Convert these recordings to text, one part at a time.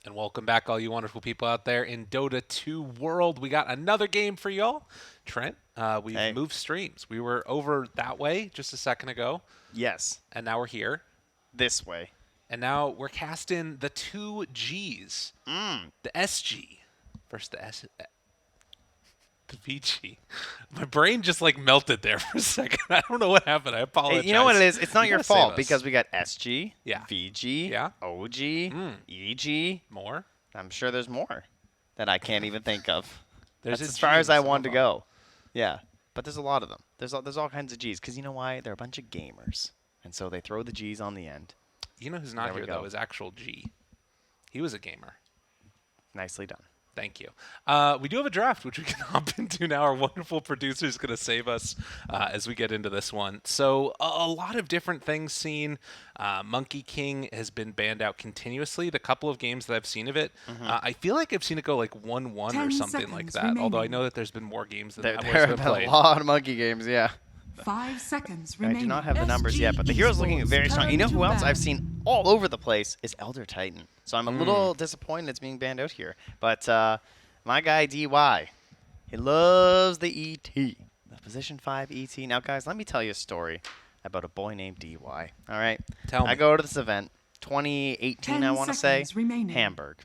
And welcome back, all you wonderful people out there in Dota 2 world. We got another game for y'all. Trent, we've Hey. moved streams. We were over that way just a second ago, Yes. and now we're here. This way. And now we're casting the two Gs. The SG versus the Vici. My brain just like melted there for a second. I don't know what happened. I apologize. Hey, you know what it is? It's not You your gotta save fault us. because we got SG, Yeah. VG, Yeah. OG, EG. More? I'm sure there's more that I can't even think of. There's That's a as G far in as I some wanted of to them. go. Yeah. But there's a lot of them. There's all kinds of G's because you know why? They're a bunch of gamers. And so they throw the G's on the end. You know who's not There we here, though, go. is actual G. He was a gamer. Nicely done. Thank you. We do have a draft, which we can hop into now. Our wonderful producer is going to save us as we get into this one. So a lot of different things seen. Monkey King has been banned out continuously. The couple of games that I've seen of it, I feel like I've seen it go like 1-1 or 10 something like seconds that. Although I remaining. know that there's been more games than There that. have been a lot of monkey games, yeah. 5 seconds I remaining. do not have the numbers SG yet, but the hero's looking Esports, very strong. You know turn who to else I've ban. seen all over the place is Elder Titan. So I'm a little disappointed it's being banned out here. But my guy DY, he loves the ET, the position 5 ET. Now, guys, let me tell you a story about a boy named DY. All right? Tell I me. go to this event, 2018, 10 I want to say, seconds remaining. Hamburg.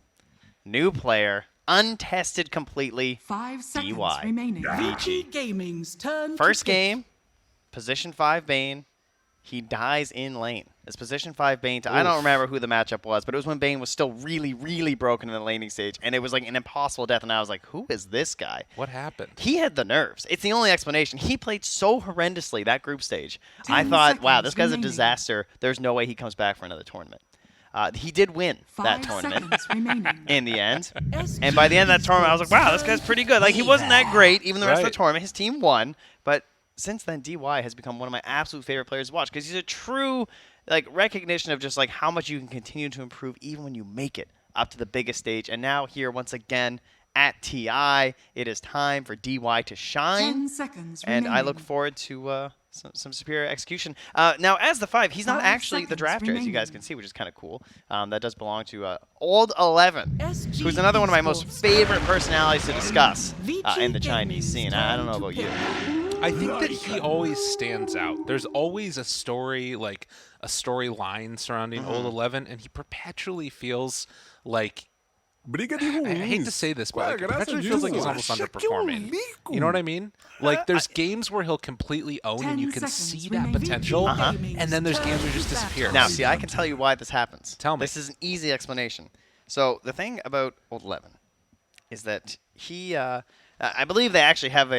New player, untested completely. 5 seconds DY. remaining. Vici. Gaming's turn. First to pick. game, position 5 Bane. He dies in lane. It's position 5 Bane. I don't remember who the matchup was, but it was when Bane was still really, really broken in the laning stage, and it was like an impossible death, and I was like, who is this guy? What happened? He had the nerves. It's the only explanation. He played so horrendously that group stage. I 10 thought, wow, seconds this guy's a remaining. disaster. There's no way he comes back for another tournament. He did win that 5 tournament seconds remaining. in the end. SG And by the end of that tournament, I was like, wow, this guy's pretty good. Like, he wasn't that great, even the rest of Right. the tournament. His team won, but since then, DY has become one of my absolute favorite players to watch because he's a true like recognition of just like how much you can continue to improve even when you make it up to the biggest stage. And now here once again at TI, it is time for DY to 10 shine, seconds and remaining. I look forward to some superior execution. Now, as the 5, he's not 5 actually the seconds drafter, as you guys remaining. can see, which is kind of cool. That does belong to Old 11, SG who's another one of my most Esports. favorite personalities to discuss Vici in the Chinese Gaming's scene. I don't know turn to about you. pick. I think that he always stands out. There's always a story, like a storyline surrounding Old 11, and he perpetually feels like I hate to say this, but like, it perpetually feels like he's almost underperforming. You know what I mean? Like, there's games where he'll completely own, and 10 you can seconds see that remaining. potential, Uh-huh. and then there's games where he just disappears. Now, see, I can tell you why this happens. Tell me. This is an easy explanation. So the thing about Old 11 is that he, I believe they actually have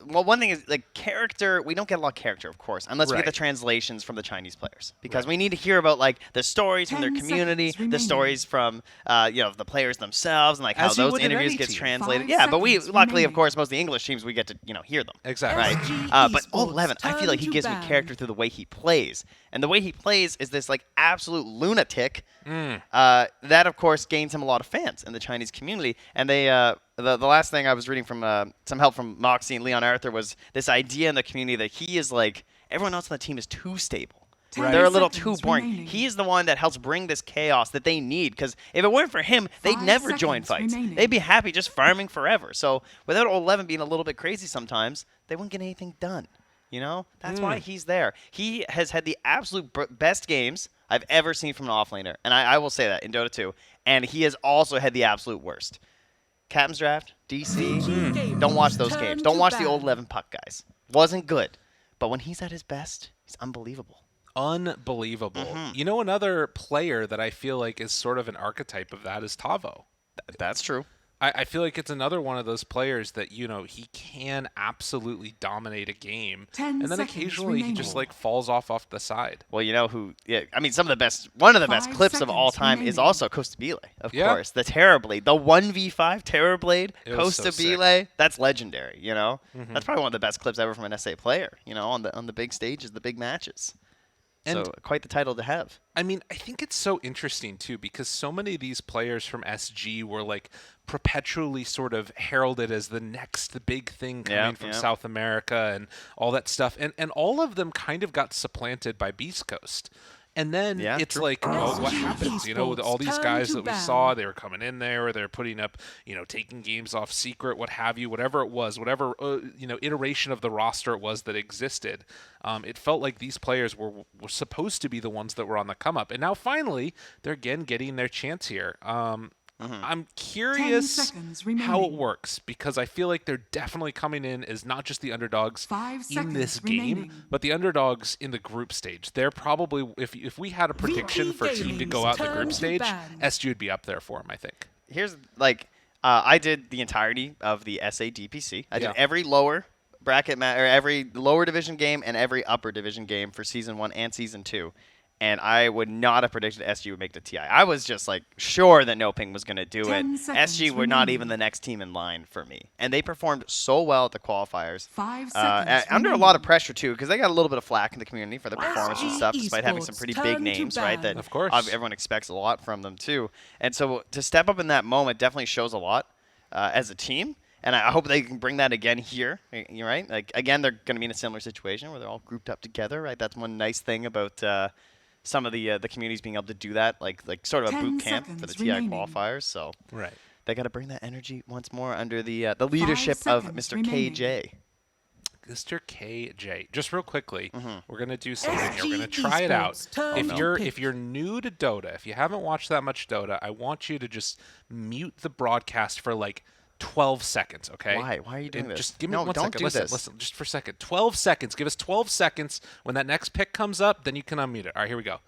well, one thing is like character. We don't get a lot of character, of course, unless we get Right. the translations from the Chinese players, because we need to hear about like the stories from their 10 community, seconds the remaining. stories from the players themselves, and like how As you those would in interviews any get team. translated. 5 Yeah, but we seconds luckily, of remaining. course, most of the English teams we get to hear them. Exactly. Right. SG But Old Esports 11, I feel like he turn gives to me ban. character through the way he plays. And the way he plays is this like absolute lunatic that, of course, gains him a lot of fans in the Chinese community. And they the last thing I was reading from some help from Moxie and Leon Arthur was this idea in the community that he is like everyone else on the team is too stable. 10 They're a little too seconds boring. remaining. He is the one that helps bring this chaos that they need. Because if it weren't for him, they'd 5 never join seconds fights. remaining. They'd be happy just farming forever. So without Old 11 being a little bit crazy sometimes, they wouldn't get anything done. You know? That's why he's there. He has had the absolute best games I've ever seen from an offlaner. And I will say that in Dota 2. And he has also had the absolute worst. Captain's Draft, DC, don't watch those Turn games. Don't to watch the ban. Old 11 puck guys. Wasn't good. But when he's at his best, he's unbelievable. Unbelievable. You know, another player that I feel like is sort of an archetype of that is Tavo. That's true. I feel like it's another one of those players that, you know, he can absolutely dominate a game. 10 And then seconds occasionally he just remaining. like falls off the side. Well, you know who? Yeah, I mean, one of the best 5 clips of all seconds time is remaining. also Costabile, of Yeah. course. The Terrorblade, the 1v5 Terrorblade, It was so Costabile. That's legendary. You know, that's probably one of the best clips ever from an SA player. You know, on the big stages, the big matches. And So quite the title to have. I mean, I think it's so interesting too because so many of these players from SG were like perpetually sort of heralded as the next big thing coming from South America and all that stuff, and all of them kind of got supplanted by Beast Coast. And then it's true. like, well, what SG happens? You know, Esports, all these turn guys to that we ban. saw, they were coming in there, or they're putting up, taking games off secret, what have you, whatever it was, whatever, iteration of the roster it was that existed. It felt like these players were supposed to be the ones that were on the come up. And now finally, they're again getting their chance here. I'm 10 curious seconds how it remaining. works, because I feel like they're definitely coming in as not just the underdogs 5 in this seconds game, remaining. but the underdogs in the group stage. They're probably, if we had a prediction VP for a team to go Gaming's out in the group turn to stage, ban. SG would be up there for them, I think. Here's I did the entirety of the SADPC. I did Yeah. every lower bracket or every lower division game and every upper division game for season 1 and season 2. And I would not have predicted SG would make the TI. I was just sure that No Ping was going to do 10 it. seconds SG were not remaining. even the next team in line for me. And they performed so well at the qualifiers. 5 seconds Under a remaining. lot of pressure, too, because they got a little bit of flack in the community for their performance and stuff, despite having some Esports, pretty turn big to names, right? ban. That Of course. everyone expects a lot from them, too. And so to step up in that moment definitely shows a lot as a team. And I hope they can bring that again here, you're right? Again, they're going to be in a similar situation where they're all grouped up together, right? That's one nice thing about some of the communities being able to do that, like sort of a 10 boot camp for the seconds TI remaining. qualifiers. So Right. they got to bring that energy once more under the leadership of seconds Mr. remaining. KJ. Mr. KJ. Just real quickly, Mm-hmm. we're gonna do something here. We're gonna SG try it out. Esports, turn If to you're pick. if you're new to Dota, if you haven't watched that much Dota, I want you to just mute the broadcast for 12 seconds, okay? Why? Why are you doing And this? Just give me No, one don't second. do Listen, this. listen, just for a second. 12 seconds. Give us 12 seconds. When that next pick comes up, then you can unmute it. All right, here we go.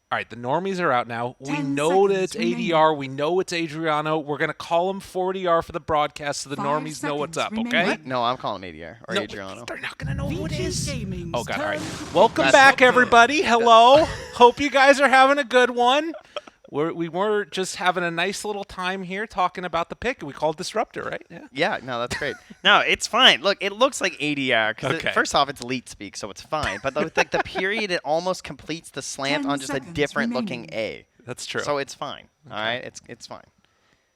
All right, the normies are out now. We 10 know that seconds it's remaining. ADR. We know it's Adriano. We're going to call him 40R for the broadcast so the 5 normies know what's up, seconds okay? remaining. No, I'm calling ADR or No, Adriano. they're not going to know who it VG is. Gaming's Oh, God. All right. turn to Welcome That's back, so good. everybody. Hello. Hope you guys are having a good one. We were just having a nice little time here talking about the pick. We called Disruptor, right? Yeah. Yeah, no, that's great. No, it's fine. Look, it looks like ADR because Okay. first off, it's elite speak, so it's fine. But the period, it almost completes the slant 10 on just a seconds different looking remaining. A. That's true. So it's fine. All right, it's fine.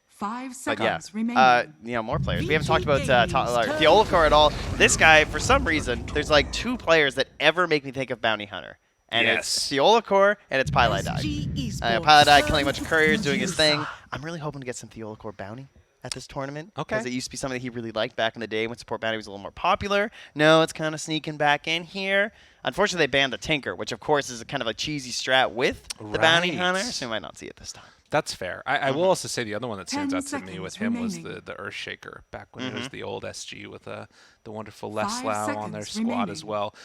5 But yeah, seconds remaining. more players. We haven't talked VG about Gaming's the Olafar at all. This guy, for some reason, there's 2 players that ever make me think of Bounty Hunter. And Yes. it's Theolacor and it's Pylai SG Esports, Pylai killing a bunch of turn couriers, to doing his Medusa. thing. I'm really hoping to get some Theolacor bounty at this tournament. Okay. Because it used to be something that he really liked back in the day when support bounty was a little more popular. No, it's kind of sneaking back in here. Unfortunately, they banned the Tinker, which of course is a kind of a cheesy strat with the bounty Right. hunter, so we might not see it this time. That's fair. I will also say the other one that stands 10 out to me seconds with him was remaining. the Earthshaker, back when it was the old SG with the wonderful 5 Leslau on their seconds squad as remaining. well.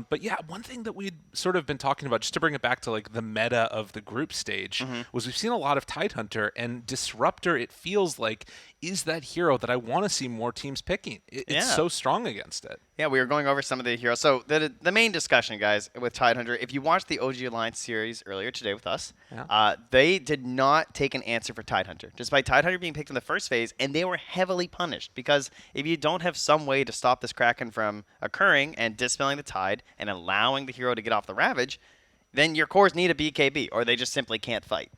But yeah, one thing that we'd sort of been talking about, just to bring it back to the meta of the group stage, was we've seen a lot of Tidehunter, and Disruptor, it feels like, is that hero that I want to see more teams picking. It's Yeah. so strong against it. Yeah, we were going over some of the heroes. So the main discussion, guys, with Tidehunter, if you watched the OG Alliance series earlier today with us, Yeah. they did not take an answer for Tidehunter, despite Tidehunter being picked in the first phase, and they were heavily punished because if you don't have some way to stop this Kraken from occurring and dispelling the Tide and allowing the hero to get off the Ravage, then your cores need a BKB, or they just simply can't fight.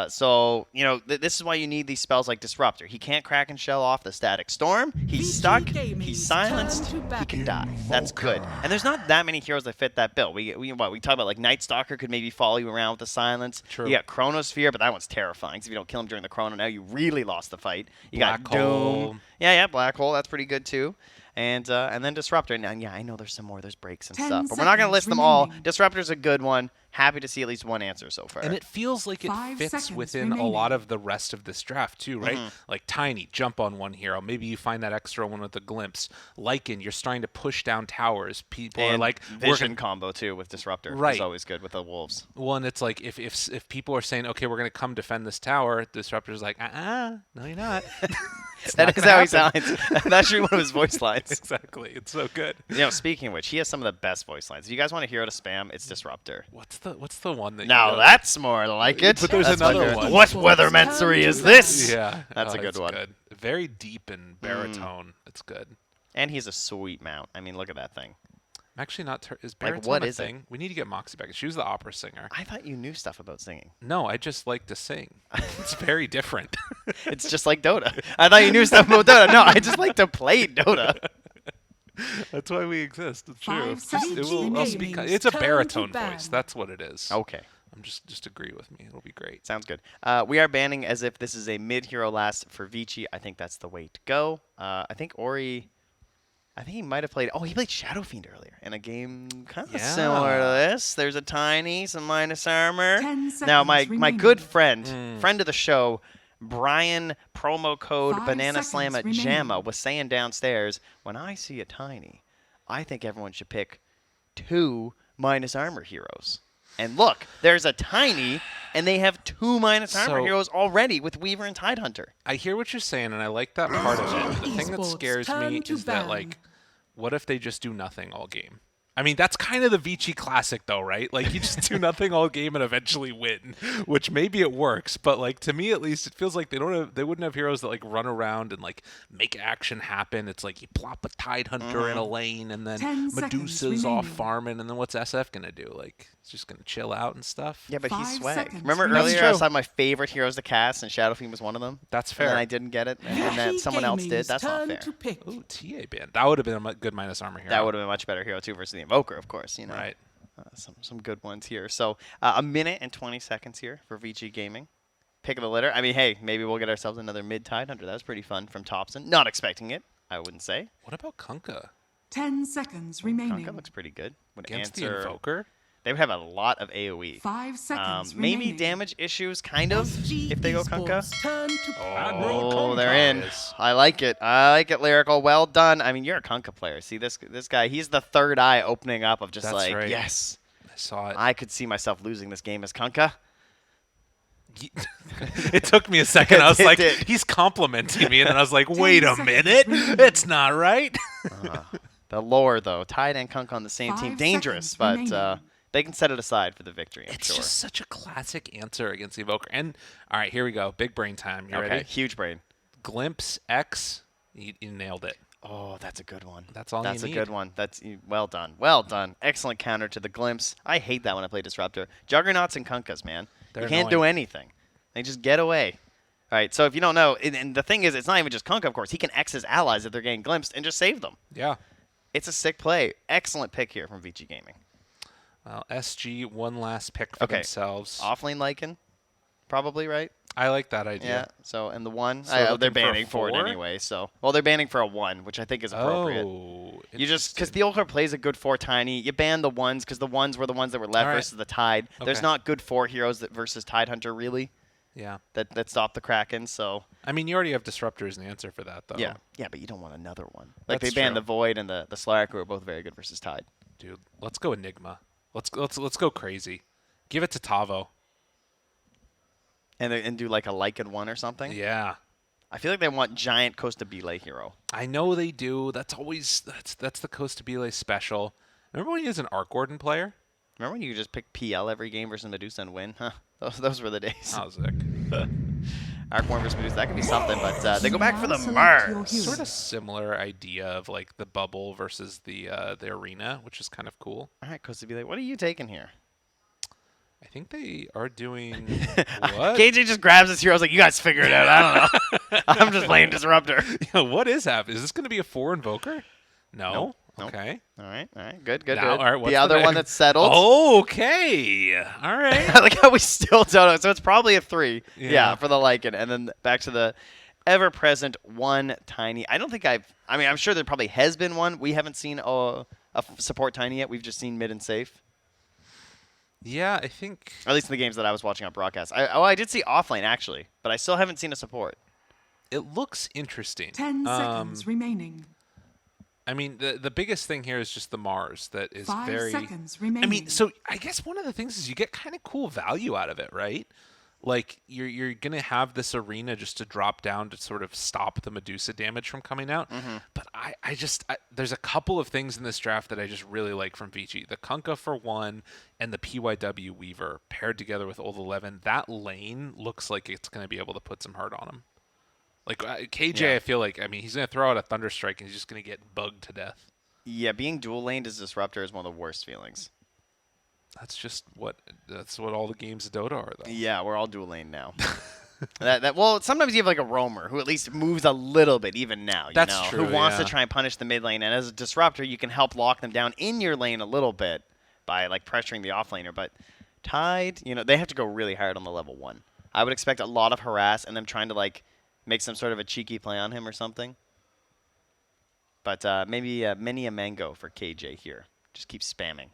So, this is why you need these spells like Disruptor. He can't crack and shell off the Static Storm. He's VG stuck. Gaming's He's silenced. turn to He bat. can die. That's good. And there's not that many heroes that fit that bill. We talk about Night Stalker could maybe follow you around with the silence. True. You got Chronosphere, but that one's terrifying. 'Cause if you don't kill him during the Chrono, now you really lost the fight. You Black got Doom. Hole. Yeah, Black Hole. That's pretty good too. And then Disruptor. Now, yeah, I know there's some more. There's breaks and 10 stuff, but we're not gonna seconds list them all. remaining. Disruptor's a good one. Happy to see at least one answer so far. And it feels like it 5 fits seconds within a remaining. lot of the rest of this draft too, right? Like Tiny, jump on one hero. Maybe you find that extra one with the glimpse. Lycan, you're starting to push down towers. People are and like, Vision combo too with Disruptor. Right. Is always good with the Wolves. well, and it's like if people are saying, okay, we're gonna come defend this tower, Disruptor's like, no, you're not. It's That not is gonna how he happen. sounds. That's actually one of his voice lines. Exactly. It's so good. Speaking of which, he has some of the best voice lines. If you guys want a hero to spam, it's Disruptor. What's the one that Now you that's more like it. But there's That's my another favorite. one. What weathermancery is this? Yeah, That's oh, a good it's one. Good. Very deep and baritone. It's good. And he's a sweet mount. I mean, look at that thing. I'm actually not. Is Like, baritone what a is it? thing? We need to get Moxie back. She was the opera singer. I thought you knew stuff about singing. No, I just like to sing. It's very different. It's just like Dota. I thought you knew stuff about Dota. No, I just like to play Dota. That's why we exist. It's true. 5 seconds It will us remaining. it's a Turn to baritone ban. voice. That's what it is. Okay. Just agree with me. It'll be great. Sounds good. We are banning as if this is a mid-hero last for Vici. I think that's the way to go. I think Ori... I think he might have played... Oh, he played Shadow Fiend earlier in a game kind of similar to this. There's a Tiny, some minus armor. 10 Now, my seconds good remaining. friend of the show, Brian, promo code 5 Banana Slam seconds at Jamma, remaining. was saying downstairs, when I see a Tiny, I think everyone should pick 2 minus armor heroes. And look, there's a Tiny, and they have 2 minus armor So- heroes already with Weaver and Tidehunter. I hear what you're saying, and I like that part of it. The thing that Esports, scares turn me to is that, ban. like, what if they just do nothing all game? I mean, that's kind of the Vici classic, though, right? Like, you just do nothing all game and eventually win, which maybe it works, but like to me at least, it feels like they wouldn't have heroes that like run around and like make action happen. It's like you plop a Tidehunter in a lane, and then 10 seconds Medusa's off remaining. farming, and then what's SF gonna do? Like, it's just gonna chill out and stuff. Yeah, but he's 5 swag. seconds Remember remaining. earlier I true. said my favorite heroes to cast, and Shadow Fiend was one of them? That's And fair. then I didn't get it, and then someone else did. Gaming's That's not turn fair. to pick. Ooh, TA band. That would have been a good minus armor hero. That would have been a much better hero, too, versus the Invoker, of course. You know, Right. some good ones here. So a minute and 20 seconds here for VG Gaming. Pick of the litter. I mean, hey, maybe we'll get ourselves another mid-Tidehunter. That was pretty fun from Thompson. Not expecting it, I wouldn't say. What about Kunkka 10 seconds remaining. Kunkka looks pretty good. Would against the answer. Invoker? They would have a lot of AoE. 5 seconds Maybe remaining. damage issues, kind of, SG if they go Esports, Kunkka. turn to Oh, they're in. Yes. I like it. I like it, Lyrical. Well done. I mean, you're a Kunkka player. See, this guy, he's the third eye opening up of just That's like, right. yes, I saw it. I could see myself losing this game as Kunkka. It took me a second. I was It like, did. he's complimenting me, and then I was like, wait a seconds minute, remaining. it's not right. The lore, though, Tide and Kunkka on the same team, 5 dangerous, seconds but remaining. they can set it aside for the victory, I'm It's sure. just such a classic answer against the Evoker. And all right, here we go, big brain time. You Okay, ready? huge brain. Glimpse X, you nailed it. Oh, that's a good one. That's all That's you a need. good one. Well done. Well done. Excellent counter to the Glimpse. I hate that when I play Disruptor. Juggernauts and Kunkas, man. They're you can't do annoying. anything. They just get away. All right, so if you don't know, and the thing is, it's not even just Kunkka, of course. He can X his allies if they're getting glimpsed and just save them. Yeah. It's a sick play. Excellent pick here from Vici Gaming. Well, SG, one last pick for Okay. themselves. Offlane Lycan, probably, right? I like that Yeah. idea. So, and the 1, So they're looking for a banning for it 4? anyway. So, well, they're banning for a 1, which I think is appropriate. Oh, You just because interesting. the Ulcar plays a good 4 Tiny, you ban the 1s because the 1s were the ones that were left All right. versus the Tide. There's Okay. not good 4 heroes that versus Tidehunter really Yeah. that stop the Kraken. So I mean, you already have Disruptor as an answer for that, though. yeah, but you don't want another one. Like That's they banned true. the Void and the Slark, who are both very good versus Tide. Dude, let's go Enigma. Let's go crazy. Give it to Tavo. And do like a Lycan 1 or something. Yeah. I feel like they want giant Costa Bile hero. I know they do. That's the Costa Bile special. Remember when he was an Arc Warden player? Remember when you could just pick PL every game versus Medusa and win? Huh? Those were the days. That was sick. Arc Warden versus Medusa, that could be something, but they go back for the Now select your Mars. hero. Sort of similar idea of like the bubble versus the arena, which is kind of cool. All right, Costa Bile, what are you taking here? I think they are doing what? KJ just grabs his heroes like, you guys figure it out. I don't know. I'm just playing Disruptor. What is happening? Is this going to be a 4 Invoker? No. Nope. Okay. All right. Good. Now, all right, what's the other next? one that's settled. Okay. All right. I like how we still don't know. So it's probably a 3. Yeah. Yeah, for the Lycan. And then back to the ever-present 1 Tiny. I don't think I'm sure there probably has been one. We haven't seen a support Tiny yet. We've just seen mid and safe. Yeah, I think Or at least in the games that I was watching on broadcast. I did see offlane, actually. But I still haven't seen a support. it looks interesting. 10 seconds remaining. I mean, the biggest thing here is just the Mars that is 5 very. seconds remaining. I mean, so I guess one of the things is you get kind of cool value out of it, right? Like you're gonna have this arena just to drop down to sort of stop the Medusa damage from coming out. But I just there's a couple of things in this draft that I just really like from Vici. The Kunkka for 1 and the PYW Weaver paired together with Old 11. That lane looks like it's gonna be able to put some hurt on him. Like KJ, Yeah. I feel like he's gonna throw out a Thunderstrike and he's just gonna get bugged to death. Yeah, being dual laned as Disruptor is one of the worst feelings. That's what all the games of Dota are, though. Yeah, we're all dual lane now. Well, sometimes you have like a roamer who at least moves a little bit even now. That's true, Who wants yeah. to try and punish the mid lane, and as a disruptor, you can help lock them down in your lane a little bit by like pressuring the off laner. But Tide, they have to go really hard on the level 1. I would expect a lot of harass and them trying to like make some sort of a cheeky play on him or something. But maybe many a mango for KJ here. Just keep spamming.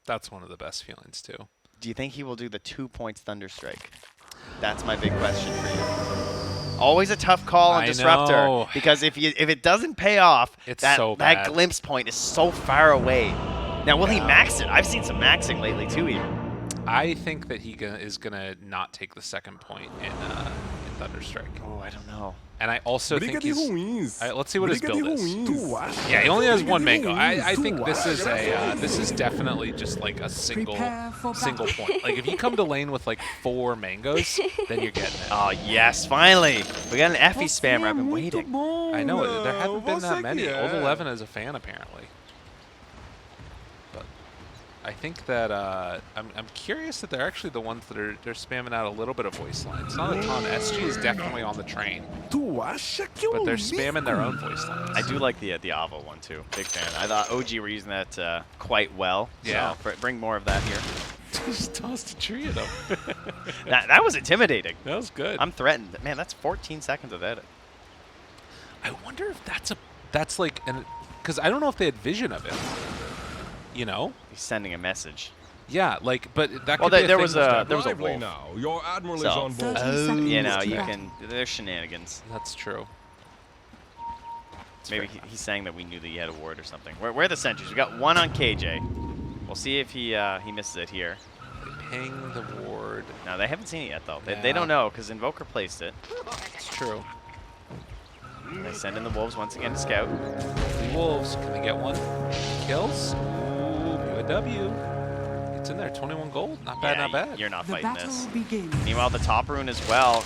That's one of the best feelings too. Do you think he will do the 2 points Thunderstrike? That's my big question for you. Always a tough call on I Disruptor know. because if it doesn't pay off, It's that so bad. glimpse point is so far away. Now, will he max it? I've seen some maxing lately too. Even. I think that he is gonna not take the second point in Thunderstrike. Oh, I don't know. And I also think he's. Let's see what his build is. Yeah, Yeah, he only has 1 mango. I think this is definitely just like a single point. Like if you come to lane with like 4 mangoes, then you're getting it. Oh yes, finally we got an Effie spammer. I've been waiting. I know there haven't been that many. Old 11 is a fan apparently. But I think that I'm curious that they're actually the ones that they're spamming out a little bit of voice lines. Not a ton. SG is definitely on the train, but they're spamming their own voice lines. I do like the Avo one too. Big fan. I thought OG were using that quite well. Yeah. So bring more of that here. Just tossed a tree at him. That was intimidating. That was good. I'm threatened. Man, that's 14 seconds of edit. I wonder if that's like because I don't know if they had vision of it. He's sending a message. Yeah, like, but that Well, could be there a was thing a that's there was a Lively wolf. now. Your admiral is So, on board. 30 seconds You to can. There's shenanigans. That's true. Maybe he's saying that we knew that he had a ward or something. Where are the sentries? We got 1 on KJ. We'll see if he misses it here. They ping the ward. No, they haven't seen it yet though. They Yeah. don't know because Invoker placed it. It's true. They send in the wolves once again to scout. The Wolves, can they get 1? Kills? Ooh, a W. It's in there, 21 gold. Not bad, Yeah, not bad. You're not The fighting battle this. begins. Meanwhile, the top rune as well.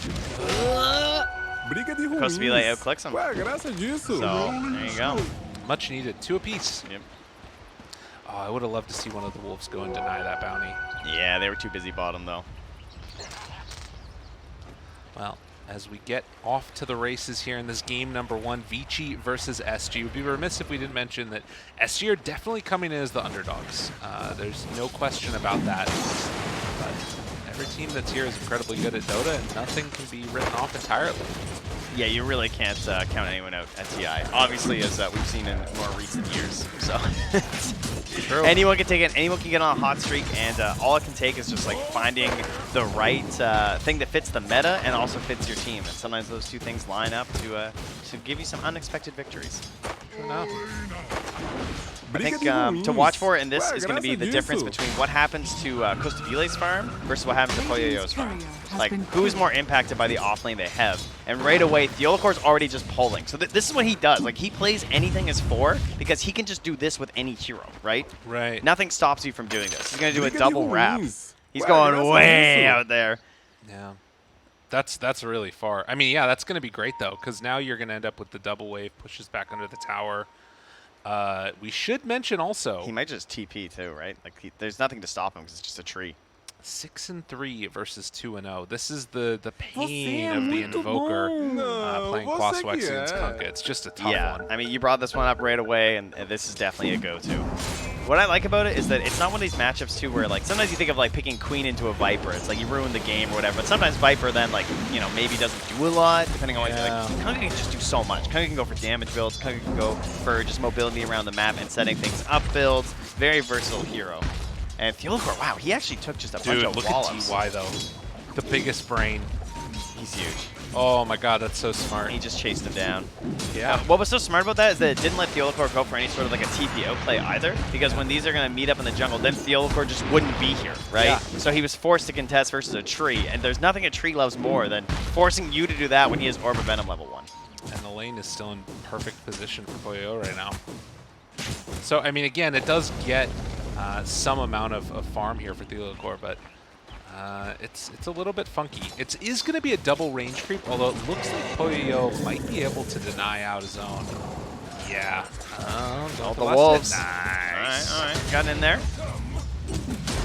Briga de Supposed to be like outclicks him. Ué, graças disso. So there you go. Much needed. 2 apiece. Yep. Oh, I would have loved to see one of the Wolves go and deny that bounty. Yeah, they were too busy bottom though. Well, as we get off to the races here in this game number 1, Vici versus SG. We'd be remiss if we didn't mention that SG are definitely coming in as the underdogs. There's no question about that. But every team that's here is incredibly good at Dota, and nothing can be written off entirely. Yeah, you really can't count anyone out at TI. Obviously, as we've seen in more recent years. So True. anyone can take it. Anyone can get on a hot streak, and all it can take is just like finding the right thing that fits the meta and also fits your team. And sometimes those 2 things line up to give you some unexpected victories. True enough. I think to watch for in this is going to be the difference between what happens to Costavile's farm versus what happens to Poyoyo's farm. Like, who's more impacted by the offlane they have? And right away, Theolicor's already just pulling. So this is what he does. Like, he plays anything as 4 because he can just do this with any hero, right? Right. Nothing stops you from doing this. He's going to do a double wrap. He's going way out there. Yeah. That's really far. I mean, yeah, that's going to be great, though, because now you're going to end up with the double wave, pushes back under the tower. We should mention also... He might just TP, too, right? Like, there's nothing to stop him because it's just a tree. 6-3 versus 2-0. This is the pain of the Invoker playing Quaswex against Kunkka. It's just a tough one. I mean, you brought this one up right away, and this is definitely a go-to. What I like about it is that it's not one of these matchups, too, where, like, sometimes you think of, like, picking Queen into a Viper. It's like you ruin the game or whatever. But sometimes Viper then, like, maybe doesn't do a lot, depending on what you like. Kunkka can just do so much. Kunkka can go for damage builds. Kunkka can go for just mobility around the map and setting things up builds. Very versatile hero. And Theolicor, wow, he actually took just a bunch of look wallops. at TY, though. The biggest brain. He's huge. Oh, my God, that's so smart. He just chased him down. Yeah. What was so smart about that is that it didn't let Theolicor go for any sort of like a TPO play either, because when these are going to meet up in the jungle, then Theolicor just wouldn't be here, right? Yeah. So he was forced to contest versus a tree, and there's nothing a tree loves more than forcing you to do that when he has Orb of Venom level 1. And the lane is still in perfect position for Poyo right now. So, I mean, again, it does get some amount of farm here for Theolicor, but it's a little bit funky. It is going to be a double range creep, although it looks like Poyo might be able to deny out his own. Yeah. All the wolves. Nice. All right. Got in there.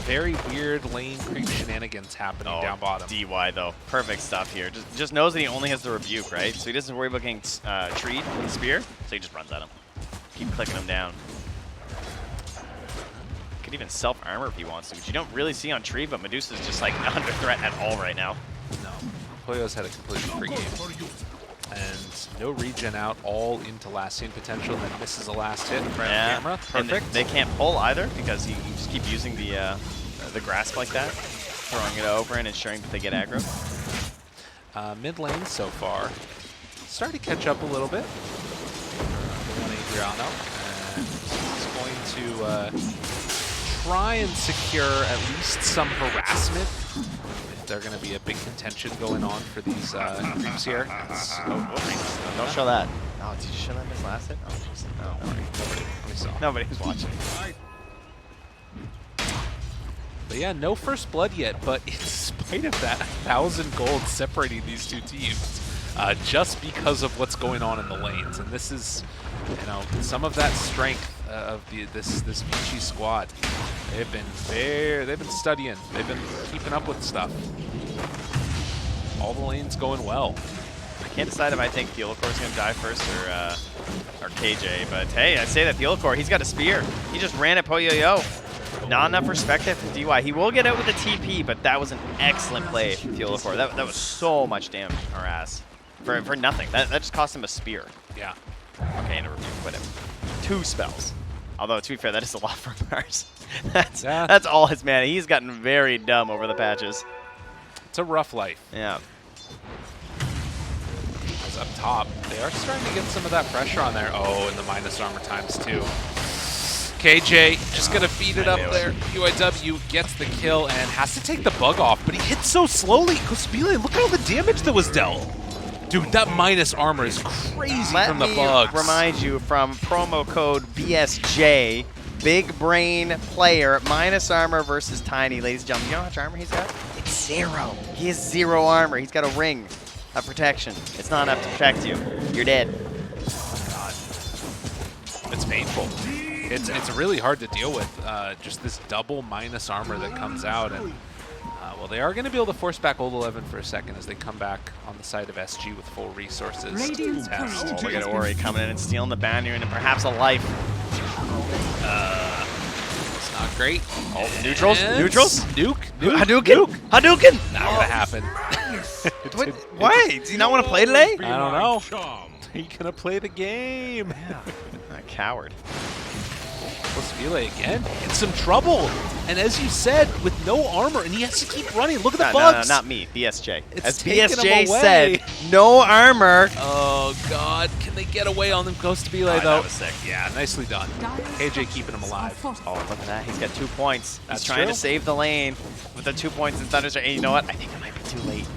very weird lane creep shenanigans happening down bottom. DY though, perfect stuff here. Just knows that he only has the rebuke, right? So he doesn't worry about getting treed with the spear, so he just runs at him. Keep clicking him down. Could even self-armor if he wants to, which you don't really see on Tree, but Medusa's just like not under threat at all right now. No, Poyo's had a completely free game. And no regen out, all into last scene potential, and then misses the last hit in front of the camera. Perfect. And they can't pull either because you just keep using the grasp like that, throwing it over and ensuring that they get aggro. Mid lane so far, starting to catch up a little bit. One Adriano, and he's going to try and secure at least some harassment. They're going to be a big contention going on for these creeps here. Don't show that. Oh, did you show that in his last hit? Oh, jeez. No, don't worry. Nobody was watching. But yeah, no first blood yet, but in spite of that, 1,000 gold separating these two teams, just because of what's going on in the lanes. And this is, you know, some of that strength of this Vici squad. They've been studying. They've been keeping up with stuff. All the lanes going well. I can't decide if I think Theolacor is going to die first or KJ, but hey, I say that Theolacor, he's got a spear. He just ran at Poyoyo. Not enough perspective from DY. He will get out with a TP, but that was an excellent play from Theolacor. That was so much damage on our ass. For nothing. That just cost him a spear. Yeah. Okay, and a rebuke, whatever. 2 spells. Although, to be fair, that is a lot for Mars. That's all his mana. He's gotten very dumb over the patches. It's a rough life. Yeah. As up top, they are starting to get some of that pressure on there. Oh, and the minus armor ×2. KJ just going to feed it up there. UIW gets the kill and has to take the bug off, but he hits so slowly. Cosbile, look at all the damage that was dealt. Dude, that minus armor is crazy from the bugs. Let me remind you from promo code BSJ, big brain player, minus armor versus Tiny. Ladies and gentlemen, you know how much armor he's got? It's 0. He has 0 armor. He's got a ring of protection. It's not enough to protect you. You're dead. God. It's painful. It's really hard to deal with, just this double minus armor that comes out. And well, they are going to be able to force back Old 11 for a second as they come back on the side of SG with full resources. Oh, we got Ori coming in and stealing the banner and perhaps a life. It's not great. Oh, neutrals? Neutrals? Nuke? Hadouken? Hadouken? Not going to happen. Why? Does he not want to play today? I don't know. He's going to play the game. Yeah. A coward. Cosbile again in some trouble. And as you said, with no armor, and he has to keep running. Look at the bugs. No, not me. BSJ. It's as BSJ said, no armor. Oh, God. Can they get away on them? Cosbile, though. That was sick. Yeah, nicely done. KJ keeping him alive. Oh, look at that. He's got 2 points. That's He's trying true. to save the lane with the 2 points in Thunderstruck. And you know what? I think it might be too late.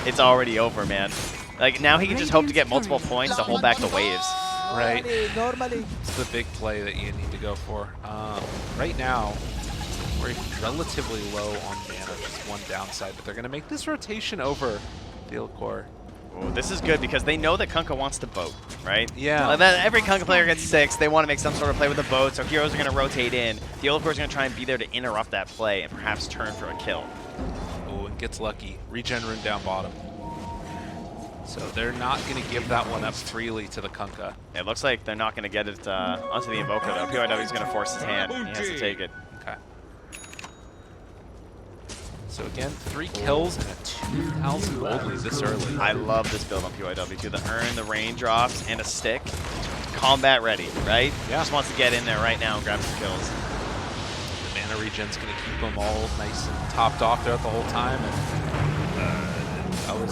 It's already over, man. Like, now he can just hope to get multiple points to hold back the waves. Right. It's the big play that you need to go for. Right now, we're relatively low on mana, just one downside, but they're going to make this rotation over Theolacor. Oh, this is good because they know that Kunkka wants to boat, right? Yeah. Like that, every Kunkka player gets 6. They want to make some sort of play with the boat, so heroes are going to rotate in. Theolacor is going to try and be there to interrupt that play and perhaps turn for a kill. Oh, and gets lucky. Regen rune down bottom. So they're not going to give that one up freely to the Kunkka. It looks like they're not going to get it onto the Invoker, though. PYW is going to force his hand. He has to take it. Okay. So again, 3 kills and a 2,000 gold lead this early. I love this build on PYW, too. The urn, the raindrops, and a stick. Combat ready, right? Yeah. Just wants to get in there right now and grab some kills. The mana regen's going to keep them all nice and topped off throughout the whole time.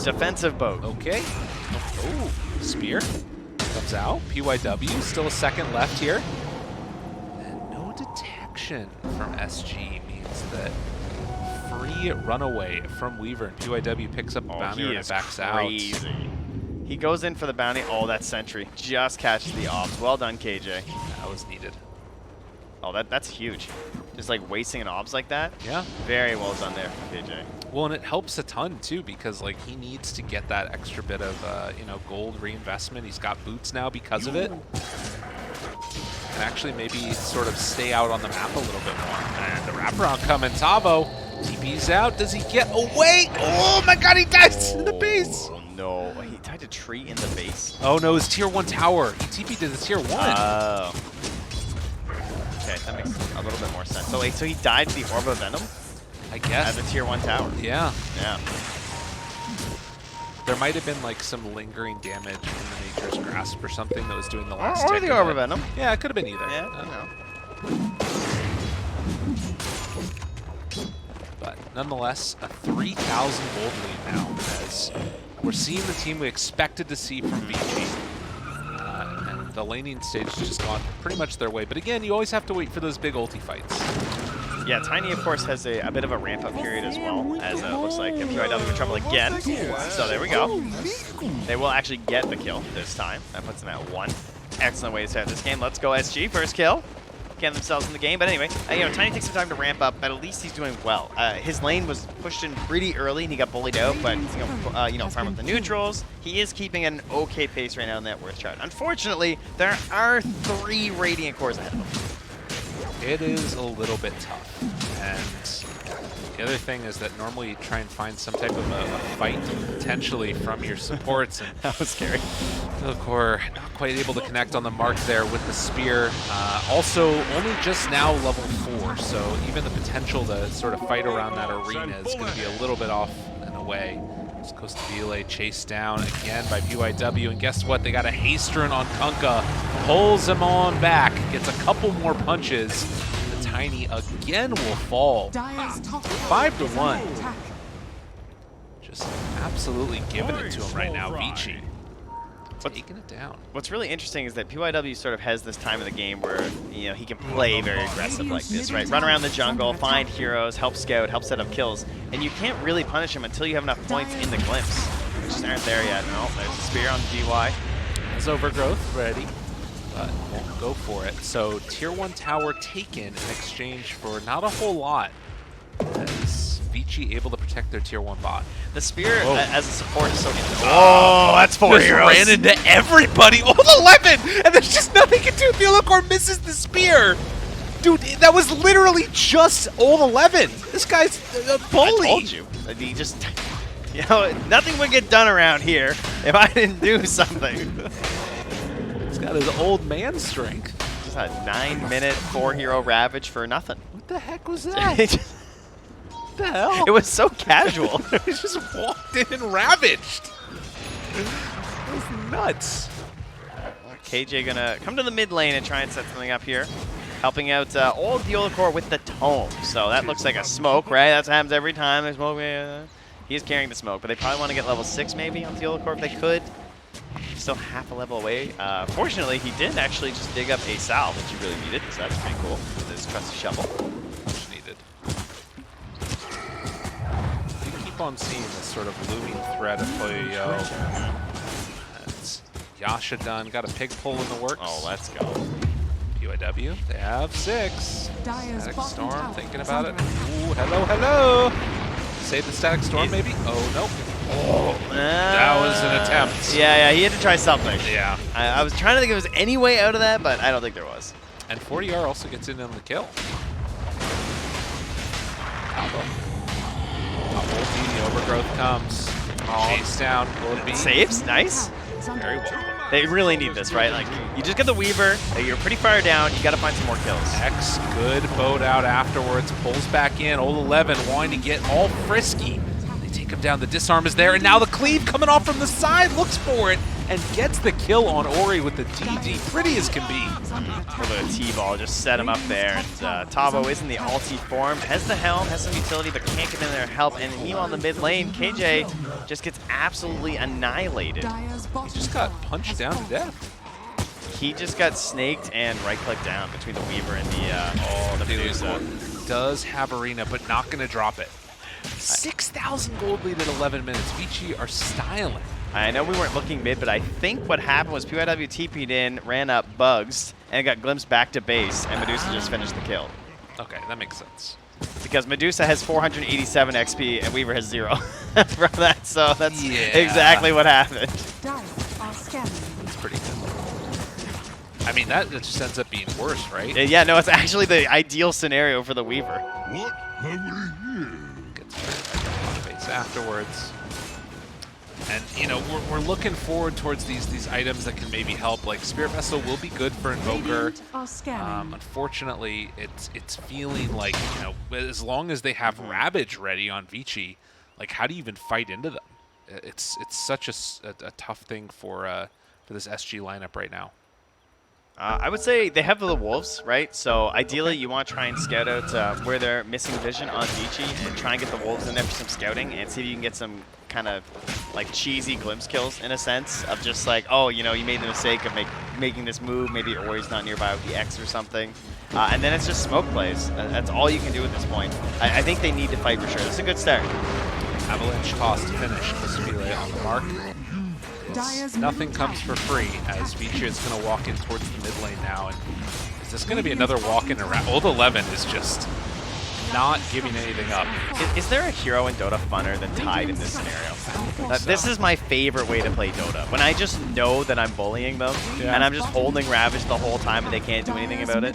Defensive boat. Okay. Oh, spear comes out. PYW, still a second left here. And no detection from SG means that free runaway from Weaver, and PYW picks up the bounty and it backs crazy. Out. He goes in for the bounty. Oh, that sentry just catches the ops. Well done, KJ. That was needed. Oh, that's huge. Just like wasting an obs like that. Yeah. Very well done there, KJ. Well, and it helps a ton too because like he needs to get that extra bit of you know, gold reinvestment. He's got boots now because of it. can actually maybe sort of stay out on the map a little bit more. And the wraparound coming. Tavo, TP's out. Does he get away? Oh my god, he dies in the base. Oh no, he tied a tree in the base. Oh no, his tier 1 tower. He TP'd to the tier 1. Oh. Okay, that makes a little bit more sense. So wait, so he died to the Orb of Venom? I guess. At the tier 1 tower. Yeah. Yeah. There might have been like some lingering damage in the Nature's Grasp or something that was doing the last Or tick the of Orb it. of Venom. Yeah, it could have been either. Yeah, you know. But nonetheless, a 3,000 gold lead now, as we're seeing the team we expected to see from Vici. And the laning stage has just gone pretty much their way. But again, you always have to wait for those big ulti fights. Yeah, Tiny, of course, has a bit of a ramp-up period as well, as it looks like PYW in trouble again. So there we go. They will actually get the kill this time. That puts them at 1. Excellent way to start this game. Let's go SG, first kill. Get themselves in the game, but anyway, you know, Tiny takes some time to ramp up, but at least he's doing well. His lane was pushed in pretty early, and he got bullied out, but farm up the neutrals. He is keeping an okay pace right now in that worth chart. Unfortunately, there are 3 Radiant cores ahead of him. It is a little bit tough. And the other thing is that normally you try and find some type of a fight potentially from your supports. And That was scary. Core not quite able to connect on the mark there with the spear. Also, only just now level 4, so even the potential to sort of fight around that arena is going to be a little bit off and away. This goes to Vile, chased down again by PYW, and guess what? They got a Hasterin on Kunkka, pulls him on back, gets a couple more punches. The Tiny again will fall. 5 to 1. Just absolutely giving it to him right now, Vici. Taking it down. What's really interesting is that PYW sort of has this time of the game where, you know, he can play very aggressive like this, right? Run around the jungle, find heroes, help scout, help set up kills, and you can't really punish him until you have enough points in the glimpse, which just aren't there yet. No, there's a spear on the GY. Has Overgrowth ready, but won't go for it. So tier 1 tower taken in exchange for not a whole lot. As Vici able to protect their tier 1 bot. The spear as a support is so good. Oh, that's 4 heroes. Ran into everybody. Oh, the 11! And there's just nothing he can do. Theolokor misses the spear. Dude, that was literally just old 11. This guy's a bully. I told you. He just, you know, nothing would get done around here if I didn't do something. He's got his old man strength. Just a 9-minute 4-hero ravage for nothing. What the heck was that? What the hell? It was so casual. He just walked in and ravaged. It was nuts. KJ gonna come to the mid lane and try and set something up here. Helping out old Theolokor with the tome. So that looks like a smoke, right? That happens every time there's smoke. He is carrying the smoke, but they probably want to get level 6 maybe on Theolokor if they could. He's still half a level away. Fortunately, he did actually just dig up a salve, which he really needed, so that's pretty cool with his trusty shovel. Much needed. You keep on seeing this sort of looming threat of Poyo. That's Yasha done. Got a pig pull in the works. Oh, let's go. PYW, they have 6. Static bottom Storm, tower thinking is about it. under Ooh, hello, hello. Save the Static Storm, maybe? Oh, nope. Oh, that was an attempt. Yeah, he had to try something. Yeah. I was trying to think if there was any way out of that, but I don't think there was. And 40R also gets in on the kill. The Overgrowth comes. Chase down. Will it be? Saves? Nice. Very well. They really need this, right? Like, you just get the Weaver, you're pretty far down, you gotta find some more kills. X, good boat out afterwards, pulls back in. Old 11 wanting to get all frisky. They take him down, the disarm is there, and now the cleave coming off from the side, looks for it, and gets the kill on Ori with the DD. Pretty as can be. A little bit of T-ball, just set him up there. And Tavo is in the ulti form, has the helm, has some utility, but can't get in there to help. And meanwhile, in the mid lane, KJ just gets absolutely annihilated. He just got punched down to death. He just got snaked and right-click down between the Weaver and the Medusa. Does have Arena, but not going to drop it. 6,000 gold lead at 11 minutes. Vici are styling. I know we weren't looking mid, but I think what happened was PYW TP'd in, ran up Bugs, and got glimpsed back to base, and Medusa just finished the kill. Okay, that makes sense. Because Medusa has 487 XP and Weaver has 0 from that, so that's Yeah. exactly what happened. Dice are scanning. It's pretty good. I mean, that just ends up being worse, right? Yeah, no, it's actually the ideal scenario for the Weaver. What have we here? Gets face afterwards. And, you know, we're looking forward towards these items that can maybe help. Like, Spirit Vessel will be good for Invoker. Radiant are scanning. Unfortunately, it's feeling like, you know, as long as they have Ravage ready on Vici, like, how do you even fight into them? It's such a tough thing for this SG lineup right now. I would say they have the Wolves, right? So ideally, you want to try and scout out where they're missing vision on Vici and try and get the Wolves in there for some scouting and see if you can get some kind of like cheesy glimpse kills in a sense of just like, oh, you know, you made the mistake of making this move. Maybe Ori's not nearby with the X or something. And then it's just smoke plays. That's all you can do at this point. I think they need to fight for sure. This is a good start. Avalanche toss to finish. Cosmile on the mark. Nothing comes for free as Vici is going to walk in towards the mid lane now. And is this going to be another walk in around? Old 11 is just not giving anything up. Is there a hero in Dota funner than Tide in this scenario? This is my favorite way to play Dota. When I just know that I'm bullying them and I'm just holding Ravage the whole time and they can't do anything about it.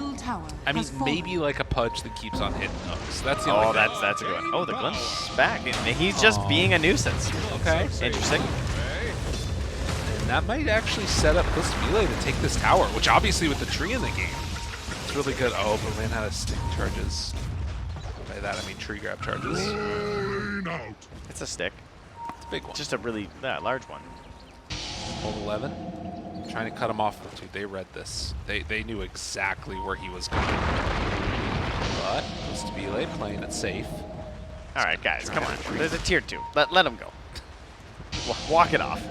I mean, maybe like a Pudge that keeps on hitting them. So that's the only thing. That's a good one. Oh, the Glimpse is back. He's just being a nuisance. Okay. Interesting. That might actually set up Cosmile to take this tower, which obviously with the tree in the game, it's really good. Oh, but ran out of stick charges. By that I mean tree grab charges. It's a stick. It's a big one. Just a really large one. Old 11, trying to cut him off. Dude, they read this. They knew exactly where he was going. But Cosmile playing it safe. All right, guys, come on. There's a tier 2. Let him go. Walk it off.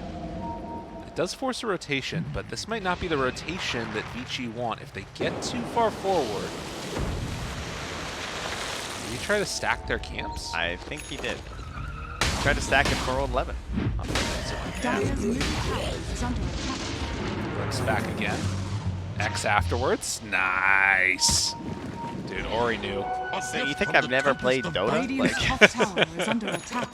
It does force a rotation, but this might not be the rotation that Vici want. If they get too far forward, did he try to stack their camps? I think he did. Tried to stack it for Old 11. Looks back again. X afterwards. Nice. Dude, Ori knew. You think I've never played Dota? Radiant's top tower is under attack.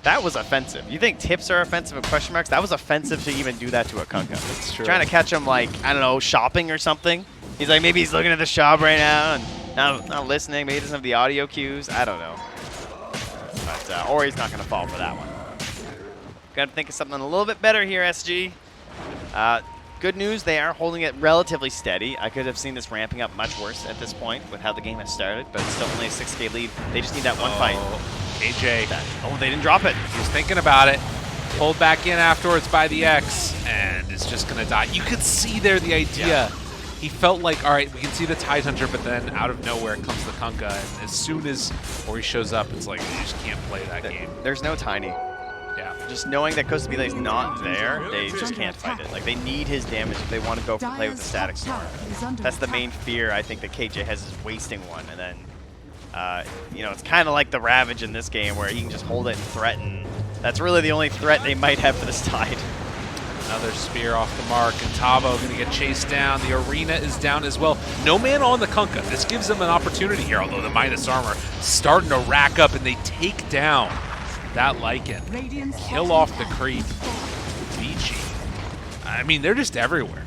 That was offensive. You think tips are offensive and question marks? That was offensive to even do that to a Kunkka. That's true. Trying to catch him, like, I don't know, shopping or something. He's like, maybe he's looking at the shop right now and not listening. Maybe he doesn't have the audio cues. I don't know. But Ori's not going to fall for that one. Got to think of something a little bit better here, SG. Good news, they are holding it relatively steady. I could have seen this ramping up much worse at this point with how the game has started, but it's still only a 6K lead. They just need that one fight. AJ. Oh, they didn't drop it. He was thinking about it. Pulled back in afterwards by the X, and is just going to die. You could see there the idea. Yeah. He felt like, all right, we can see the Tidehunter, but then out of nowhere comes the Kunkka, and as soon as Ori shows up, it's like, you just can't play that game. There's no Tiny. Yeah. Just knowing that Cosmile is not there, they just can't fight it. Like, they need his damage if they want to go for play with the static storm. That's the main fear I think that KJ has, is wasting one, and then you know, it's kind of like the Ravage in this game where he can just hold it and threaten. That's really the only threat they might have for this Tide. Another spear off the mark, and Tavo going to get chased down. The arena is down as well. No man on the Kunkka. This gives them an opportunity here, although the minus armor starting to rack up, and they take down that Lycan. Kill off the creep. Vici. I mean, they're just everywhere.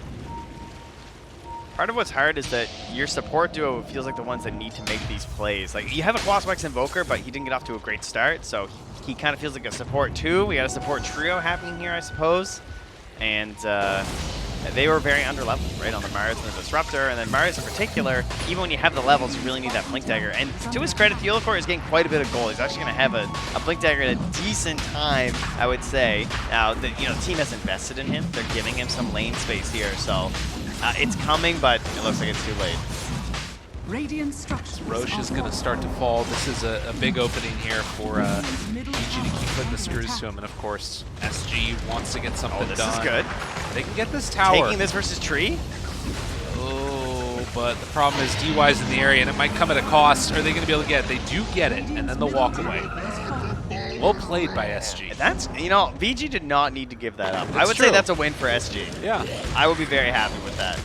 Part of what's hard is that your support duo feels like the ones that need to make these plays. Like, you have a Quaswex Invoker, but he didn't get off to a great start, so he kind of feels like a support too. We got a support trio happening here, I suppose. And they were very underleveled, right, on the Mars and the Disruptor. And then Mars in particular, even when you have the levels, you really need that Blink Dagger. And to his credit, the Theolacor is getting quite a bit of gold. He's actually going to have a Blink Dagger at a decent time, I would say. Now, the team has invested in him. They're giving him some lane space here, so it's coming, but it looks like it's too late. Radiant structures. Roche is going to start to fall. This is a big opening here for Vici to keep putting the screws to him. And of course, SG wants to get something done. This is good. They can get this tower. Taking this versus Tree? Oh, but the problem is DY's in the area, and it might come at a cost. Are they going to be able to get it? They do get it, and then they'll walk away. Well played by SG. That's, you know, VG did not need to give that up. I would say that's a win for SG. Yeah. I would be very happy with that.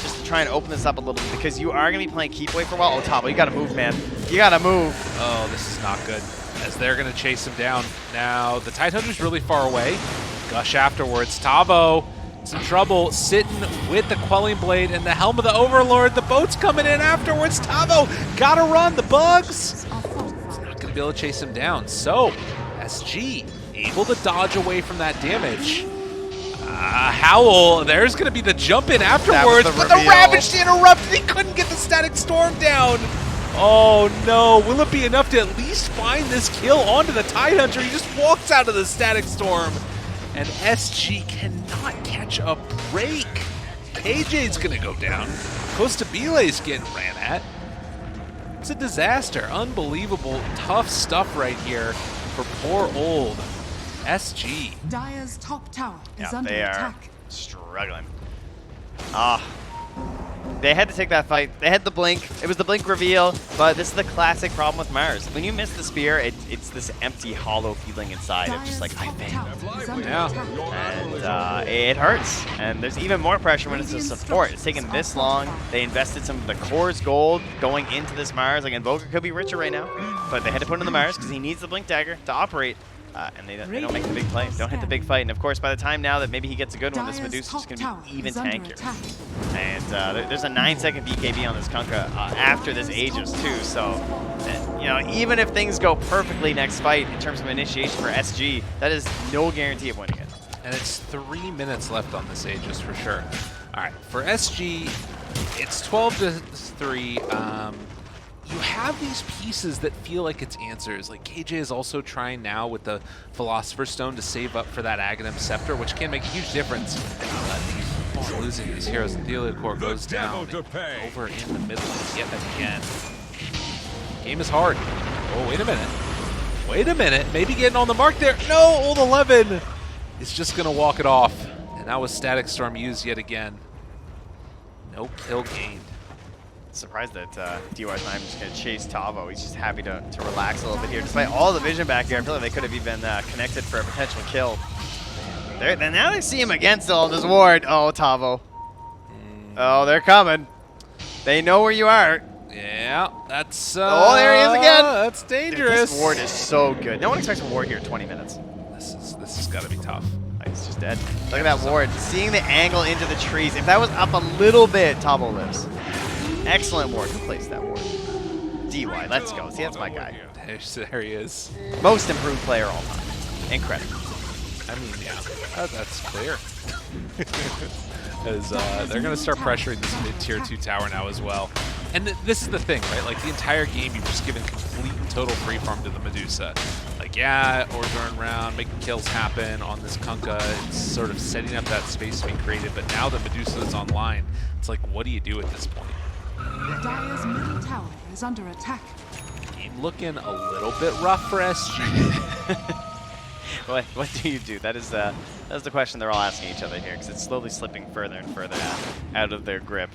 Just to try and open this up a little bit, because you are going to be playing keep away for a while. Oh, Tabo, you got to move, man. You got to move. Oh, this is not good, as they're going to chase him down. Now, the Tidehunter's really far away. Gush afterwards. Tabo Some trouble sitting with the Quelling Blade and the Helm of the Overlord. The boat's coming in afterwards. Tavo gotta run. The bugs. Are fortified. Not gonna be able to chase him down. So SG able to dodge away from that damage. Howl, there's gonna be the jump in afterwards, but the reveal. Ravage interrupted. He couldn't get the Static Storm down. Oh no, will it be enough to at least find this kill onto the Tidehunter? He just walks out of the Static Storm. And SG cannot catch a break. KJ's gonna go down. Costabile's getting ran at. It's a disaster. Unbelievable, tough stuff right here for poor old SG. Dire's top tower is Yeah, under they are attack. struggling. They had to take that fight. They had the blink. It was the blink reveal, but this is the classic problem with Mars. When you miss the spear, it's this empty, hollow feeling inside of just like, I Dire's failed. top tower is under Yeah. attack. And it hurts. And there's even more pressure when it's a support. It's taken this long. They invested some of the core's gold going into this Mars. Like, Invoker could be richer right now, but they had to put in the Mars because he needs the blink dagger to operate. And they don't make the big play. Don't hit the big fight. And of course, by the time now that maybe he gets a good one, this Dire's Medusa's just top going to tower be even is under tankier. attack. And there's a 9-second BKB on this Kunkka after this Aegis too. So, you know, even if things go perfectly next fight in terms of initiation for SG, that is no guarantee of winning it. And it's 3 minutes left on this Aegis for sure. All right, for SG, it's 12-3. You have these pieces that feel like it's answers. Like KJ is also trying now with the Philosopher's Stone to save up for that Aghanim Scepter, which can make a huge difference. Losing these heroes, and Theliacore goes down over in the middle yet again. Game is hard. Oh, wait a minute. Wait a minute. Maybe getting on the mark there. No, old 11 is just going to walk it off. And that was Static Storm used yet again. No kill gained. Surprised that DY's not just going to chase Tavo. He's just happy to relax a little bit here. Despite all the vision back here, I feel like they could have even connected for a potential kill. Now they see him against all this ward. Oh, Tavo. Oh, they're coming. They know where you are. Yeah, that's... Oh, there he is again. That's Dude, dangerous. this ward is so good. No one expects a ward here in 20 minutes. This has got to be tough. He's just dead. Look at that ward. Seeing the angle into the trees. If that was up a little bit, Tavo lives. Excellent ward. Who plays that ward? DY. Let's go. See, that's my guy. There he is. Most improved player all time. Incredible. I mean, yeah, that's clear. As they're going to start pressuring this mid-tier 2 tower now as well. And this is the thing, right? Like, the entire game, you've just given complete and total free farm to the Medusa. Like, yeah, orbs are around, making kills happen on this Kunkka. It's sort of setting up that space to be created. But now that Medusa is online, it's like, what do you do at this point? Dire's middle tower is under attack. Game looking a little bit rough for SG. What do you do? That's the question they're all asking each other here, because it's slowly slipping further and further out of their grip.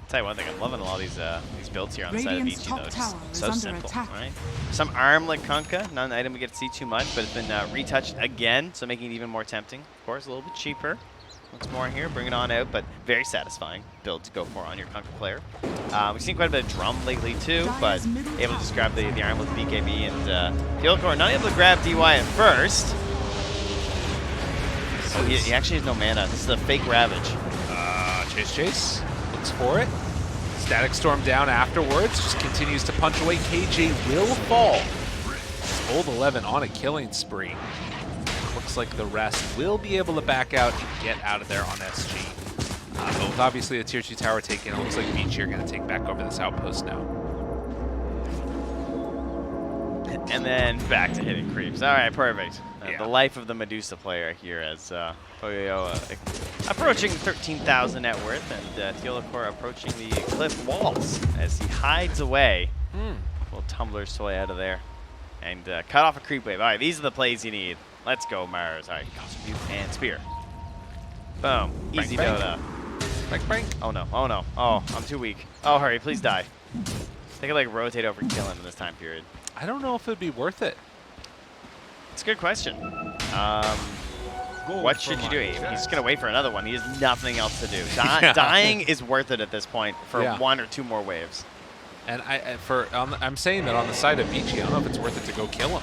Tell you one thing, I'm loving a lot of these builds here on the side of Radiant's Vici, top though. It's tower just is so under simple, attack. right? Some arm like Kunkka, not an item we get to see too much, but it's been retouched again, so making it even more tempting. Of course, a little bit cheaper. Once more here, bring it on out, but very satisfying build to go for on your Kunkka player. We've seen quite a bit of drum lately too, but able to just grab the arm with the BKB, and Theliacore not able to grab DY at first. Oh, he actually has no mana. This is a fake Ravage. Chase looks for it. Static Storm down afterwards, just continues to punch away. KJ will fall. Old 11 on a killing spree. Looks like the rest will be able to back out and get out of there on SG. But with obviously a tier 2 tower taken, it looks like Vici are going to take back over this outpost now. And then back to hitting creeps. All right, perfect. Yeah. The life of the Medusa player here as Poyo approaching 13,000 net worth, and Theliacore approaching the cliff walls as he hides away. Little Tumbler's toy out of there. And cut off a creep wave. All right, these are the plays you need. Let's go, Mars. All right, Cosmere and Spear. Boom. Easy Frank. Dota. Frank. Oh, no. Oh, no. Oh, I'm too weak. Oh, hurry. Please die. They could, like, rotate over and kill him in this time period. I don't know if it'd be worth it. It's a good question. What should you do? He's just going to wait for another one. He has nothing else to do. Dying is worth it at this point for 1 or 2 more waves. And I'm saying that on the side of Vici, I don't know if it's worth it to go kill him.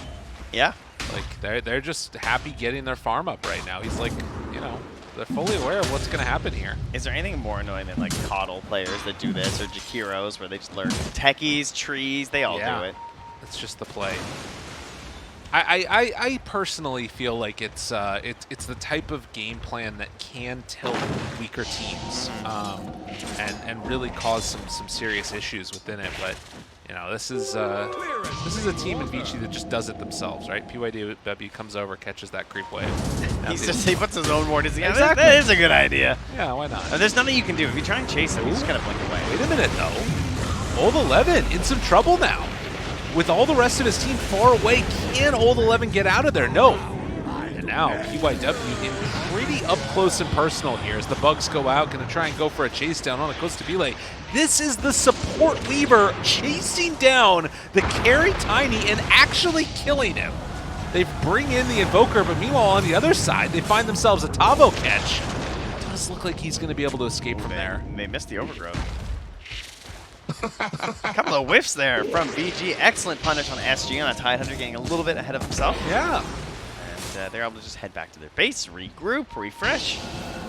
Yeah. Like, they're just happy getting their farm up right now. He's like, you know, they're fully aware of what's going to happen here. Is there anything more annoying than like coddle players that do this, or Jakiros where they just learn techies, trees, they all do it. It's just the play. I personally feel like it's the type of game plan that can tilt weaker teams and really cause some serious issues within it. But you know, this is a team in Vici that just does it themselves, right? PYW comes over, catches that creep wave. He puts his own ward. Exactly. That is a good idea. Yeah, why not? There's nothing you can do. If you try and chase him, he's just gonna blink away. Wait a minute, though. Old 11 in some trouble now. With all the rest of his team far away, can Old 11 get out of there? No. And now PYW in pretty up close and personal here as the bugs go out, going to try and go for a chase down on the Costa Bile. This is the support Weaver chasing down the carry Tiny and actually killing him. They bring in the Invoker, but meanwhile on the other side, they find themselves a Tavo catch. It does look like he's going to be able to escape from there. They missed the overgrowth. A couple of whiffs there from BG. Excellent punish on SG on a Tidehunter, getting a little bit ahead of himself. Yeah. And they're able to just head back to their base, regroup, refresh,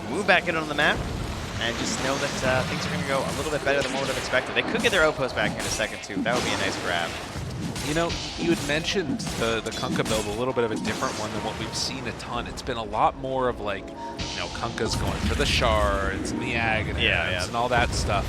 move back in on the map, and just know that things are going to go a little bit better than what would have expected. They could get their outpost back in a second, too. That would be a nice grab. You know, you had mentioned the Kunkka build, a little bit of a different one than what we've seen a ton. It's been a lot more of like, you know, Kunkka's going for the shards and the Agonins and all that stuff.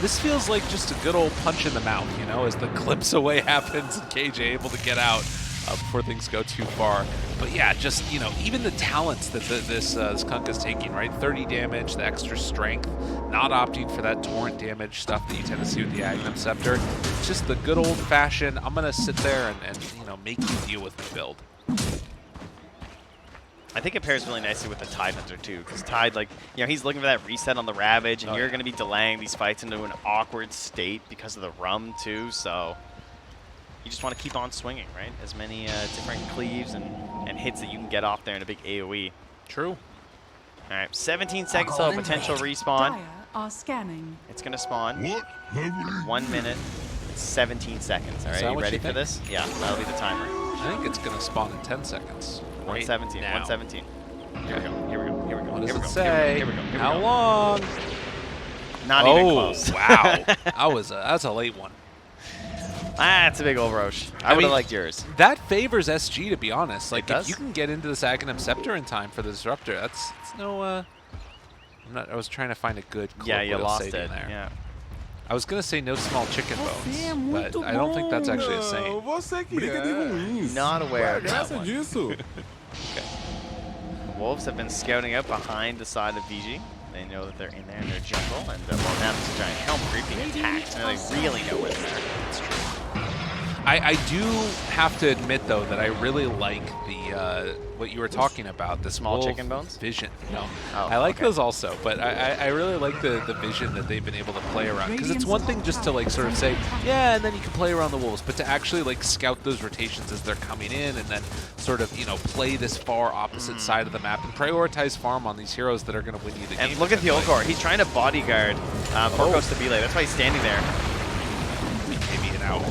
This feels like just a good old punch in the mouth, you know, as the clips away happens and KJ able to get out before things go too far. But yeah, just, you know, even the talents that this Kunkka's taking, right? 30 damage, the extra strength, not opting for that torrent damage stuff that you tend to see with the Aghanim Scepter. It's just the good old-fashioned, I'm going to sit there and, you know, make you deal with my build. I think it pairs really nicely with the Tidehunter too, because Tide, like, you know, he's looking for that reset on the Ravage, and you're going to be delaying these fights into an awkward state because of the Rum too, so you just want to keep on swinging, right? As many different cleaves and hits that you can get off there in a big AoE. True. All right, 17 seconds till a potential respawn. Dire are scanning. It's going to spawn. What have we 1 minute, 17 seconds. All right, that you what ready you for think? this? Yeah, that'll be the timer. I think it's going to spawn in 10 seconds. 117, Now. 117. Here we go, here we go, here we go. What does here we it go, say? Here we go, here we go. How long? Not even close. Wow. That's a late one. That's a big old Roche. I would have liked yours. That favors SG, to be honest. Like, does? if you can get into this Aghanim Scepter in time for the Disruptor, that's no... I was trying to find a good Yeah, you lost it. there. Yeah. I was going to say no small chicken bones, but I don't think that's actually a saying. Você que é. Not aware of that Graças one. disso. Wolves have been scouting out behind the side of VG. They know that they're in there in their jungle, and well, now there's a giant helm creep being attacked, and they really know what's there. It's true. I do have to admit, though, that I really like the what you were talking about, the Small wolf chicken bones? vision. No, Oh, I like okay. those also, but I really like the vision that they've been able to play around. Because it's one thing just to like sort of say, yeah, and then you can play around the wolves, but to actually like scout those rotations as they're coming in, and then sort of, you know, play this far opposite side of the map and prioritize farm on these heroes that are going to win you the game. And look at the essentially. Olgor. He's trying to bodyguard Porcos to Belay. That's why he's standing there. Maybe an out.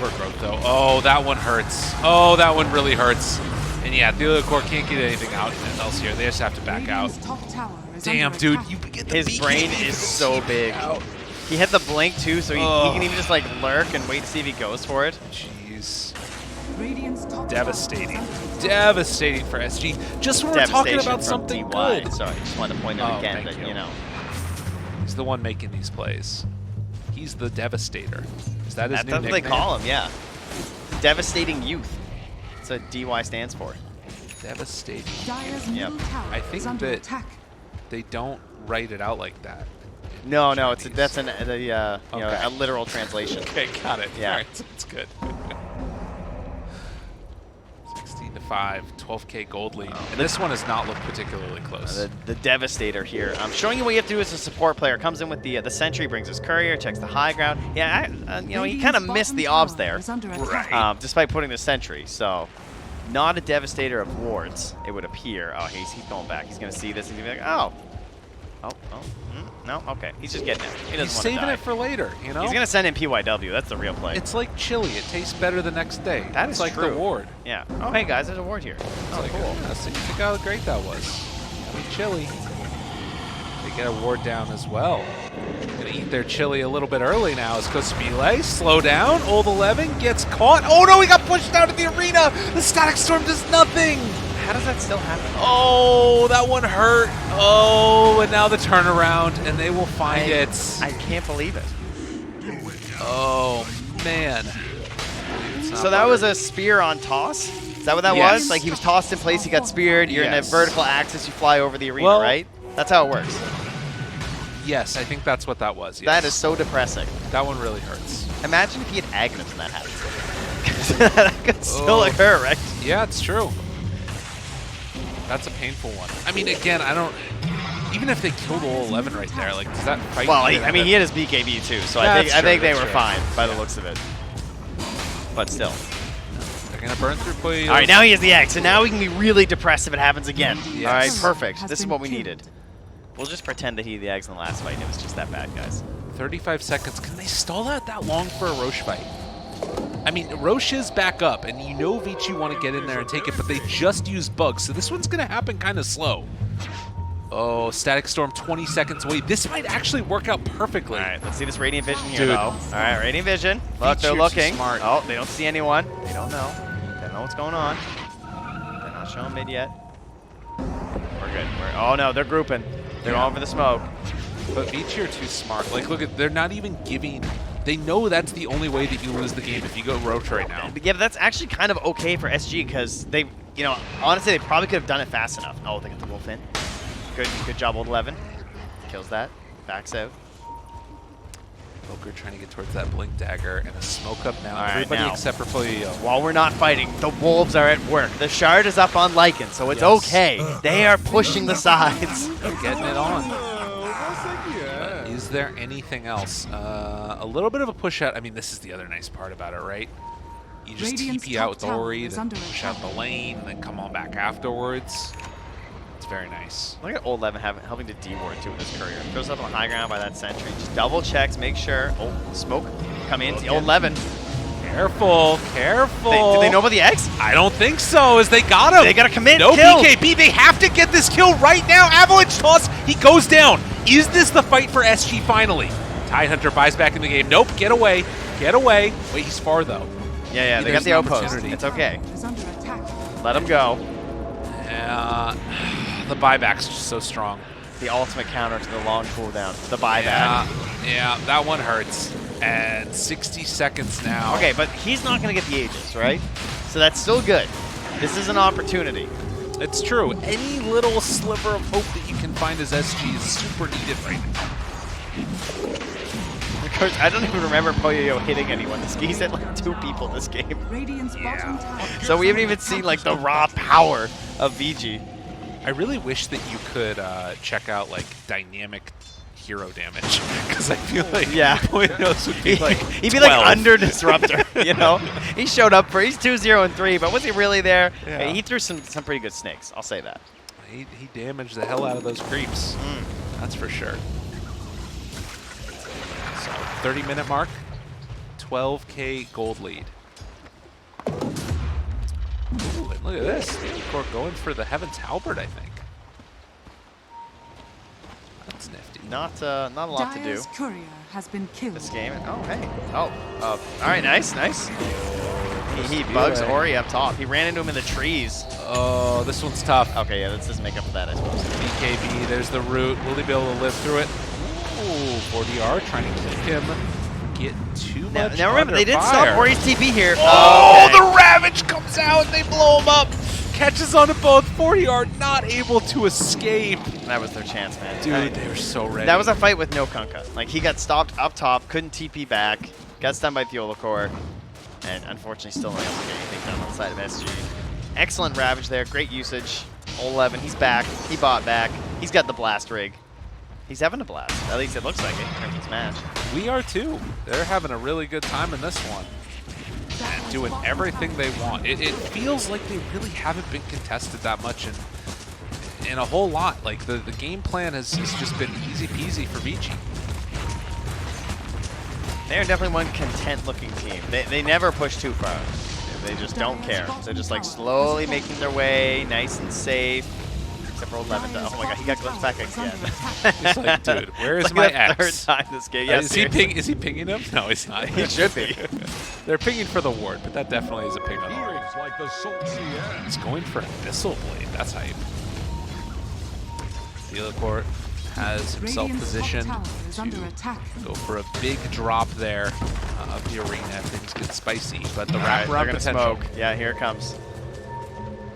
Overgrowth, though. Oh, that one hurts. Oh, that one really hurts. And yeah, the other core can't get anything out else here. They just have to back out. Radiant's top tower is Damn, under dude, attack. you get the His beacon, brain you is can so big. out. He had the blink too, so he can even just like lurk and wait to see if he goes for it. Jeez. Radiant's top tower Devastating. is under attack. Devastating for SG. Just when we're talking Devastation about from something DY. good. Sorry, just wanted to point out Oh, again thank that, you. you know. He's the one making these plays. He's the Devastator. Is that his That's new what nickname? they call him, yeah. Devastating Youth. That's what DY stands for. Devastating. Dire's Yep. middle tower I think is under that- attack. They don't write it out like that. No, it's Chinese. that's you know, Okay. a literal translation. Okay, got it. Yeah. All right, that's good. 16-5, 12K gold lead. And this one has not looked particularly close. The Devastator here. I'm showing you what you have to do as a support player. Comes in with the Sentry, brings his courier, checks the high ground. Yeah, you know, he kind of Radiant's missed bottom the obs tower there, is under attack. despite putting the Sentry. So, not a Devastator of wards, it would appear. Oh, he's going back. He's going to see this and he's going to be like, oh, No, okay. He's just getting it. He doesn't He's want to saving die. it for later, you know? He's going to send in PYW. That's the real play. It's like chili. It tastes better the next day. That it's is like true. the ward. Yeah. Oh, hey, guys, there's a ward here. It's like, yeah, so you think how great that was. I mean, chili. They get a ward down as well. Gonna eat their chili a little bit early now as Cosmile. Slow down. Old 11 gets caught. Oh no, he got pushed out of the arena. The Static Storm does nothing. How does that still happen? Oh, that one hurt. Oh, and now the turnaround, and they will find it. I can't believe it. Oh, man. So that was a spear on toss? Is that what that Yes. was? Like he was tossed in place, he got speared, you're in a Yes. vertical axis, you fly over the arena, Well- right? That's how it works. Yes, I think that's what that was. Yes. That is so depressing. That one really hurts. Imagine if he had Agnes and that happened. That could still occur, right? Yeah, it's true. That's a painful one. I mean, again, I don't... Even if they killed all 11 right there, like, does that fight... Well, even I mean, that- he had his BKB too, so I That's think true, they that's were true. fine by the looks of it. But still. They're going to burn through Puyo. All right, now he has the X, and now we can be really depressed if it happens again. Yes. All right, perfect. Has This is been what we killed. needed. We'll just pretend that he had the Eggs in the last fight, and it was just that bad, guys. 35 seconds. Can they stall that long for a Roche fight? I mean, Roche is back up, and you know Vici want to get in there and take it, but they just use bugs, so this one's going to happen kind of slow. Oh, Static Storm 20 seconds away. This might actually work out perfectly. All right, let's see this Radiant Vision here, Dude. though. All right, Radiant Vision. Look, they're Features looking. smart. Oh, they don't see anyone. They don't know. They don't know what's going on. They're not showing mid yet. We're good. Oh, no, they're grouping. They're going for the smoke. But Vici are too smart. Like, look, they're not even giving... They know that's the only way that you lose the game if you go Roche right now. Yeah, but that's actually kind of okay for SG because they, you know, honestly, they probably could have done it fast enough. Oh, they got the wolf in. Good job, Old 11. Kills that. Backs out. Poker trying to get towards that Blink Dagger and a smoke up now. All right, Everybody now. except for Puyo. While we're not fighting, the wolves are at work. The shard is up on Lycan, so it's Yes. okay. They are pushing the sides. They're getting it on. Yeah. Is there anything else? A little bit of a push out. I mean, this is the other nice part about it, right? You just Radiant's TP top out with tower Ori, is then under push out the attack. lane, then come on back afterwards. It's very nice. Look at Old 11 helping to D-ward too with his courier. Goes up on the high ground by that sentry. Just double checks, make sure. Oh, smoke. Come in. Okay. Old 11. Careful, careful. Did they know about the eggs? I don't think so, as they got him. They gotta commit. No Kill. BKB. They have to get this kill right now. Avalanche toss. He goes down. Is this the fight for SG finally? Tidehunter buys back in the game. Nope. Get away. Get away. Wait, he's far though. Yeah, they got There's the an outpost. opportunity. It's okay. Is under attack. Let him go. The buyback's just so strong. The ultimate counter to the long cooldown. The buyback. Yeah, that one hurts. And 60 seconds now. Okay, but he's not going to get the Aegis, right? So that's still good. This is an opportunity. It's true. Any little sliver of hope that you can find as SG is super needed right now. Of course, I don't even remember Poyo hitting anyone. He's hit like 2 people this game. Radiant's bottom tower. So we haven't even seen like the raw power of VG. I really wish that you could check out like dynamic hero damage because I feel like Yeah. Poyos would be like He'd be like 12. under disruptor, you know? He showed up for, he's 2-0-3, but was he really there? Yeah. He threw some pretty good snakes, I'll say that. He damaged the hell out of those creeps. That's for sure. So 30-minute mark, 12K gold lead. Ooh, and look at this. Corp going for the Heaven's Halberd, I think. That's nifty. Not a lot to do Dire's courier has been killed. this game. Oh, hey. Oh, all right, nice. He bugs Ori up top. He ran into him in the trees. Oh, this one's tough. Okay, yeah, this doesn't make up for that, I suppose. BKB, there's the root. Will he be able to live through it? Ooh, 4DR trying to keep him from getting too much Now remember, they did under stop fire. Ori's TP here. Oh, Okay. the Ravage comes out and they blow him up. Catches onto both. 40R not able to escape. That was their chance, man. Dude, they were so ready. That was a fight with no Kunkka. Like, he got stopped up top, couldn't TP back, got stunned by Theolacore, and unfortunately still not able to get anything done on the side of SG. Excellent Ravage there, great usage. 11, he's back, he bought back, he's got the blast rig. He's having a blast, at least it looks like it in terms of this match. We are too. They're having a really good time in this one. And doing everything they want. It feels like they really haven't been contested that much, and in a whole lot. Like the game plan has just been easy peasy for Vici. They're definitely one content-looking team. They never push too far. They just don't care. They're just like slowly making their way, nice and safe. Except for 11. Oh my god, he got glimpsed back again. He's like, dude, where is like my the X? third time this game. Yeah, Is he pinging him? No, he's not. He should be. They're pinging for the ward, but that definitely is a ping on the ward. Like the salty air. He's going for Abyssal Blade. That's hype. Court has himself Radiant's top positioned tower is under to attack. go for a big drop there of the arena. Things get spicy, but the Alright, wraparound they're gonna potential. smoke. Yeah, here it comes.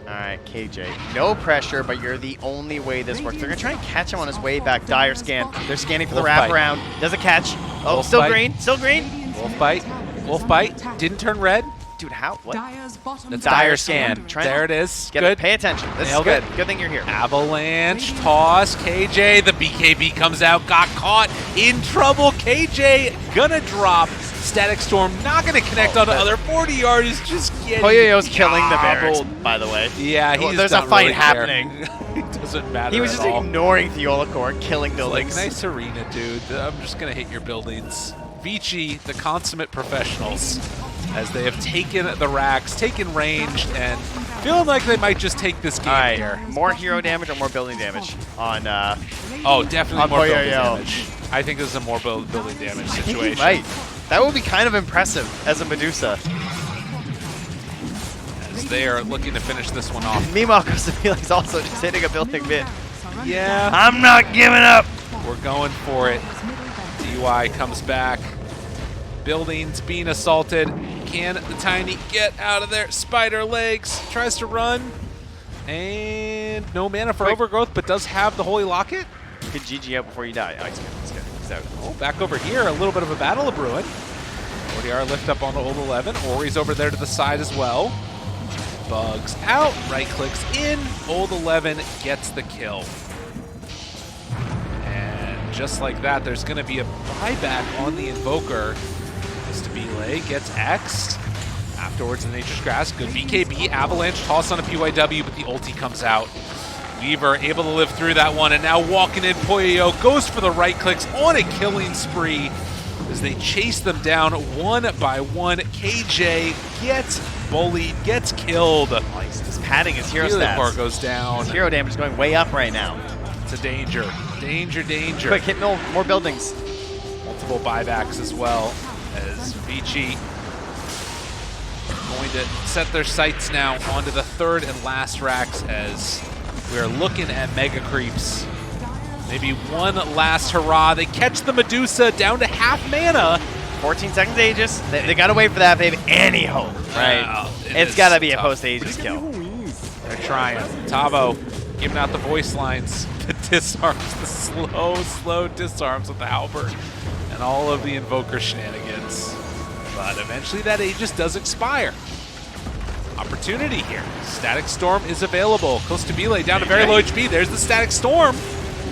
Alright, KJ. No pressure, but you're the only way this works. They're gonna try and catch him on his way back. Dire scan. They're scanning for the Wolf bite. wraparound. Doesn't catch. Oh, Wolf still bite. green. Still green. Radiant's Wolf middle bite. tower is Wolf under bite. attack. Didn't turn red. Dude, how? What? Dire's bottom That's tower Dire is scan. under Try- attack. There it is. Get Good. it. Pay attention. This Nailed is it. good. Good thing you're here. Avalanche toss. KJ. The BKB comes out. Got caught. In trouble. KJ gonna drop. Static Storm not gonna connect on the other 40 yards. Is just getting Poyoyo's killing the barracks, gobbled. by the way. Yeah, Well, he's there's a not fight really happening. it doesn't matter. He was at just all. ignoring Theolacore, killing Like, buildings. nice arena, dude. I'm just gonna hit your buildings. Vici, the consummate professionals, as they have taken the racks, taken range, and feeling like they might just take this game All right, here. more hero damage or more building damage on. Oh, definitely On more building Poyoyo. damage. I think this is a more building damage I think he situation. might. That would be kind of impressive as a Medusa. As they are looking to finish this one off. Meanwhile, Costafila's also just hitting a building mid. Yeah, I'm not giving up. we're going for it. DY comes back. Buildings being assaulted. Can the Tiny get out of there? Spider legs. Tries to run. And no mana for Quick. overgrowth, but does have the Holy Locket. Good GG out before you die. Oh, he's good. He's good. He's out. Oh, back over here. A little bit of a battle of brewing. 40R lift up on the old 11. Ori's over there to the side as well. Bugs out. Right clicks in. Old 11 gets the kill. And just like that, there's going to be a buyback on the Invoker. Stabile gets X'd. Afterwards, the Nature's Grass. Good BKB. Avalanche toss on a PYW, but the ulti comes out. Weaver able to live through that one, and now walking in, Poyoyo goes for the right clicks on a killing spree as they chase them down one by one. KJ gets bullied, gets killed. Nice. He's padding his hero Core stats. goes down. His hero damage is going way up right now. It's a danger. Danger, danger. Quick, hit more buildings. Multiple buybacks as well as Vici going to set their sights now onto the third and last racks as we are looking at mega creeps. Maybe one last hurrah. They catch the Medusa down to half mana. 14 seconds Aegis. They gotta wait for that if they have any hope, right? It It's is gotta be a tough. post-Aegis kill. They're trying. Tavo giving out the voice lines, the disarms, the slow disarms with the halberd, and all of the Invoker shenanigans. But eventually that Aegis does expire. Opportunity here. Static Storm is available. Costabile down to very low HP. There's the Static Storm.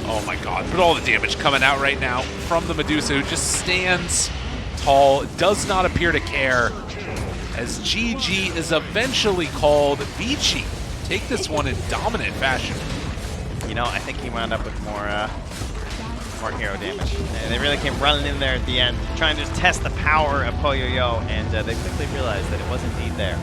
Oh my god, but all the damage coming out right now from the Medusa, who just stands tall, does not appear to care, as GG is eventually called. Vici take this one in dominant fashion. You know, I think he wound up with more hero damage. And they really came running in there at the end, trying to just test the power of Poyoyo, and they quickly realized that it was indeed there.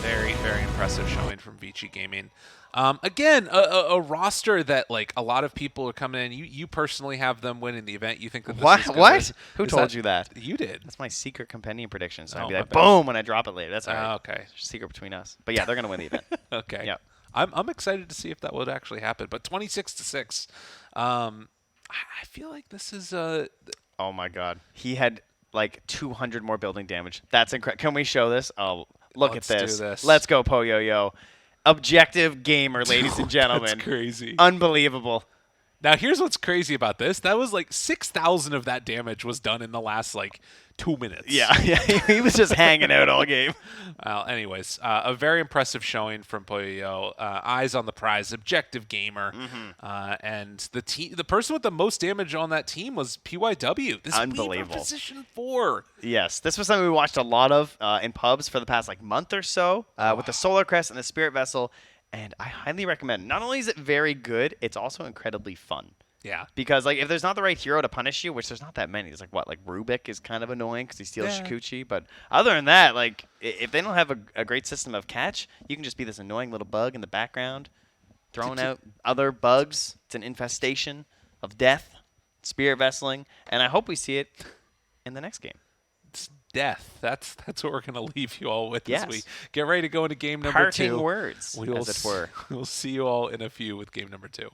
Very, very impressive showing from Vici Gaming. Again, a roster that like a lot of people are coming in. You personally have them winning the event. You think that this is good? What? Who Is told you that? You did. That's my secret compendium prediction. So I'd Oh, be my like, bad. boom, when I drop it later. That's all right. Okay. Secret between us. But yeah, they're gonna win the event. Okay. Yep. I'm excited to see if that would actually happen. But 26-6. I feel like this is Oh my god. He had like 200 more building damage. That's incredible. Can we show this? Oh, look Let's at do this. this. Let's go, Poyoyo. Objective gamer, ladies and gentlemen. That's crazy. Unbelievable. Now here's what's crazy about this. That was like 6,000 of that damage was done in the last like 2 minutes. Yeah, he was just hanging out all game. Well, anyways, a very impressive showing from Poyoyo. Eyes on the prize, objective gamer, and the person with the most damage on that team was PYW. This Unbelievable. Weaver position 4. Yes, this was something we watched a lot of in pubs for the past like month or so with the Solar Crest and the Spirit Vessel. And I highly recommend. Not only is it very good, it's also incredibly fun. Yeah. Because like if there's not the right hero to punish you, which there's not that many. There's like what, like Rubik is kind of annoying because he steals Shikuchi. But other than that, like if they don't have a great system of catch, you can just be this annoying little bug in the background, throwing out other bugs. It's an infestation of death, spirit vesseling, and I hope we see it in the next game. It's death. That's what we're gonna leave you all with Yes. as we get ready to go into game number Parting 2. words, as it were. We'll see you all in a few with game number 2.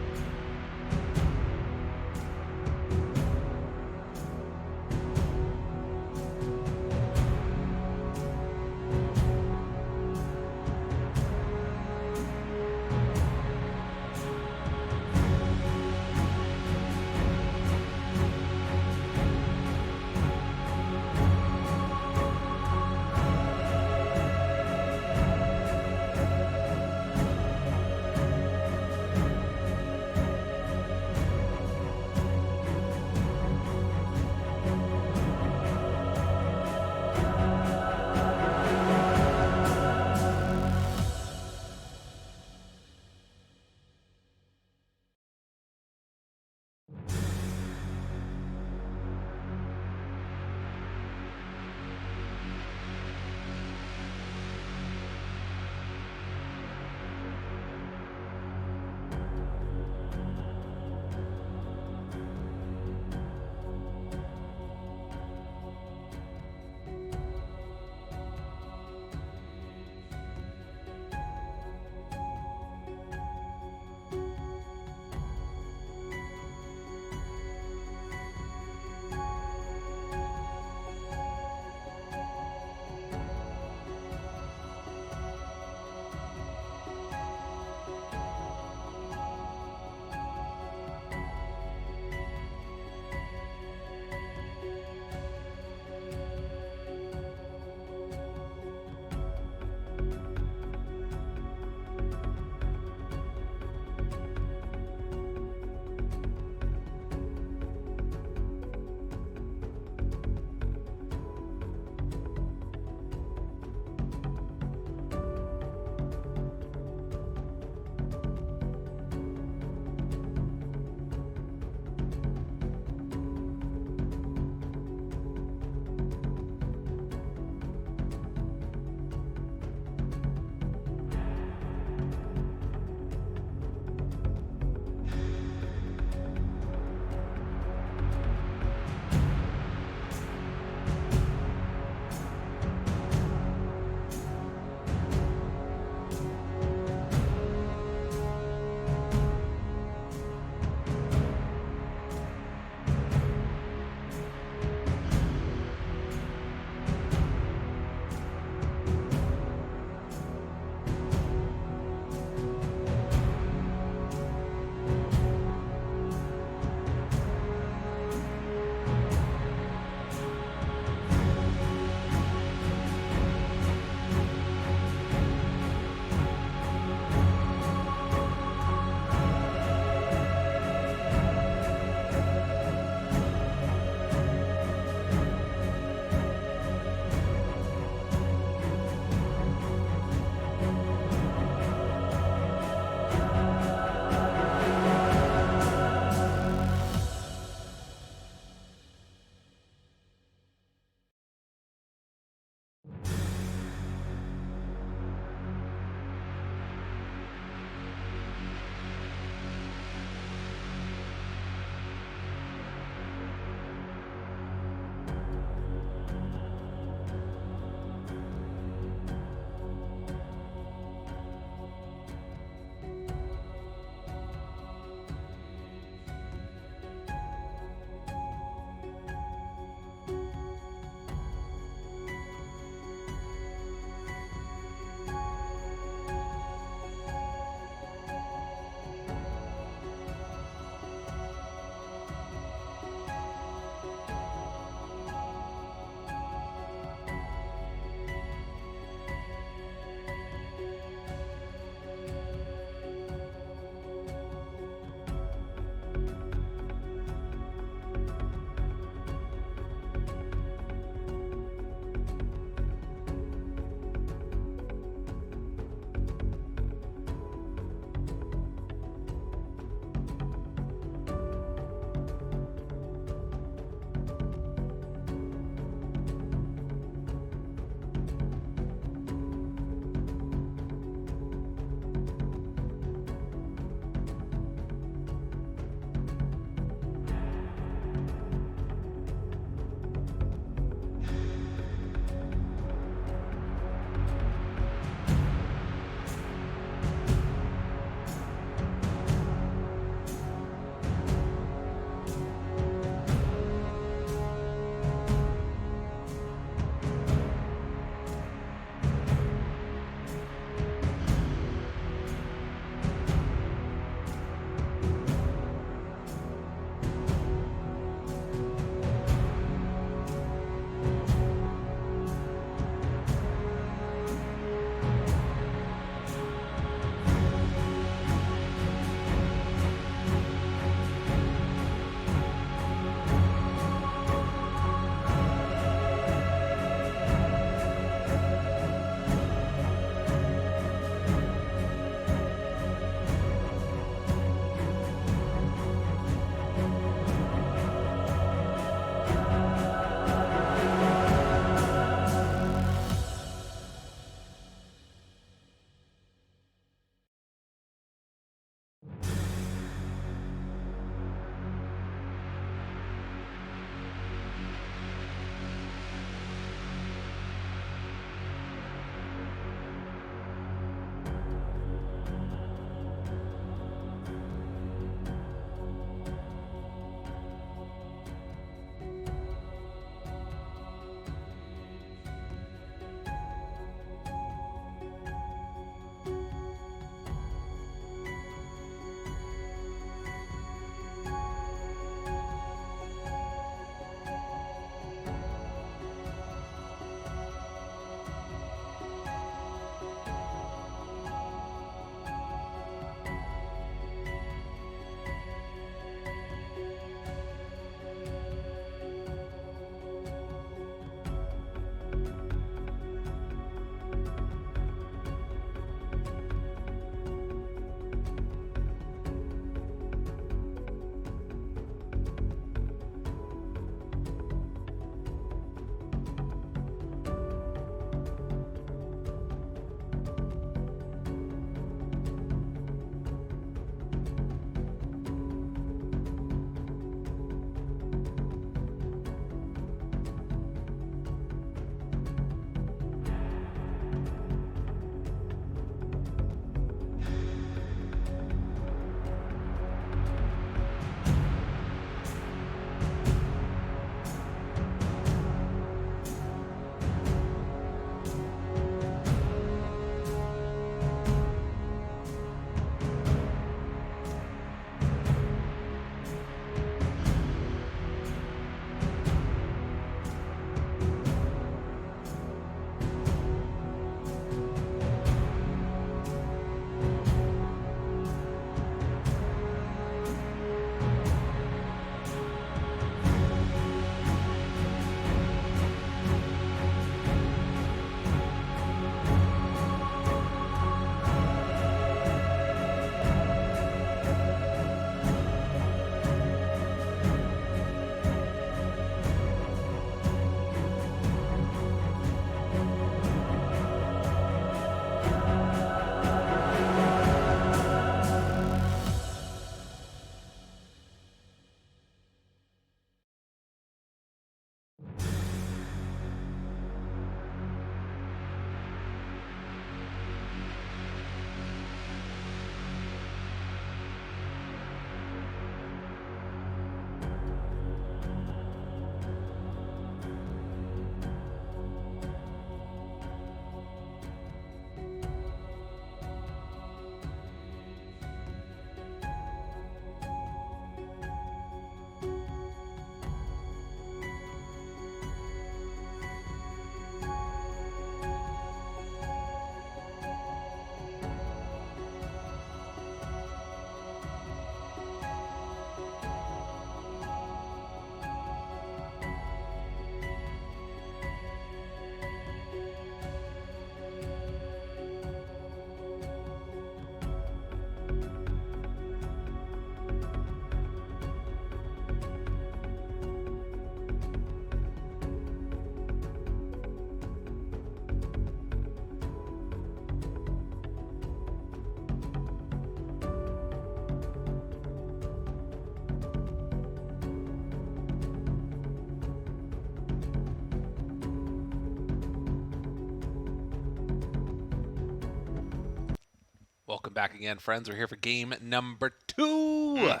Welcome back again, friends. We're here for game number 2. Trent,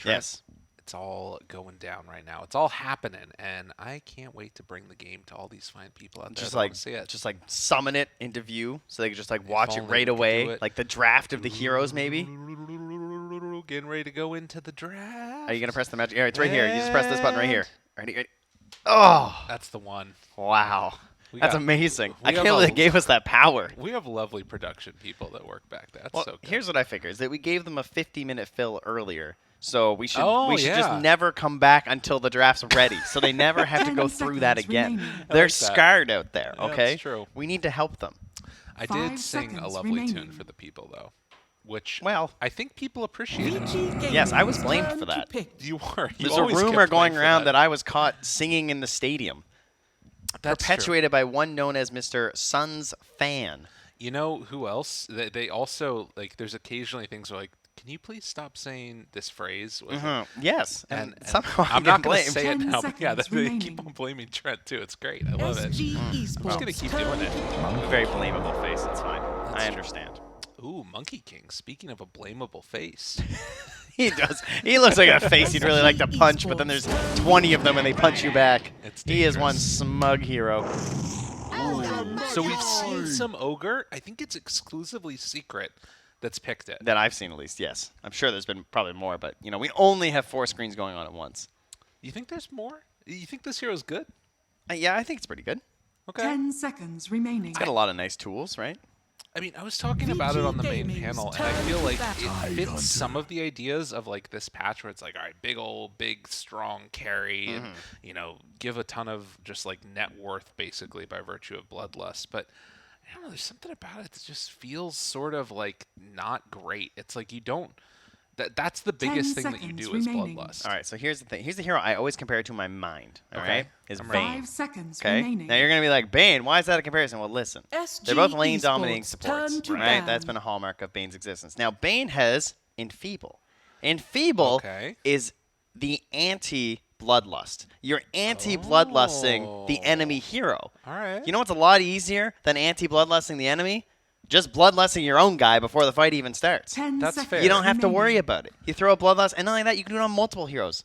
Yes. it's all going down right now. It's all happening, and I can't wait to bring the game to all these fine people out there Just that like want to see it. just like summon it into view so they can just like watch it only right we could do away, it. like the draft of the heroes maybe. Getting ready to go into the draft. Are you gonna press the magic? Yeah, it's right here. You just press this button right here. Ready? Oh, That's the one. wow. We That's got- amazing. we I can't have believe a- they gave us that power. We have lovely production people that work back there. That's Well, so good. here's what I figure is that we gave them a 50-minute fill earlier. So we should Oh, just yeah. never come back until the draft's ready. So they never have to 10 go through that seconds again. remaining. They're like that. scarred out there, Yeah, okay? that's true. We need to help them. I 5 did sing a seconds lovely tune remaining. for the people, though, which Well, I think people appreciated. yes, I was blamed for that. You were. You There's a always rumor kept going playing for around that I was caught singing in the stadium, That's true. perpetuated by one known as Mr. Suns Fan. You know who else? They also, like, there's occasionally things where, like, can you please stop saying this phrase? with it?" Yes, And somehow I'm I not get going to blamed. say it 10 now, but yeah, seconds they keep remaining. on blaming Trent, too. It's great. I love it. SG I'm just Esports. going to keep doing it. A very blamable face. It's fine. I true. understand. Ooh, Monkey King. Speaking of a blamable face. He does. He looks like a face you'd really like to punch, but then there's 20 of them and they punch you back. It's He is one dangerous. smug hero. So we've seen some Ogre. I think it's exclusively Secret that's picked it. That I've seen at least, yes. I'm sure there's been probably more, but you know, we only have 4 screens going on at once. You think there's more? You think this hero's good? Yeah, I think it's pretty good. Okay. 10 seconds remaining. It's got a lot of nice tools, right? I mean, I was talking about it on the main Gaming's panel, and I turn feel to like battle. it fits some of the ideas of like this patch where it's like, all right, big, strong carry, and you know, give a ton of just like net worth basically by virtue of Bloodlust. But I don't know, there's something about it that just feels sort of like not great. It's like you don't. That's the 10 biggest thing that you seconds do is remaining. Bloodlust. All right, so here's the thing. Here's the hero I always compare it to in my mind, all Okay, right? Is I'm Bane. ready. 5 seconds Okay? remaining. Now you're going to be like, Bane, why is that a comparison? Well, listen. SG They're both lane dominating Esports, supports, turn to right? ban. That's been a hallmark of Bane's existence. Now, Bane has Enfeeble. Enfeeble Okay. is the anti-bloodlust. You're anti-bloodlusting the enemy hero. All right. You know what's a lot easier than anti-bloodlusting the enemy? Just bloodlusting your own guy before the fight even starts. 10 That's seconds fair. You don't have to remaining. worry about it. You throw a bloodlust, and not only that, you can do it on multiple heroes.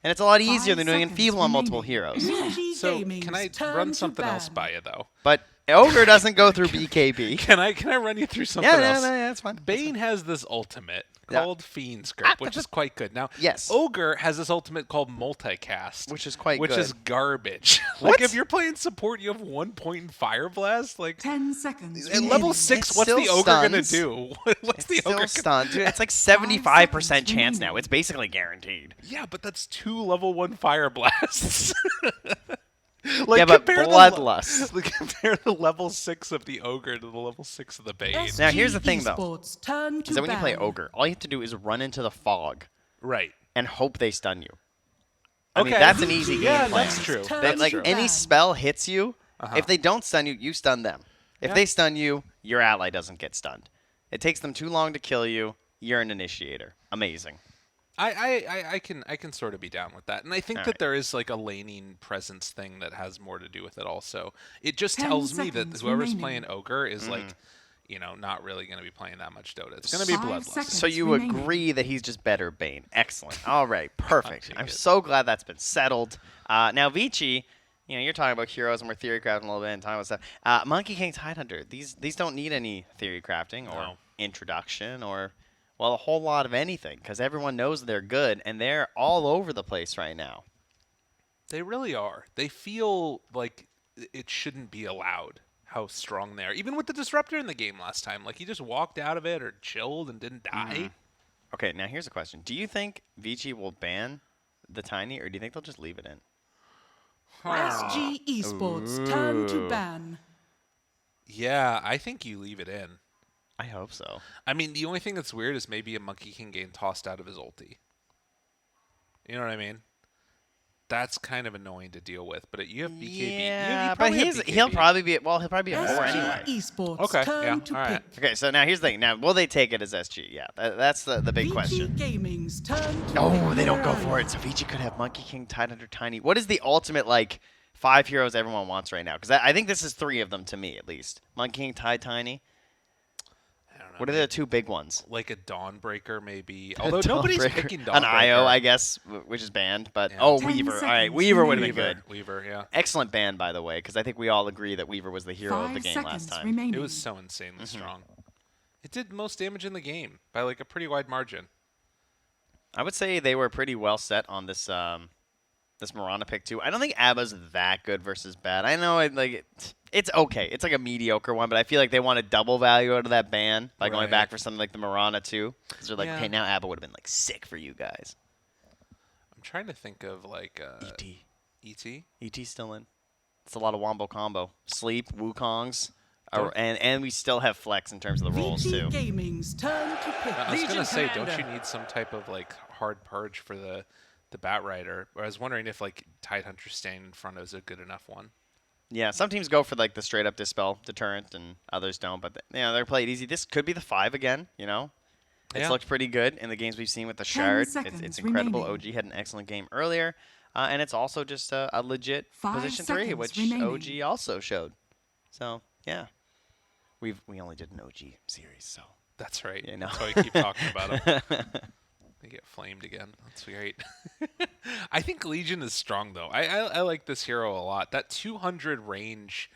And it's a lot easier 5 than doing seconds Enfeeble on multiple remaining. heroes. So can I run something else by you though? But Ogre doesn't go through BKB. Can I run you through something Yeah, else? that's fine. Bane has this ultimate Yeah. called Fiend's Grip, which is quite good. Now, Yes. Ogre has this ultimate called Multicast, Which is quite which good. is garbage. What? Like if you're playing support, you have 1 point in Fire Blast. Like 10 seconds at remaining. level 6, it what's the still Ogre gonna stuns. do? What's the Still Ogre? stunned. Dude, it's like 75% seconds chance now. remaining. It's basically guaranteed. Yeah, but that's 2 level 1 Fire Blasts. Like Yeah, but compare Bloodlust. compare the level 6 of the Ogre to the level 6 of the Bane. Now, here's the thing, though. Esports, turn to Is that when you play ban. Ogre, all you have to do is run into the fog Right. and hope they stun you. I mean, Okay. that's an easy game Yeah, plan. that's true. Turn That's Like true. any spell hits you, Uh-huh. if they don't stun you, you stun them. If Yeah. they stun you, your ally doesn't get stunned. It takes them too long to kill you. You're an initiator. Amazing. I can sort of be down with that, and I think All that right. there is like a laning presence thing that has more to do with it. Also, it just 10 tells me that seconds whoever's remaining. playing Ogre is like, you know, not really going to be playing that much Dota. It's going to be 5 Bloodlust. seconds. So you remaining. agree that he's just better Bane. Excellent. All right, perfect. take I'm it. so glad that's been settled. Now, Vici, you know, you're talking about heroes and we're theory crafting a little bit and talking about stuff. Monkey King Tidehunter, these don't need any theory crafting or No. introduction or, well, a whole lot of anything because everyone knows they're good and they're all over the place right now. They really are. They feel like it shouldn't be allowed. How strong they are, even with the disruptor in the game last time. Like he just walked out of it or chilled and didn't die. Okay, now here's a question. Do you think Vici will ban the Tiny or do you think they'll just leave it in? SG Esports, turn to Ooh. ban. Yeah, I think you leave it in. I hope so. I mean, the only thing that's weird is maybe a Monkey King getting tossed out of his ulti. You know what I mean? That's kind of annoying to deal with. But you have BKB. Yeah, you but probably have he'll BKB. probably be he'll probably be at more SG anyway. Esports, Okay, turn yeah, to all right. pick. Okay, so now here's the thing. Now, will they take it as SG? Yeah, that's the big Vici question. Gaming's turn to No, pick they don't go their for it. So Vici could have Monkey King, Tidehunter, Tiny. What is the ultimate, like, 5 heroes everyone wants right now? Because I think this is 3 of them to me, at least. Monkey King, Tiny. I don't know. What are the two big ones? Like a Dawnbreaker, maybe. Although nobody's picking Dawnbreaker. An IO, I guess, which is banned. But Yeah. oh, 10 Weaver. All right, seconds Weaver would have been remaining. good. Weaver, yeah. Excellent ban, by the way, because I think we all agree that Weaver was the hero of the 5 game seconds last time. remaining. It was so insanely strong. It did the most damage in the game by like a pretty wide margin. I would say they were pretty well set on this this Mirana pick too. I don't think ABBA's that good versus bad. I know it's okay. It's like a mediocre one, but I feel like they want a double value out of that ban by going back for something like the Mirana too. Because they're like, hey, now ABBA would have been like sick for you guys. I'm trying to think of like ET. ET? ET's still in. It's a lot of wombo combo. Sleep, Wukongs. And we still have flex in terms of the rolls Vici too. Gaming's turn to pick. I was Legion gonna say, Commander. don't you need some type of like hard purge for the Bat Rider? I was wondering if like Tidehunter staying in front is a good enough one. Yeah, some teams go for like the straight up dispel deterrent, and others don't. But they're played easy. This could be the 5 again. You know, it's looked pretty good in the games we've seen with the 10 Shard. seconds It's incredible. remaining. OG had an excellent game earlier, and it's also just a legit 5 position 3, seconds which remaining. OG also showed. So yeah, we only did an OG series, so That's right. You know. That's why I keep talking about him. They get flamed again. That's great. I think Legion is strong though. I like this hero a lot. That 200 range,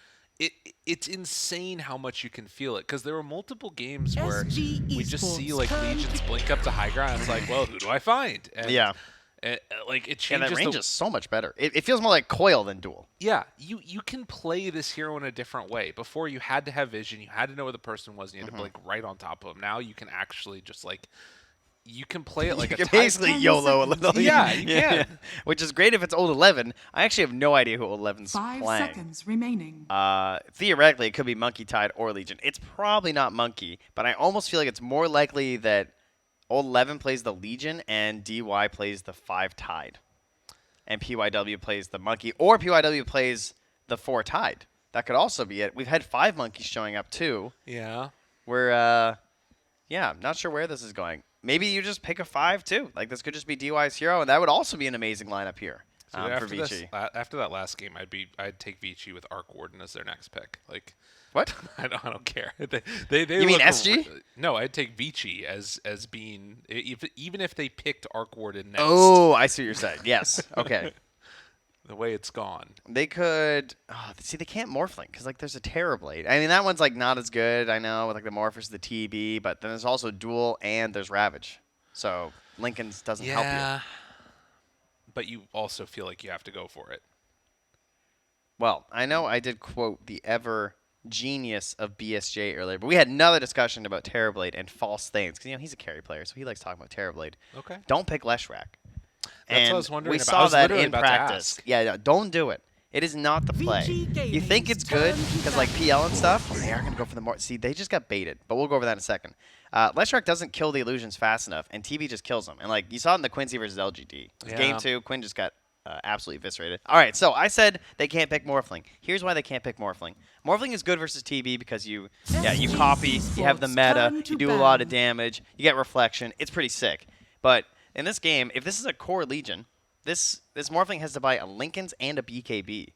it's insane how much you can feel it. Because there were multiple games where SG we just see Esports like turn Legions to blink up to high ground. And it's like, well, who do I find? And, Yeah. like it And changes. that range the, is so much better. It feels more like coil than duel. yeah, you can play this hero in a different way. Before you had to have vision, you had to know where the person was, and you had to blink right on top of them. Now you can actually just like. You can play it like You a can Tide- basically YOLO a little. Yeah, you can. Which is great if it's old 11. I actually have no idea who old 11's 5 playing. seconds remaining. Theoretically, it could be Monkey Tide or Legion. It's probably not Monkey, but I almost feel like it's more likely that old 11 plays the Legion and DY plays the 5 Tide. And PYW plays the Monkey, or PYW plays the 4 Tide. That could also be it. We've had 5 Monkeys showing up too. Yeah. We're, yeah, I'm not sure where this is going. Maybe you just pick a 5 too. Like this could just be DY's hero, and that would also be an amazing lineup here So for after Vici. after that last game, I'd take Vici with Arc Warden as their next pick. Like, What? I don't care. They You mean look SG? No, I'd take Vici as being even if they picked Arc Warden next. Oh, I see what you're saying. Yes. Okay. The way it's gone. They could. Oh, see, they can't Morphling because like there's a Terrorblade. I mean, that one's like not as good. I know with like the Morphers, the TB, but then there's also Duel and there's Ravage. So Lincoln's doesn't help you. But you also feel like you have to go for it. Well, I know I did quote the ever genius of BSJ earlier, but we had another discussion about Terrorblade and false things because he's a carry player, so he likes talking about Terrorblade. Okay. Don't pick Leshrac. That's And what I was wondering we about. saw I was that literally in about to practice. ask. Yeah, no, don't do it. It is not the play. Vici You think it's good Gaming's because turn like to PL and stuff, they are going to go for the more. See, they just got baited, but we'll go over that in a second. Leshrac doesn't kill the illusions fast enough, and TB just kills them. And like you saw it in the Quincy versus LGD. Yeah. Game 2, Quinn just got absolutely eviscerated. All right, so I said they can't pick Morphling. Here's why they can't pick Morphling. Morphling is good versus TB because you copy, you have the meta, you do a lot of damage, you get reflection. It's pretty sick. But in this game, if this is a core Legion, this Morphling has to buy a Lincoln's and a BKB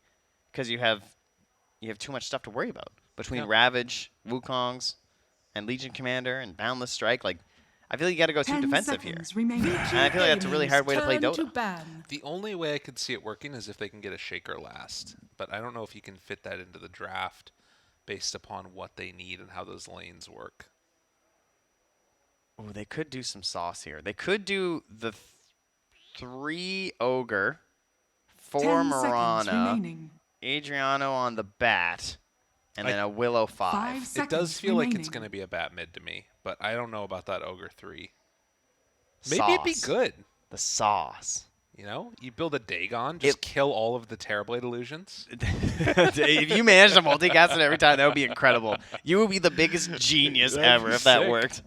because you have too much stuff to worry about between Yep. Ravage, Wukong's, and Legion Commander and Boundless Strike. Like, I feel like you got to go too 10 defensive here. seconds remaining. And I feel like that's a really hard way to play Gaming's turn Dota. ban. The only way I could see it working is if they can get a Shaker last. But I don't know if you can fit that into the draft based upon what they need and how those lanes work. Oh, they could do some sauce here. They could do the 3 Ogre, 4 10 seconds Mirana, remaining. Adriano on the Bat, and then a Willow 5. 5 It seconds does feel like it's remaining. going to be a bat mid to me, but I don't know about that Ogre 3. Maybe it'd be Sauce. good. The sauce. You know, you build a Dagon, just kill all of the Terrorblade illusions. If you managed to multicast it every time, that would be incredible. You would be the biggest genius That'd ever be if that sick. worked.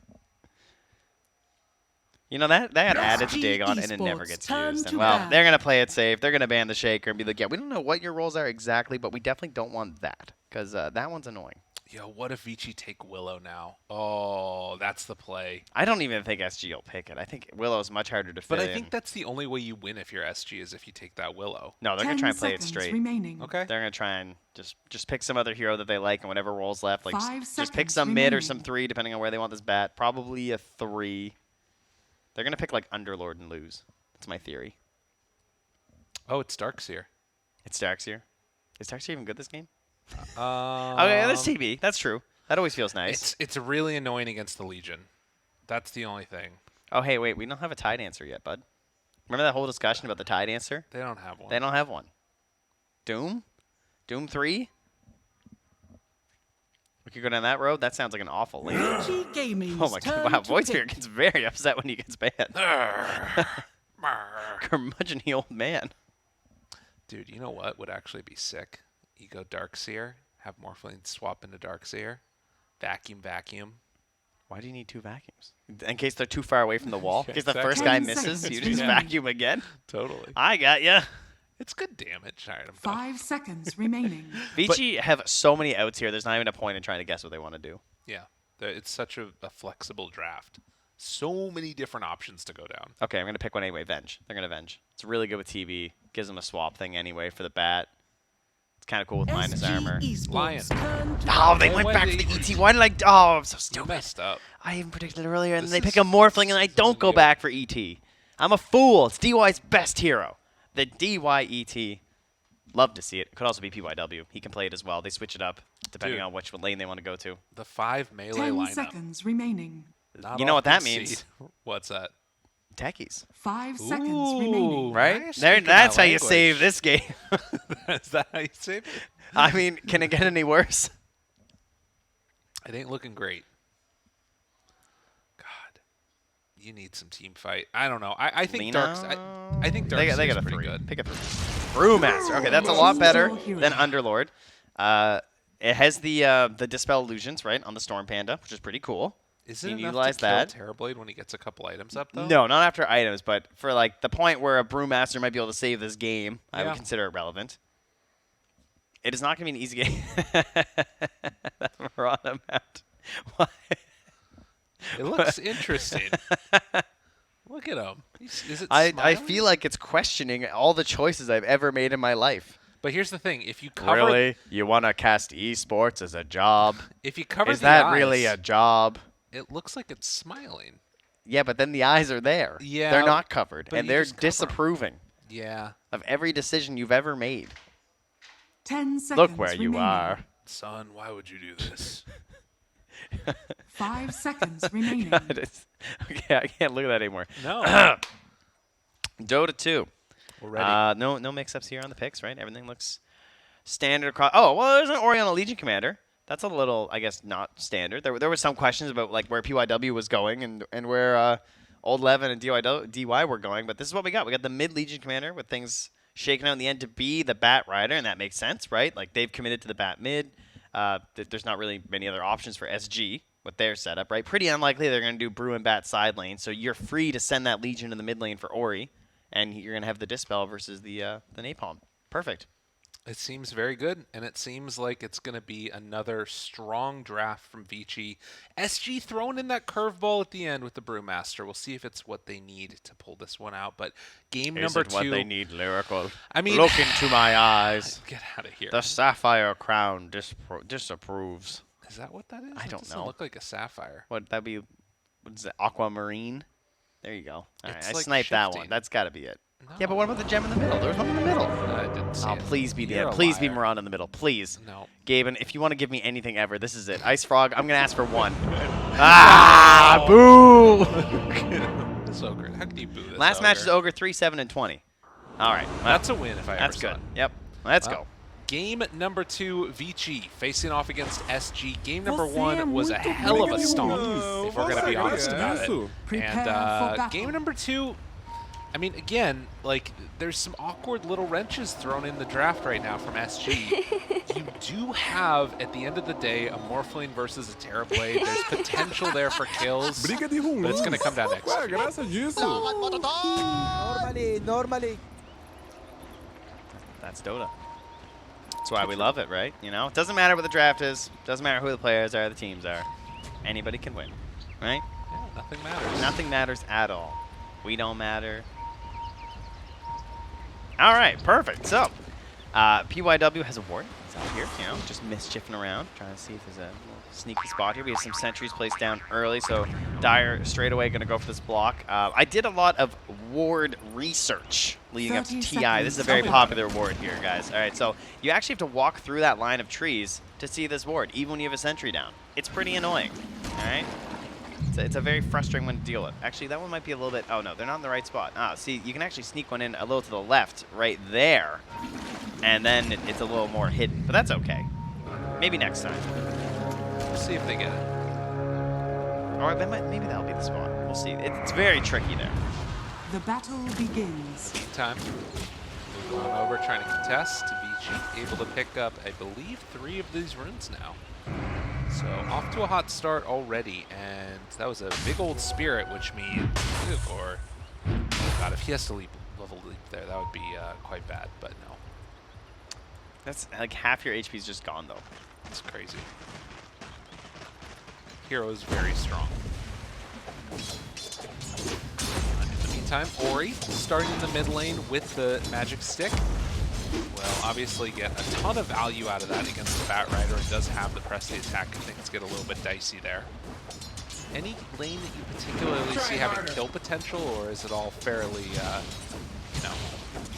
You know, that added to SG Dagon, and it never Esports gets turn used. to And, well, ban. they're going to play it safe. They're going to ban the Shaker and be like, yeah, we don't know what your roles are exactly, but we definitely don't want that because that one's annoying. Yo, what if Vici take Willow now? Oh, that's the play. I don't even think SG will pick it. I think Willow is much harder to fit But I in. think that's the only way you win if you're SG is if you take that Willow. No, they're going to try and play it straight. Remaining. Okay. They're going to try and just pick some other hero that they like and whatever rolls left. Like just pick seconds some mid or remaining. some 3, depending on where they want this bat. Probably a 3. They're going to pick like Underlord and lose. That's my theory. Oh, it's Darkseer. It's Darkseer. Is Darkseer even good this game? Okay, Okay, that's TB. That's true. That always feels nice. It's really annoying against the Legion. That's the only thing. Oh, hey, wait. We don't have a Tide answer yet, bud. Remember that whole discussion about the Tide answer? They don't have one. They don't have one. Doom? Doom 3? We could go down that road? That sounds like an awful lane. Vici Gaming's Oh my god, turn wow. to Void pick. Spirit gets very upset when he gets banned. Curmudgeon-y old man. Dude, you know what would actually be sick? You go Darkseer, have Morphling swap into Darkseer, vacuum. Why do you need 2 vacuums? In case they're too far away from the wall? Yeah, In case the exactly. first guy 10 misses, seconds you just remaining. vacuum again? Totally. I got ya. It's good damage. All right, I'm done. 5 seconds remaining. Vici have so many outs here, there's not even a point in trying to guess what they want to do. Yeah, it's such a flexible draft. So many different options to go down. Okay, I'm going to pick one anyway. Venge. They're going to Venge. It's really good with TV. Gives them a swap thing anyway for the bat. It's kind of cool with minus SG armor. Esports Lion. turn to Oh, they They went went back to to the ET. ET. Why did I... Oh, I'm so You stupid. messed up. I even predicted it earlier, and This they pick is- a Morphling, and I don't go good. back for ET. I'm a fool. It's DY's best hero. The DY ET. Love to see it. Could also be PYW. He can play it as well. They switch it up depending Dude. on which lane they want to go to. The 5 melee 10 lineup. seconds remaining. Not You know what that often means. seen. What's that? Techies. 5 seconds Ooh. remaining. Right? Nice. There, Speaking that's my how you save language. this game. Is that how you save it? I mean, can it get any worse? It ain't looking great. God, you need some team fight. I don't know. I think Dark's. I think they Dark's got a pretty 3. good. Pick a 3. Brewmaster. Okay, that's a lot better than Underlord. It has the Dispel Illusions, right, on the Storm Panda, which is pretty cool. Is You it can enough utilize to kill that. Terrorblade when he gets a couple items up, though? No, not after items, but for like the point where a Brewmaster might be able to save this game, I would Yeah. consider it relevant. It is not going to be an easy game. That Marauder mount. Why? It looks interesting. Look at him. Is it I smiling? feel like it's questioning all the choices I've ever made in my life. But here's the thing: if you cover, Really? You want to cast esports as a job? if you cover Is the that eyes, really a job? it looks like it's smiling. Yeah, but then the eyes are there. Yeah, They're not covered, but and you they're just cover 'em. disapproving Yeah, of every decision you've ever made. 10 seconds Look where you remaining. are. son, why would you do this? 5 seconds remaining. God, okay, I can't look at that anymore. No, Dota 2. we're ready. No mix-ups here on the picks, right? Everything looks standard across. Oh, well, there's an Oriental Legion Commander. That's a little, I guess, not standard. There were some questions about like where PYW was going and where Old Levin and DY were going, but this is what we got. We got the mid Legion Commander with things shaken out in the end to be the Bat Rider, and that makes sense, right? Like they've committed to the Bat mid. There's not really many other options for SG with their setup, right? Pretty unlikely they're going to do Brew and Bat side lane, so you're free to send that Legion to the mid lane for Ori, and you're going to have the Dispel versus the Napalm. Perfect. It seems very good, and it seems like it's going to be another strong draft from Vici. SG throwing in that curveball at the end with the Brewmaster. We'll see if it's what they need to pull this one out. But game number 2. what they need, Lyrical? I mean, Look into my eyes. Get out of here. The Sapphire Crown disapproves. Is that what that is? I It don't doesn't know. look like a sapphire. What that be? What is it? Aquamarine. There you go. All right, It's I like sniped that one. shifting. That's got to be it. No. Yeah, but what about the gem in the middle? There was one in the middle. I didn't see Oh, it. please be You're the a please be liar. Miranda in the middle, please. No. Gaben, if you want to give me anything ever, this is it. Ice Frog. I'm gonna ask for one. Ah, boo! This ogre. How can you boo this Last match is ogre? Ogre 3, 7, and 20. All right, well, That's a win if I that's ever saw good. it. Yep, let's Well, go. Game number 2, Vici facing off against SG. Game number Você 1 é was a muito hell of a perigoso. stomp, if we're going to be Você honest about it. isso? Prepare And for battle. game number 2, I mean, again, like, there's some awkward little wrenches thrown in the draft right now from SG. You do have, at the end of the day, a Morphling versus a Terrorblade. There's potential there for kills, Briga de ruins. but it's going to come down next. Qual é a graça disso? Normally. That's Dota. That's why we love it, right? You know, it doesn't matter what the draft is. Doesn't matter who the players are, the teams are. Anybody can win, right? Yeah, nothing matters. Nothing matters at all. We don't matter. All right, perfect. So, PYW has a ward. He's out here, you know, just mischiefing around, trying to see if there's a little sneaky spot here. We have some sentries placed down early, so Dire straight away going to go for this block. I did a lot of ward research leading up to TI. This is a very popular ward here, guys. All right, so you actually have to walk through that line of trees to see this ward, even when you have a sentry down. It's pretty annoying, all right? It's a very frustrating one to deal with. Actually, that one might be a little bit... Oh, no, they're not in the right spot. Ah, see, you can actually sneak one in a little to the left right there, and then it's a little more hidden. But that's okay. Maybe next time. We'll see if they get it. Or maybe that'll be the spot. We'll see. It's very tricky there. The battle begins. Meantime, moving on over, trying to contest. Vici able to pick up, I believe, 3 of these runes now. So off to a hot start already, and that was a big old spirit, which means, or oh god, if he has to level leap there, that would be quite bad. But no, That's like half your HP is just gone though. it's crazy. Hero is very strong. In the meantime, Ori starting in the mid lane with the magic stick. Will obviously get a ton of value out of that against the Bat Rider, and does have the press the attack. Things get a little bit dicey there. Any lane that you particularly see having kill potential, or is it all fairly, you know?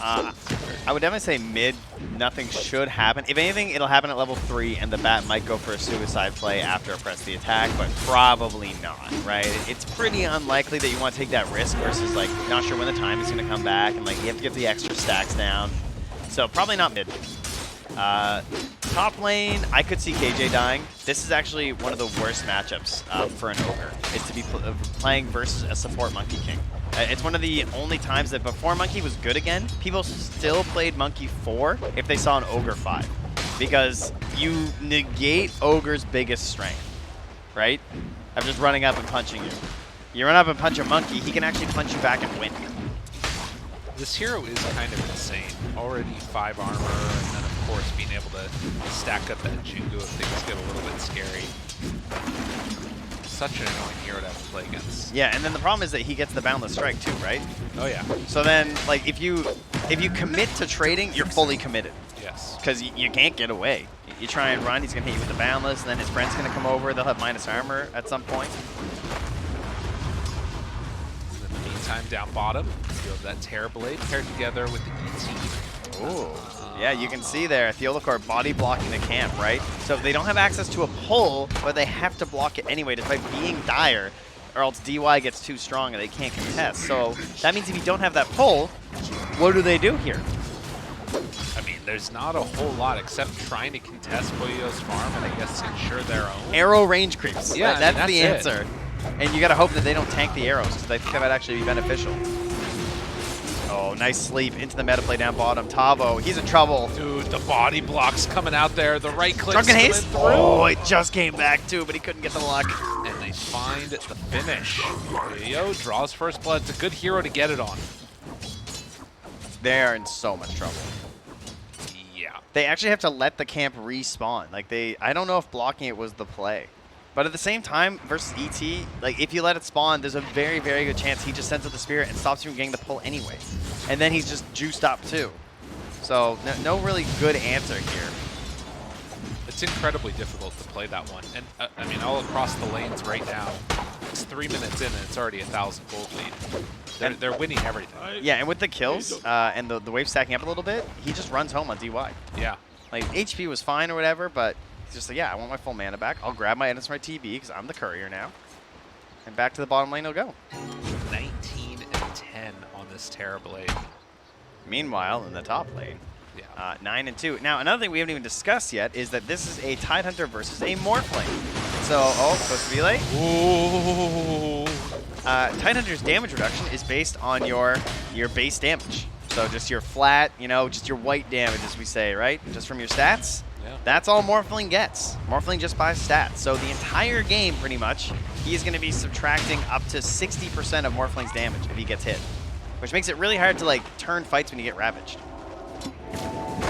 I would definitely say mid, nothing should happen. If anything, it'll happen at level 3, and the Bat might go for a suicide play after a press the attack, but probably not, right? It's pretty unlikely that you want to take that risk versus, like, not sure when the time is going to come back, and, like, you have to get the extra stacks down. So probably not mid. Top lane, I could see KJ dying. This is actually one of the worst matchups for an ogre. Is to be playing versus a support Monkey King. It's one of the only times that before Monkey was good again, people still played Monkey 4 if they saw an Ogre 5. Because you negate Ogre's biggest strength, right? Of just running up and punching you. You run up and punch a Monkey, he can actually punch you back and win. This hero is kind of insane. Already 5 armor, and then of course being able to stack up that Jingu if things get a little bit scary. Such an annoying hero to have to play against. Yeah, and then the problem is that he gets the boundless strike too, right? Oh yeah. So then, like, if you commit to trading, you're fully committed. Yes. Because you can't get away. You try and run, he's going to hit you with the boundless, and then his friend's going to come over, they'll have minus armor at some point. In the meantime, down bottom, you have that Terror Blade paired together with the ET. Ooh. Yeah, you can see there, Theodolcore body blocking the camp, right? So if they don't have access to a pull, but they have to block it anyway despite being dire, or else DY gets too strong and they can't contest. So that means if you don't have that pull, what do they do here? I mean, there's not a whole lot except trying to contest Polio's farm and I guess ensure their own. Arrow range creeps. Yeah, that's the answer. And you got to hope that they don't tank the arrows because I think that might actually be beneficial. Oh, nice sleep into the meta play down bottom. Tavo, he's in trouble. Dude, the body blocks coming out there. The right click Drunken coming haste. through. Oh, it just came back too, but he couldn't get the luck. And they find the finish. Leo draws first blood. It's a good hero to get it on. They're in so much trouble. Yeah. They actually have to let the camp respawn. Like I don't know if blocking it was the play. But at the same time, versus ET, like if you let it spawn, there's a very, very good chance he just sends out the spirit and stops you from getting the pull anyway. And then he's just juiced up too. So no really good answer here. It's incredibly difficult to play that one. And I mean, all across the lanes right now, it's 3 minutes in and it's already 1,000 gold lead. They're winning everything. Yeah, and with the kills and the wave stacking up a little bit, he just runs home on DY. Yeah. Like HP was fine or whatever, but he's just like, yeah, I want my full mana back. I'll grab my items from my TB because I'm the courier now. And back to the bottom lane he'll go. 19 and 10 on this Terror Blade. Meanwhile, in the top lane, Yeah. 9 and 2. Now, another thing we haven't even discussed yet is that this is a Tidehunter versus a Morph lane. So, supposed to be late. Ooh. Tidehunter's damage reduction is based on your base damage. So just your flat, just your white damage, as we say, right? Just from your stats. Yeah. That's all Morphling gets. Morphling just buys stats. So the entire game, pretty much, he is going to be subtracting up to 60% of Morphling's damage if he gets hit. Which makes it really hard to, like, turn fights when you get ravaged.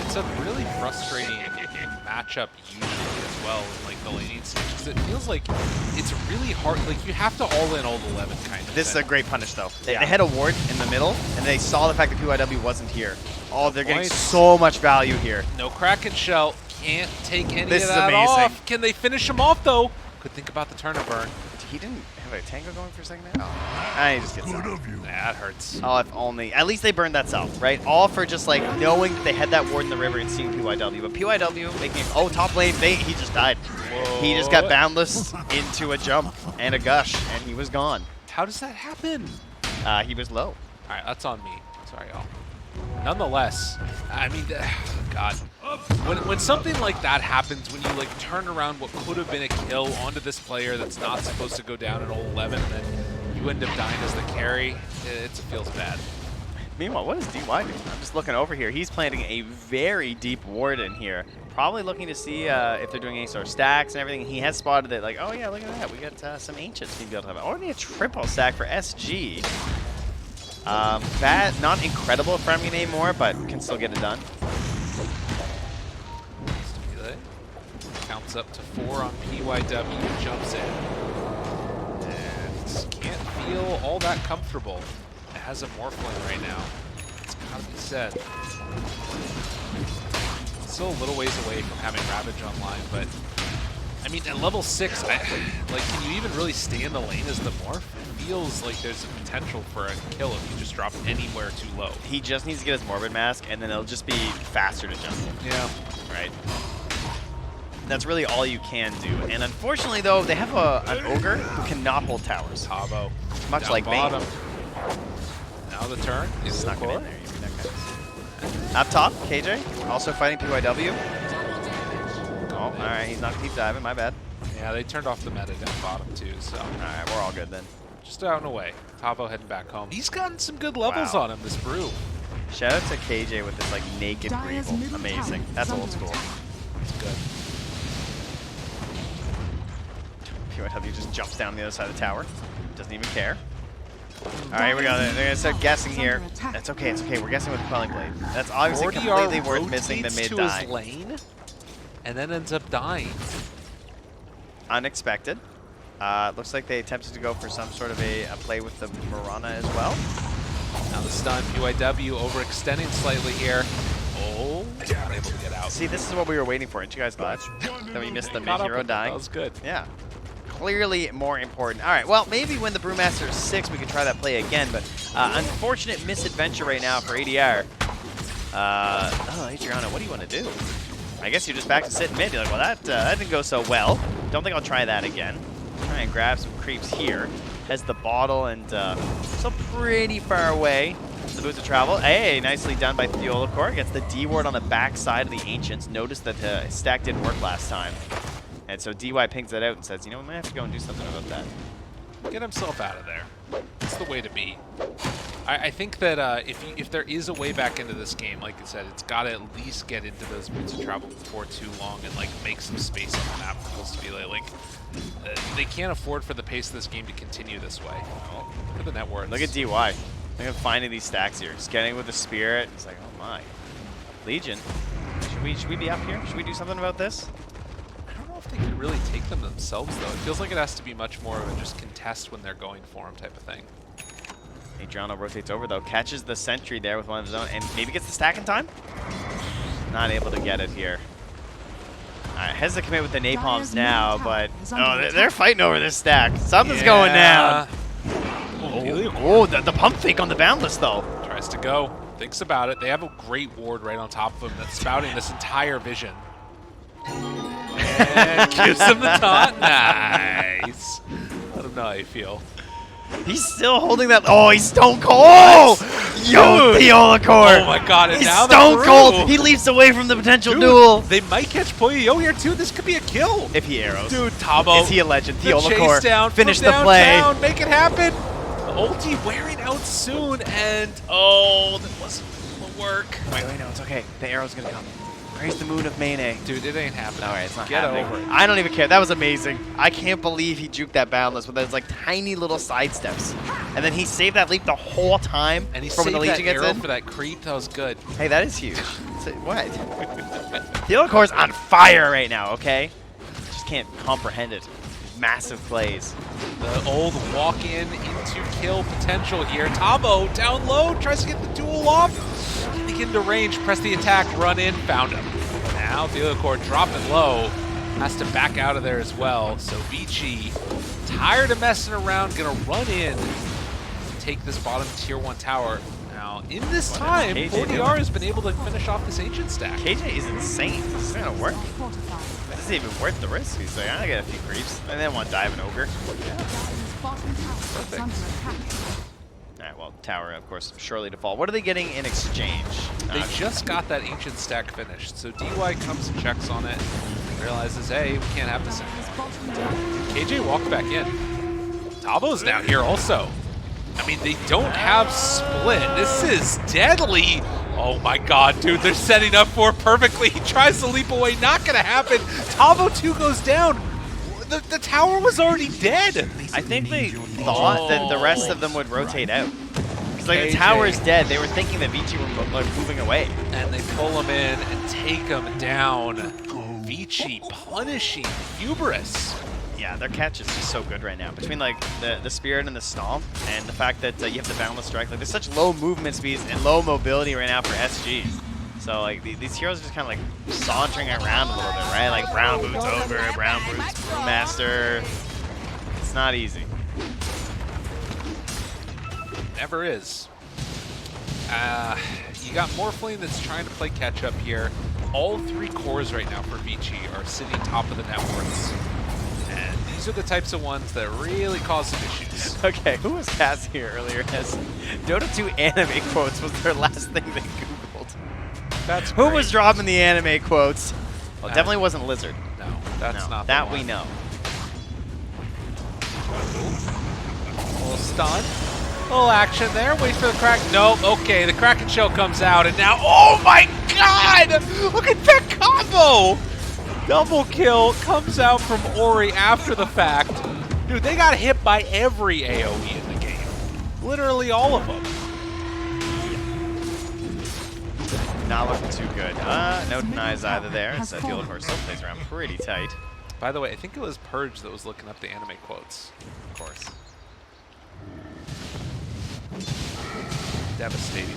It's a really frustrating matchup usually as well in like the laning stage, because it feels like it's really hard. Like you have to all in all 11 kind of. This is a great punish though. They had a ward in the middle, and they saw the fact that PYW wasn't here. Oh, they're getting so much value here. No Kraken Shell. Can't take any This of is that amazing. off. Can they finish him off though? Could think about the turn and burn. He didn't have a tango going for a second there? Oh. He just gets Good out. of you. That hurts. Oh, if only. At least they burned that south, right? All for just like knowing that they had that ward in the river and seeing PYW. But PYW making it, oh, top lane, he just died. Whoa. He just got boundless into a jump and a gush, and he was gone. How does that happen? He was low. All right, that's on me. Sorry, y'all. Nonetheless, I mean, God, when something like that happens, when you like turn around what could have been a kill onto this player that's not supposed to go down at all 11, and then you end up dying as the carry, it feels bad. Meanwhile, what is DY doing? I'm just looking over here. He's planting a very deep ward in here. Probably looking to see if they're doing any sort of stacks and everything. He has spotted it like, oh yeah, look at that. We got some Ancients being built up. Only a triple stack for SG. That, not incredible at farming anymore, but can still get it done. Counts up to 4 on PYW, jumps in. And can't feel all that comfortable. It has a Morphling right now. It's gotta be said. Still a little ways away from having Ravage online, but I mean, at level 6, like, can you even really stay in the lane as the Morph? It feels like there's a potential for a kill if you just drop anywhere too low. He just needs to get his Morbid Mask, and then it'll just be faster to jump. Yeah. Right? That's really all you can do. And unfortunately, though, they have an Ogre who cannot hold towers. Tavo. Much Down like bottom. Vayne. Now the turn. He's snuck it in there. You mean that guy. Up top, KJ, also fighting PYW. Oh, all right, he's not deep diving, my bad. Yeah, they turned off the meta down bottom too, so. All right, we're all good then. Just out and away. Tavo heading back home. He's gotten some good levels on him, this brew. Shout out to KJ with this like naked Dyer's Greeble. middle Amazing. tower That's is old under school. attack. It's good. PYW just jumps down the other side of the tower. Doesn't even care. All right, we got it. They're gonna start guessing here. That's okay. It's okay. We're guessing with Quelling Blade. That's obviously completely worth missing the mid die. His lane, and then ends up dying. Unexpected. Looks like they attempted to go for some sort of a play with the Mirana as well. Now the stun, PYW overextending slightly here. Oh, not able to get out. See, this is what we were waiting for. Aren't you guys glad that we missed the Caught up mid-hero with it. dying? That was good. Yeah. Clearly more important. All right, well, maybe when the Brewmaster is 6, we can try that play again, but unfortunate misadventure right now for ADR. Oh, Adriana, what do you want to do? I guess you're just back to sit mid. You're like, well, that didn't go so well. Don't think I'll try that again. Try and grab some creeps here. Has the bottle and still pretty far away. The boots of travel. Hey, nicely done by Theolacor. Gets the D ward on the back side of the Ancients. Notice that the stack didn't work last time. And so DY pings that out and says, you know, we might have to go and do something about that. Get himself out of there. That's the way to be. I think that if there is a way back into this game, like I said, it's got to at least get into those boots of travel before too long and like make some space on the map for those to be like they can't afford for the pace of this game to continue this way. Oh, look at the net worth. Look at DY. Look at finding these stacks here. Just getting with the Spirit. It's like, oh my. Legion. Should we be up here? Should we do something about this? I don't know if they can really take them themselves, though. It feels like it has to be much more of a just contest when they're going for them type of thing. Adriano rotates over, though. Catches the sentry there with one of his own, and maybe gets the stack in time? Not able to get it here. Alright, has to commit with the napalms now, but... Oh, they're fighting over this stack. Something's going down. Oh, the pump fake on the Boundless, though. Tries to go. Thinks about it. They have a great ward right on top of him that's spouting this entire vision. And gives him the taunt. Nice. Let him know how you feel. He's still holding that. Oh, he's stone cold. Oh, yo, Theolacor. Oh my god, and he's now stone cold. He leaps away from the potential duel. They might catch Poyo here too. This could be a kill. If he arrows. Dude, Tabo. Is he a legend? The chase Theolacor. down, Finish the downtown, play. Make it happen. The ulti wearing out soon, and oh, that wasn't gonna work. Wait, no, it's okay. The arrow's gonna come. Praise the moon of Mayne. Dude, it ain't happening. All right, it's not Get happening. over it. I don't even care. That was amazing. I can't believe he juked that Boundless with those like tiny little side steps. And then he saved that leap the whole time And he from when saved the that Legion gets arrow in. for that creep. That was good. Hey, that is huge. What? Theodore's on fire right now, okay? Just can't comprehend it. Massive plays. The old walk-in into kill potential here. Tavo down low, tries to get the duel off. Getting into range, press the attack, run in, found him. Now Theodore dropping low, has to back out of there as well. So Vici, tired of messing around, gonna run in, take this bottom tier 1 tower. Now, in this time, 4DR has been able to finish off this ancient stack. KJ is insane. This is gonna work. This isn't even worth the risk. He's like, I get a few creeps, and then one dive and ogre. Perfect. Alright, well, tower, of course, surely to fall. What are they getting in exchange? They just got that ancient stack finished, so DY comes and checks on it, realizes, hey, we can't have this anymore. KJ walked back in. Tavo's now here also. I mean, they don't have split. This is deadly. Oh my god, dude, they're setting up for it perfectly. He tries to leap away, not gonna happen. Tavo 2 goes down. The tower was already dead. I think they thought that the rest of them would rotate out. Because like KJ. the tower is dead. They were thinking that Vici were like moving away. And they pull him in and take him down. Vici punishing Hubris. Yeah, their catch is just so good right now. Between like the spirit and the stomp, and the fact that you have the boundless strike, like there's such low movement speeds and low mobility right now for SG. So like these heroes are just kind of like sauntering around a little bit, right? Like brown boots over, brown boots master. It's not easy. Never is. You got Morphling that's trying to play catch up here. All 3 cores right now for Vici are sitting top of the networks. And these are the types of ones that really cause some issues. Okay, who was passing here earlier as Dota 2 anime quotes was their last thing they Googled. That's Who great. was dropping the anime quotes? Well, it definitely wasn't Lizard. No, that's No, not the that one. we know. A little stun. A little action there. Wait for the crack. Nope. Okay, the Kraken shell comes out, and now, oh my god! Look at that combo! Double kill comes out from Ori after the fact. Dude, they got hit by every AoE in the game. Literally all of them. Not looking too good. No denies either there. As Field Horse still plays around pretty tight. By the way, I think it was Purge that was looking up the anime quotes. Of course. Devastating.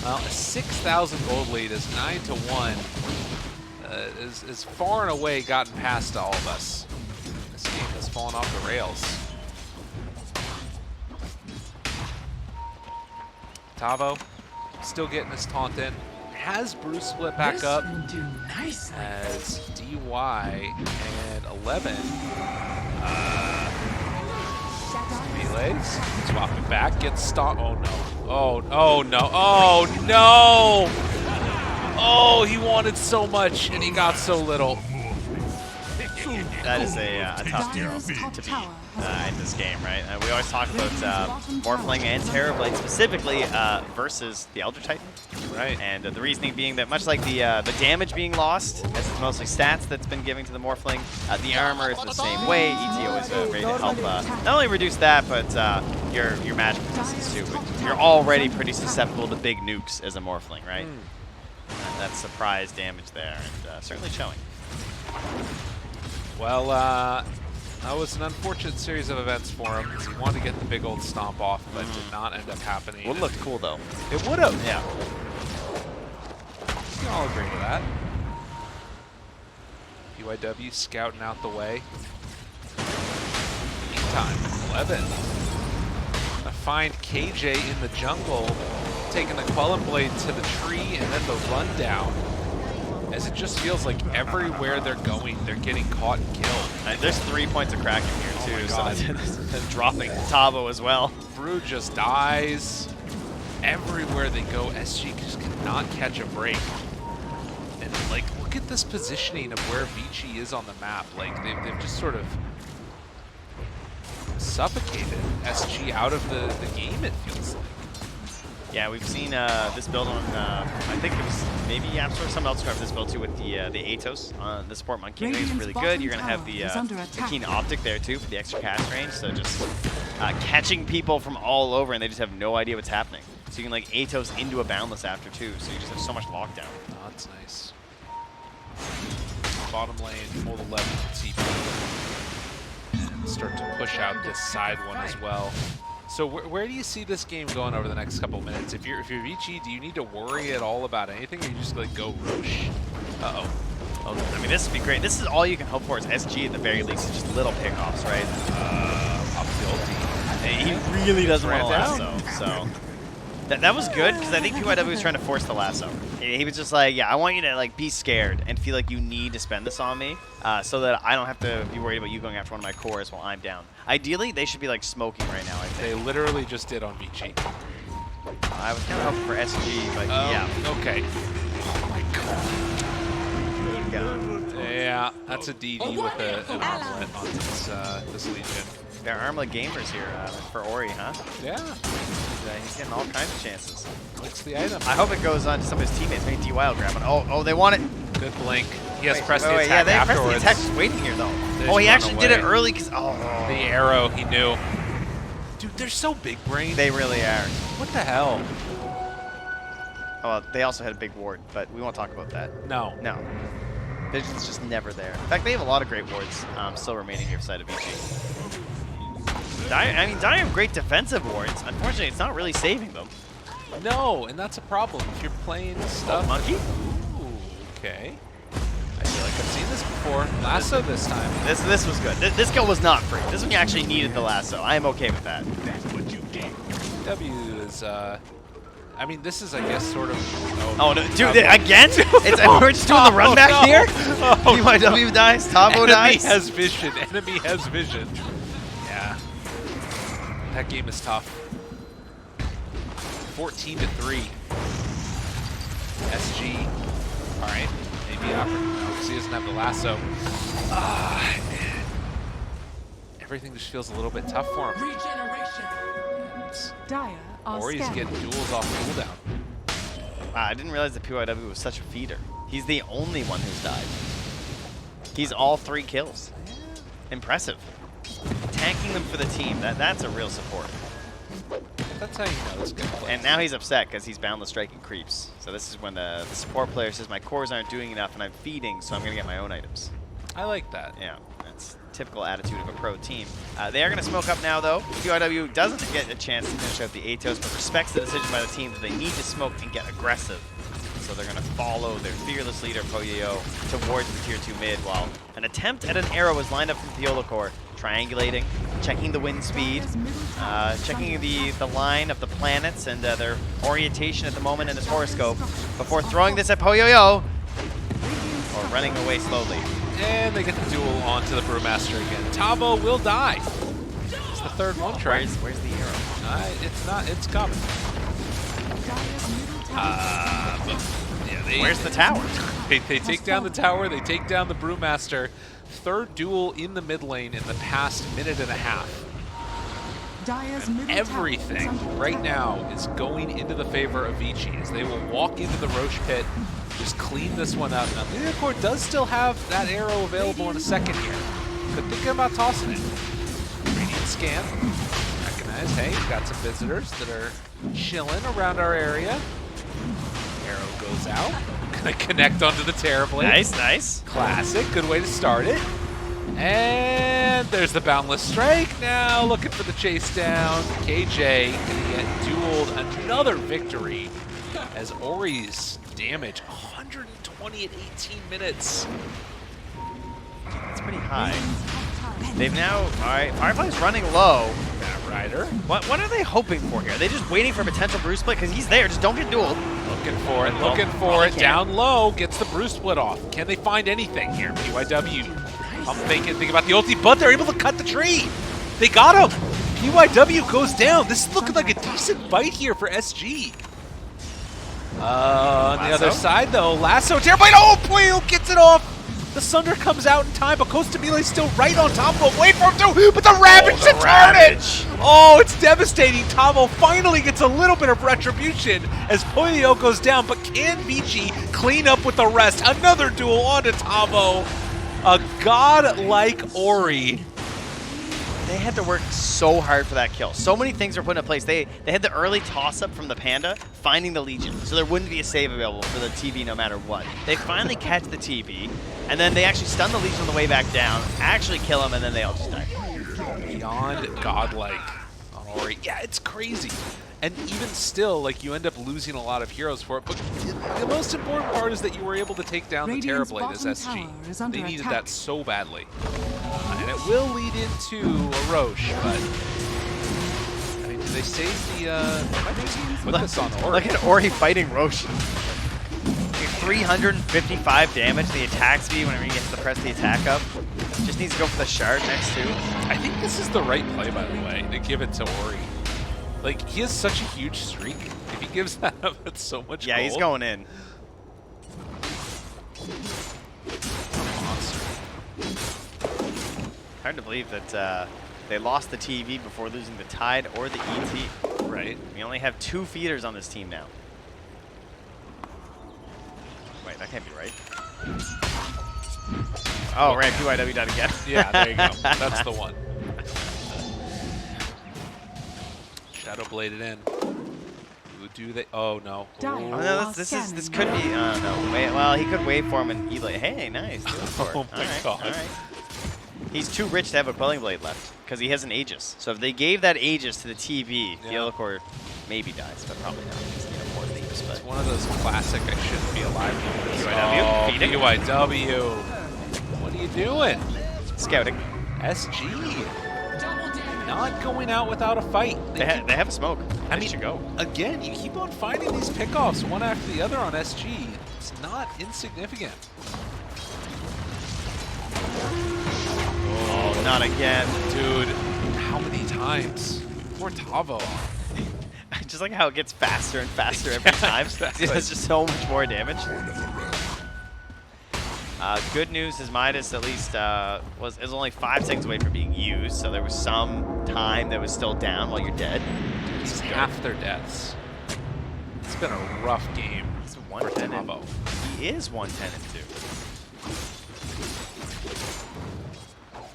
Well, a 6,000 gold lead is 9-1. Is far and away gotten past all of us. This game has fallen off the rails. Tavo still getting his taunt in. Has Bruce split back up as DY and 11 melees. Swap it back, gets stopped. Oh no. Oh no. Oh no! Oh, he wanted so much and he got so little. That is a tough hero to beat in this game, right? We always talk about Morphling and Terrorblade specifically versus the Elder Titan. Right. And the reasoning being that much like the damage being lost, as it's mostly stats that's been given to the Morphling, the armor is the same way. ETO is ready to help not only reduce that, but your magic resistance too. You're already pretty susceptible to big nukes as a Morphling, right? And that surprise damage there, and certainly showing. Well, that was an unfortunate series of events for him because he wanted to get the big old stomp off, but did not end up happening. Would look cool though. It would have. Yeah. We all agree with that. PYW scouting out the way. Meantime, 11. Gonna find KJ in the jungle, taking the Quelling Blade to the tree and then the rundown. As it just feels like everywhere they're going, they're getting caught and killed. There's 3 points of Kraken here too, so God. that's dropping Tavo as well. Brew just dies. Everywhere they go, SG just cannot catch a break. And like, look at this positioning of where Vici is on the map. Like, they've just sort of suffocated SG out of the game, it feels like. Yeah, we've seen this build on, I think it was maybe Appstor, someone else grabbed this build too with the Atos. The support monkey is really good. You're going to have the keen optic there too for the extra cast range. So just catching people from all over and they just have no idea what's happening. So you can like Atos into a boundless after too, so you just have so much lockdown. Oh, that's nice. Bottom lane, hold 11 TP. Start to push out this side one as well. So where do you see this game going over the next couple of minutes? If you're Vici, do you need to worry at all about anything, or you just like go Roche? Uh-oh. Oh, I mean, this would be great. This is all you can hope for is SG at the very least. It's just little pickoffs, right? Pop the ulti. He really doesn't want to Ran lasso, so that was good because I think PYW was trying to force the lasso. He was just like, yeah, I want you to like be scared and feel like you need to spend this on me, so that I don't have to be worried about you going after one of my cores while I'm down. Ideally, they should be like smoking right now. I think They literally just did on Vici. I was kind of hoping for SG, but yeah. Okay. Oh my god. Yeah. Yeah, that's a DD with an armlet on this Legion. They're armlet gamers here for Ori, huh? Yeah. He's getting all kinds of chances. What's the item? I hope it goes on to some of his teammates. Maybe DY will grab it. Oh, they want it. Good blink. He has Wait, pressed wait, the wait, attack yeah, they pressed afterwards. the attack just waiting here, though. They Oh, he just actually run did it away. early because The arrow, he knew. Dude, they're so big brain. they really are. What the hell? Oh, well, they also had a big ward, but we won't talk about that. No. No. Vision's just never there. In fact, they have a lot of great wards still remaining here beside of Vici. Dire have great defensive wards. Unfortunately, it's not really saving them. No, and that's a problem. If you're playing stuff... Monkey? Ooh, okay. I feel like I've seen this before. Lasso this time. This was good. This kill was not free. This one you actually needed the lasso. I am okay with that. That's what you get. W is, I mean, this is, I guess, sort of... Oh, no, dude, again? We're just doing the run back no. here? Oh, PYW dies, Tabo Enemy dies. has vision. Enemy has vision. Yeah. That game is tough. 14-3. SG. All right. Maybe no, because he doesn't have the lasso. Everything just feels a little bit tough for him. Dire are Or he's scanning. getting duels off cooldown. I didn't realize that PYW was such a feeder. He's the only one who's died. He's all 3 kills. Impressive. Tanking them for the team, that's a real support. That's how you know it's good play. And now he's upset because he's boundless striking creeps. So this is when the support player says, my cores aren't doing enough and I'm feeding, so I'm going to get my own items. I like that. Yeah, that's typical attitude of a pro team. They are going to smoke up now, though. PYW doesn't get a chance to finish out the Atos, but respects the decision by the team that they need to smoke and get aggressive. So they're going to follow their fearless leader, Poyo, towards the tier 2 mid, while an attempt at an arrow is lined up from Theola Core, triangulating, checking the wind speed, checking the line of the planets and their orientation at the moment in his horoscope, before throwing this at Poyo, or running away slowly. And they get the duel onto the Brewmaster again. Tavo will die. It's the third one try. Where's the arrow? It's not. It's coming. Dire's middle tower Yeah, Where's the tower? They take down the tower. They take down the Brewmaster. Third duel in the mid lane in the past minute and a half. Dire's middle tower Everything is under right attack. now is going into the favor of Vici as they will walk into the Roche pit, just clean this one up. Now, Leocore does still have that arrow available in a second here. Could think about tossing it. Radiant scan. Recognize, hey, we've got some visitors that are chilling around our area. Arrow goes out. Gonna connect onto the Terrorblade. Nice. Classic. Good way to start it. And there's the Boundless Strike now, looking for the chase down. KJ gonna get dueled. Another victory as Ori's damage 120 at 18 minutes. That's pretty high. They've now, all right, Firefly's running low. Bat Rider What are they hoping for here? Are they just waiting for a potential Bruce split? Because he's there, just don't get dueled. looking for it, looking for it. Down low, gets the Bruce split off. Can they find anything here? PYW. I'm think about the ulti, but they're able to cut the tree. They got him. PYW goes down. This is looking like a decent fight here for SG. On the other side, though, Lasso, Terrorblade. Oh, Puyo gets it off. The Sunder comes out in time, but Costamile still right on top of him. Wait for him too, but the Ravage to turn it. Oh, it's devastating. Tavo finally gets a little bit of retribution as Puyo goes down, but can Vici clean up with the rest? Another duel onto Tavo. A god like Ori. they had to work so hard for that kill. So many things were put into place. They had the early toss-up from the Panda, finding the Legion, so there wouldn't be a save available for the TV no matter what. They finally catch the TV, and then they actually stun the Legion on the way back down, actually kill him, and then they all just die. Beyond godlike on Ori. Yeah, it's crazy. And even still, like, you end up losing a lot of heroes for it. But the most important part is that you were able to take down the Terrorblade as SG. They needed that so badly. And it will lead into a Roche, but I mean, do they save the? Might just put this on Ori. Look at Ori fighting Roche. 355 damage. The attack speed whenever he gets to press the attack up. Just needs to go for the shard next to. I think this is the right play, by the way, to give it to Ori. Like, he has such a huge streak. If he gives that up, it's so much Yeah, gold. he's going in. Monster. Hard to believe that they lost the TV before losing the Tide or the ET. Right. We only have 2 feeders on this team now. Wait, that can't be right. Oh, right, PYW died again. Yeah, there you go. That's the one. Shadow bladed in. Who do they? Oh no. Oh no, this could be. No. Wait, well, he could wait for him and Eli. Hey, nice. Oh my god. All right. He's too rich to have a Quelling Blade left because he has an Aegis. So if they gave that Aegis to the TV, the Yellow Core maybe dies, but probably not. Because more leaves. But It's one of those classic I shouldn't be alive moments. PYW, feeding. PYW. What are you doing? Scouting. SG. Not going out without a fight. They have a smoke. I mean, should go. Again, you keep on finding these pickoffs one after the other on SG. It's not insignificant. Oh, not again. Dude, how many times? Poor Tavo. Just like how it gets faster and faster every time. Exactly. It does just so much more damage. Good news is Midas at least is only 5 seconds away from being used, so there was some time that was still down while you're dead. It's half their deaths. It's been a rough game. He's 110 and Tavo. he is 110 and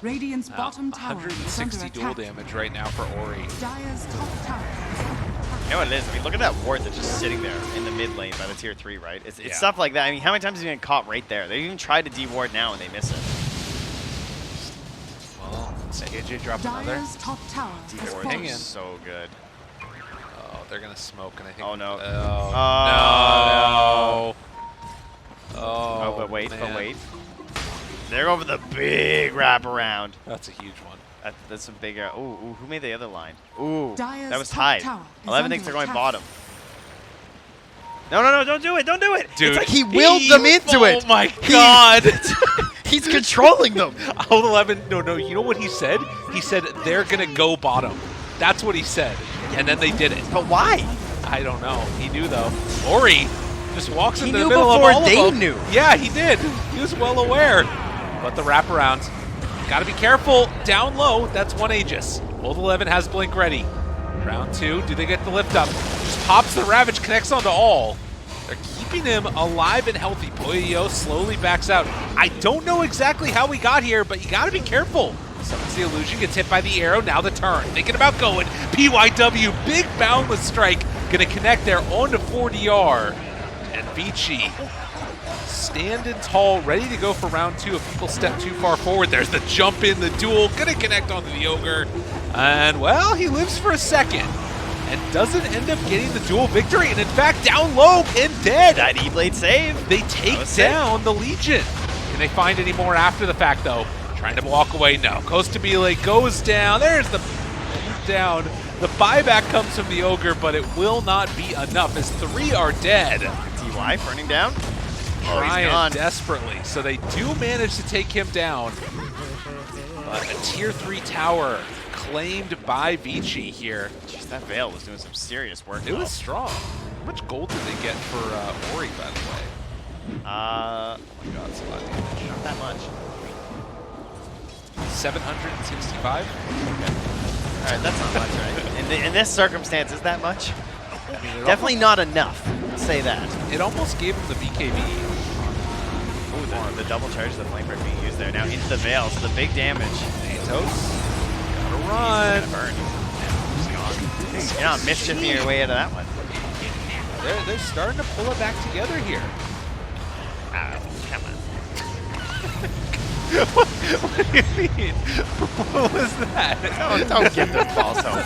2. Radiant's bottom tower is under 160 dual attack. damage right now for Ori. Dire's top tower is under attack. You know what it is? I mean, look at that ward that's just sitting there in the mid lane by the tier 3, right? It's Yeah. stuff like that. I mean, how many times have you been caught right there? They even tried to de-ward now and they miss it. Well, AJ dropped another. Dire's top tower is De-ward hang in. is so good. Oh, they're gonna smoke, and I think. Oh, no. Oh, Oh. no. Oh, but wait, man. They're over the big wraparound. That's a huge one. That's a big. Ooh, who made the other line? Ooh, Dire's that was top tied. tower is 11 thinks under they're going attack. bottom. No, don't do it, don't do it. Dude, it's like he willed them into it. Oh my god. He's controlling them. Hold 11. No. You know what he said? He said they're gonna go bottom. That's what he said, and then they did it. But why? I don't know. He knew though. Ori just walks He into the knew middle of before all they of them. knew. Yeah, he did. He was well aware. But the wraparound. Gotta be careful. Down low. That's one Aegis. Old 11 has Blink ready. Round 2. Do they get the lift up? Just pops the Ravage, connects onto all. They're keeping him alive and healthy. Poyo slowly backs out. I don't know exactly how we got here, but you gotta be careful. Summons the illusion, gets hit by the arrow. Now the turn. Thinking about going. PYW, big boundless strike. Gonna connect there onto 4DR. And Vici standing tall, ready to go for round 2 if people step too far forward. There's the jump in, the duel, gonna connect onto the Ogre. And, well, he lives for a second and doesn't end up getting the duel victory. And, in fact, down low and dead. That E-Blade save. They take down the Legion. Can they find any more after the fact, though? Trying to walk away, no. Kostabile goes down. There's the down. The buyback comes from the Ogre, but it will not be enough as 3 are dead. DY burning down. Oh, he's Trying gone. desperately. So they do manage to take him down. But a tier 3 tower claimed by Vici here. Jeez, that Veil was doing some serious work. It was strong. How much gold did they get for Ori, by the way? Oh my god, it's a lot of damage. not that much. 765? All right, that's not much, right? In this circumstance, is that much? I mean, Definitely not enough. I'll say that. It almost gave him the BKB. Ooh, the double charge of the flame break being used there. Now into the Veil, so the big damage. Atos. Gotta run. Burn. You're not mischiefing your way out of that one. They're starting to pull it back together here. Oh, come on. what do you mean? What was that? Don't give them false hope.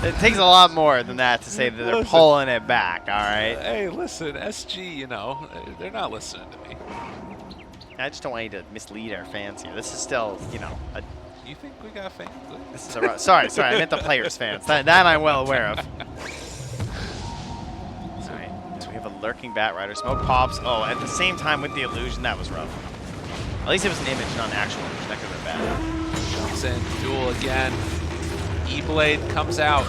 It takes a lot more than that to say that they're pulling it back, all right? Hey, listen, SG, you know, they're not listening to me. I just don't want you to mislead our fans here. This is still, you know, You think we got fans? this is a sorry, I meant the players' fans. That I'm well aware of. All right, so we have a lurking Bat Rider. Smoke pops. Oh, at the same time with the illusion, that was rough. At least it was an image, not an actual illusion. That could have been bad. Jumps in, duel again. E-Blade comes out,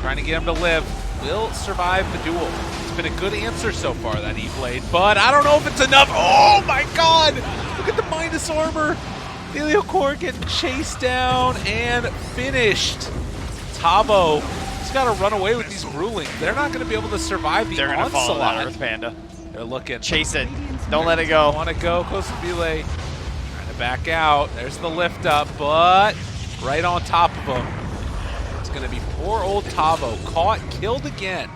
trying to get him to live. Will survive the duel. It's been a good answer so far, that E-Blade, but I don't know if it's enough. Oh my god! Look at the minus armor. Heliocor getting chased down and finished. Tavo has got to run away with these Brewlings. They're not going to be able to survive the They're going to follow that onslaught. Earth Panda. They're looking. Chase it. Don't let it go. Want to go, Kostabile. Trying to back out. There's the lift up, but right on top of him. It's going to be poor old Tavo. Caught, killed again.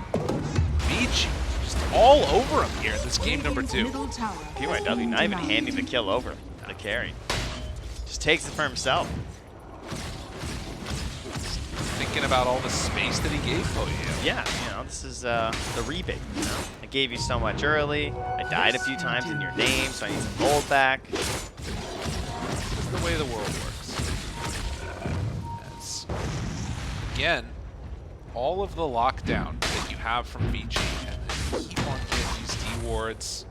Vici just all over him here in this game number 2. Middle tower. PYW not even handing the kill over. The carry. Just takes it for himself. Thinking about all the space that he gave you. Yeah, you know, this is the rebate, you know? I gave you so much early. I died a few times in your name, so I need some gold back. This is the way the world works. As, again, all of the lockdown that you have from Vici, and then you keep on getting these D-wards.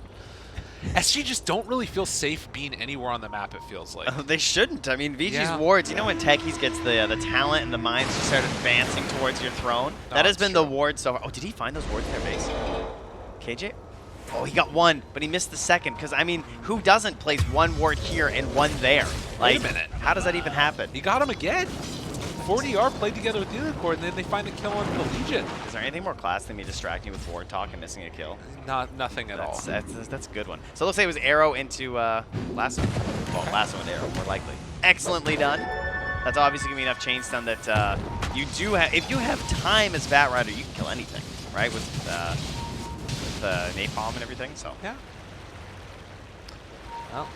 SG just don't really feel safe being anywhere on the map, it feels like. They shouldn't. I mean, Vici's Yeah. wards, you know when Techies gets the talent and the mines to start advancing towards your throne? No, That has it's been true. the ward so far. Oh, did he find those wards in their base? KJ? Oh, he got one, but he missed the second. Because, I mean, who doesn't place one ward here and one there? Like, Wait a minute. how does that even happen? He got him again. 40R played together with Heliocor, and then they find a kill on the Legion. Is there anything more class than me distracting with ward talk and missing a kill? Nothing at all. That's a good one. So it looks like it was arrow into lasso. Well, lasso and arrow, more likely. Excellently done. That's obviously gonna be enough chain stun that you do have. If you have time as Bat Rider, you can kill anything, right? With napalm and everything. So Yeah. Well,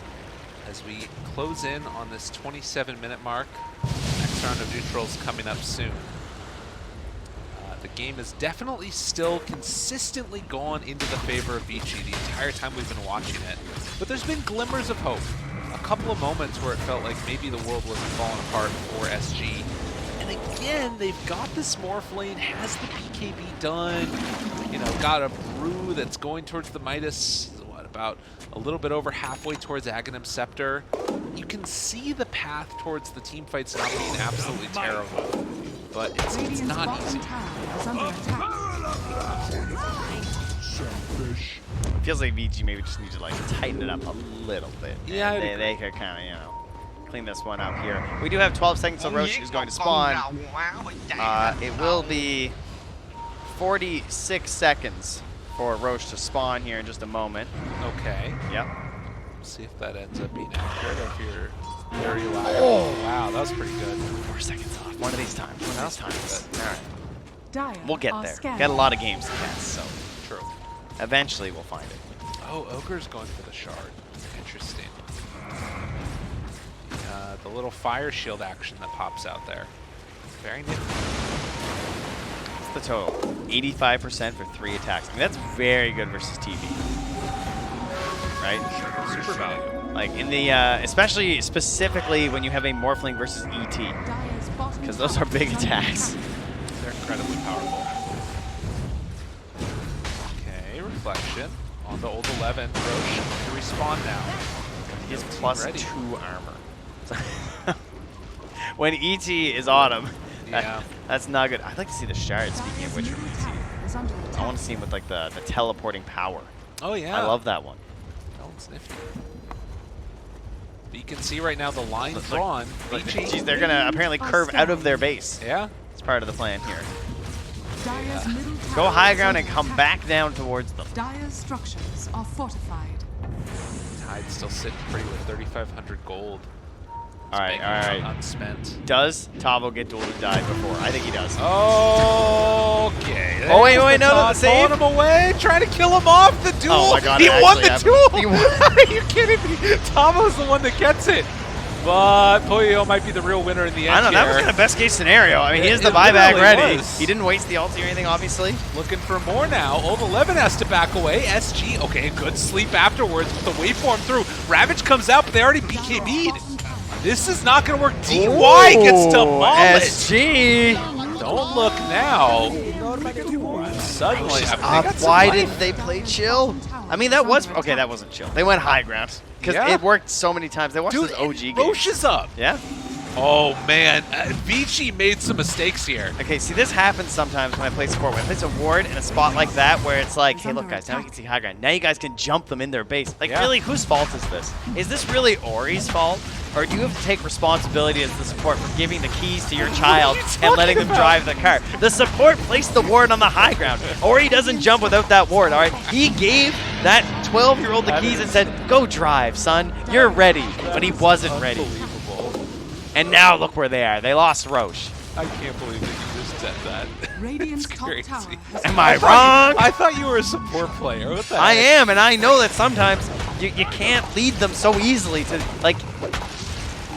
as we close in on this 27-minute mark, next round of neutrals coming up soon. The game has definitely still consistently gone into the favor of Vici the entire time we've been watching it. But there's been glimmers of hope. A couple of moments where it felt like maybe the world wasn't falling apart for SG. And again, they've got this Morph lane, has the BKB done, you know, got a brew that's going towards the Midas, what, about a little bit over halfway towards Aghanim Scepter. You can see the path towards the team fights not being absolutely terrible, but it's Radiant's not bottom easy. tower is under attack. Selfish. feels like VG maybe just needs to like tighten it up a little bit. Yeah, And they could kind of, you know, clean this one up here. We do have 12 seconds till Roche is going to spawn. It will be 46 seconds for Roche to spawn here in just a moment. Okay. Yep. See if that ends up being accurate if you're very loud. Oh, wow, that was pretty good. 4 seconds off. One of these times. One of these times. All right. Dire We'll get are there. scanning. Got a lot of games to catch, so True. eventually we'll find it. Oh, Ogre's going for the shard. Interesting. The little fire shield action that pops out there. Very nifty. What's the total? 85% for 3 attacks. I mean, that's very good versus TV. Right? Super value. Like in the, especially specifically when you have a Morphling versus ET, Dire's bottom because those are tower big is under attacks. attack. They're incredibly powerful. Okay, reflection on the old 11. Roche to respawn now. He has plus ready. 2 armor. When ET is on him, Yeah. that's not good. I'd like to see the shard, speaking of which, from Dire's ET. middle tower is under I attack. want to see him with like the teleporting power. Oh, yeah. I love that one. That one's nifty. But you can see right now the line Looks drawn. Like, Vici. geez, they're gonna apparently curve out of their base. Yeah. It's part of the plan here. Dire's middle tower Go high is ground under and come attack. back down towards them. Dire's structures are fortified. Tide's still sitting pretty with 3,500 gold. All right, all right. Unspent. Does Tavo get dueled and died before? I think he does. Okay. Oh, wait, no, the save. Pulling him away, trying to kill him off the duel. Oh my God, he it won the actually duel. happened. He won. Are you kidding me? Tavo's the one that gets it. But Puyo might be the real winner in the end. I don't know. That was kind of best case scenario. I mean, he has the buyback ready. He didn't waste the ulti or anything, obviously. Looking for more now. Old 11 has to back away. SG, okay, good sleep afterwards with the waveform through. Ravage comes out, but they already BKB'd. This is not going to work. DY gets demolished. SG. Don't look now. Suddenly, Why didn't they play chill? I mean, that was okay. That wasn't chill. They went high ground because it worked so many times. They watched those OG games. Roche is up. Yeah. Oh man, Vici made some mistakes here. Okay, see, this happens sometimes when I play support. When I place a ward in a spot like that where it's like, hey, look, guys, now you can see high ground. Now you guys can jump them in their base. Like, really, whose fault is this? Is this really Ori's fault? Or do you have to take responsibility as the support for giving the keys to your child and letting them drive the car? The support placed the ward on the high ground. Ori doesn't jump without that ward, all right? He gave that 12-year-old the keys and said, go drive, son. You're ready. But he wasn't ready. And now look where they are. They lost Roche. I can't believe that you just said that. Radiant's top tower has Am I wrong? I thought you were a support player. What the I heck? am, and I know that sometimes you can't lead them so easily to, like,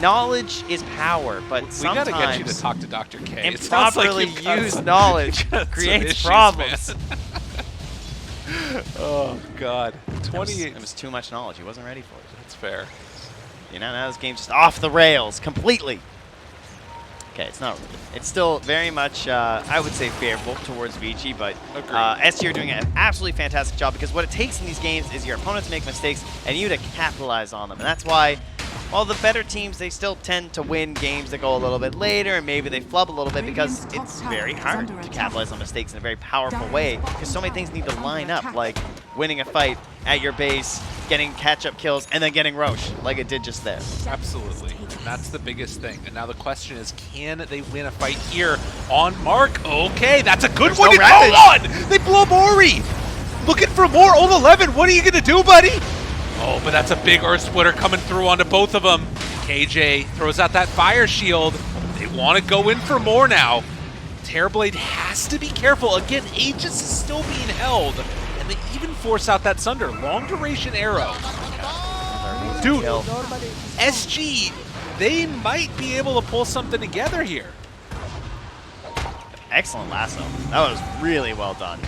knowledge is power, but We sometimes gotta get you to talk to Dr. K. It sounds like improperly you've got used some- knowledge some creates issues, problems. man. Oh God, 28. It was too much knowledge. He wasn't ready for it. That's fair. You know, now this game's just off the rails completely. Okay, it's not really. It's still very much, I would say, favorable towards Vici, but SG are doing an absolutely fantastic job because what it takes in these games is your opponent to make mistakes and you to capitalize on them. And that's why, while the better teams, they still tend to win games that go a little bit later and maybe they flub a little bit because it's very hard to capitalize on mistakes in a very powerful way because so many things need to line up, like winning a fight at your base, getting catch-up kills, and then getting Roche, like it did just there. Absolutely. And that's the biggest thing. And now the question is, can they win a fight here on Mark? Okay, that's a good one. no Oh, one! They blow Mori! Looking for more. Old 11, what are you going to do, buddy? Oh, but that's a big Earth Splitter coming through onto both of them. KJ throws out that Fire Shield. They want to go in for more now. Terrorblade has to be careful. Again, Aegis is still being held. And they even force out that Sunder. Long duration arrow. Dude, SG, they might be able to pull something together here. Excellent lasso. That was really well done.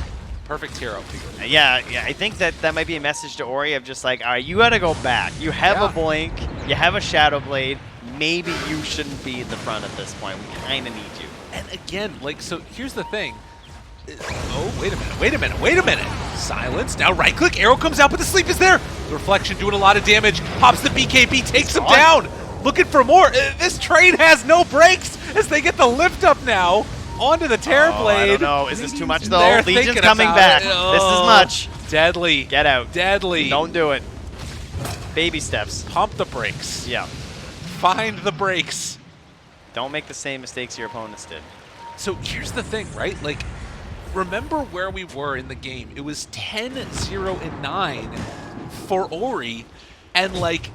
Perfect hero. Yeah, I think that might be a message to Ori of just like, all right, you got to go back. You have a Blink, you have a Shadow Blade. Maybe you shouldn't be in the front at this point. We kind of need you. And again, like, so here's the thing. Oh, wait a minute. Silence. Now right click, arrow comes out, but the sleep is there. The reflection doing a lot of damage. Pops the BKB, takes him down. Looking for more. This train has no brakes as they get the lift up now onto the Terrorblade. I don't know. Is this too much though? They're Legion's thinking coming about back. it. This is Oh, much. Deadly. Get out. Deadly. Don't do it. Baby steps. Pump the brakes. Yeah. Find the brakes. Don't make the same mistakes your opponents did. So here's the thing, right? Like, remember where we were in the game. It was 10-0-9 for Ori, and like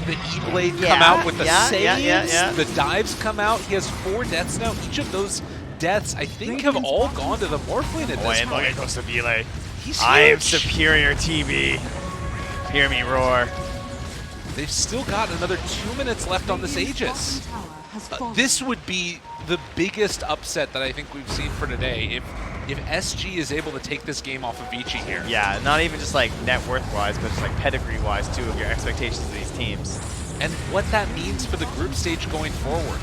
the E-Blade come out with the saves, the dives come out. He has 4 deaths now. Each of those deaths, I think, have all gone to the Morphling at this and point. look at Kostabile. He's I am huge. superior TV. Hear me roar. They've still got another 2 minutes left on this Aegis. This would be the biggest upset that I think we've seen for today if SG is able to take this game off of Vici here. Yeah, not even just like net worth wise, but just like pedigree wise too of your expectations of these teams. And what that means for the group stage going forward.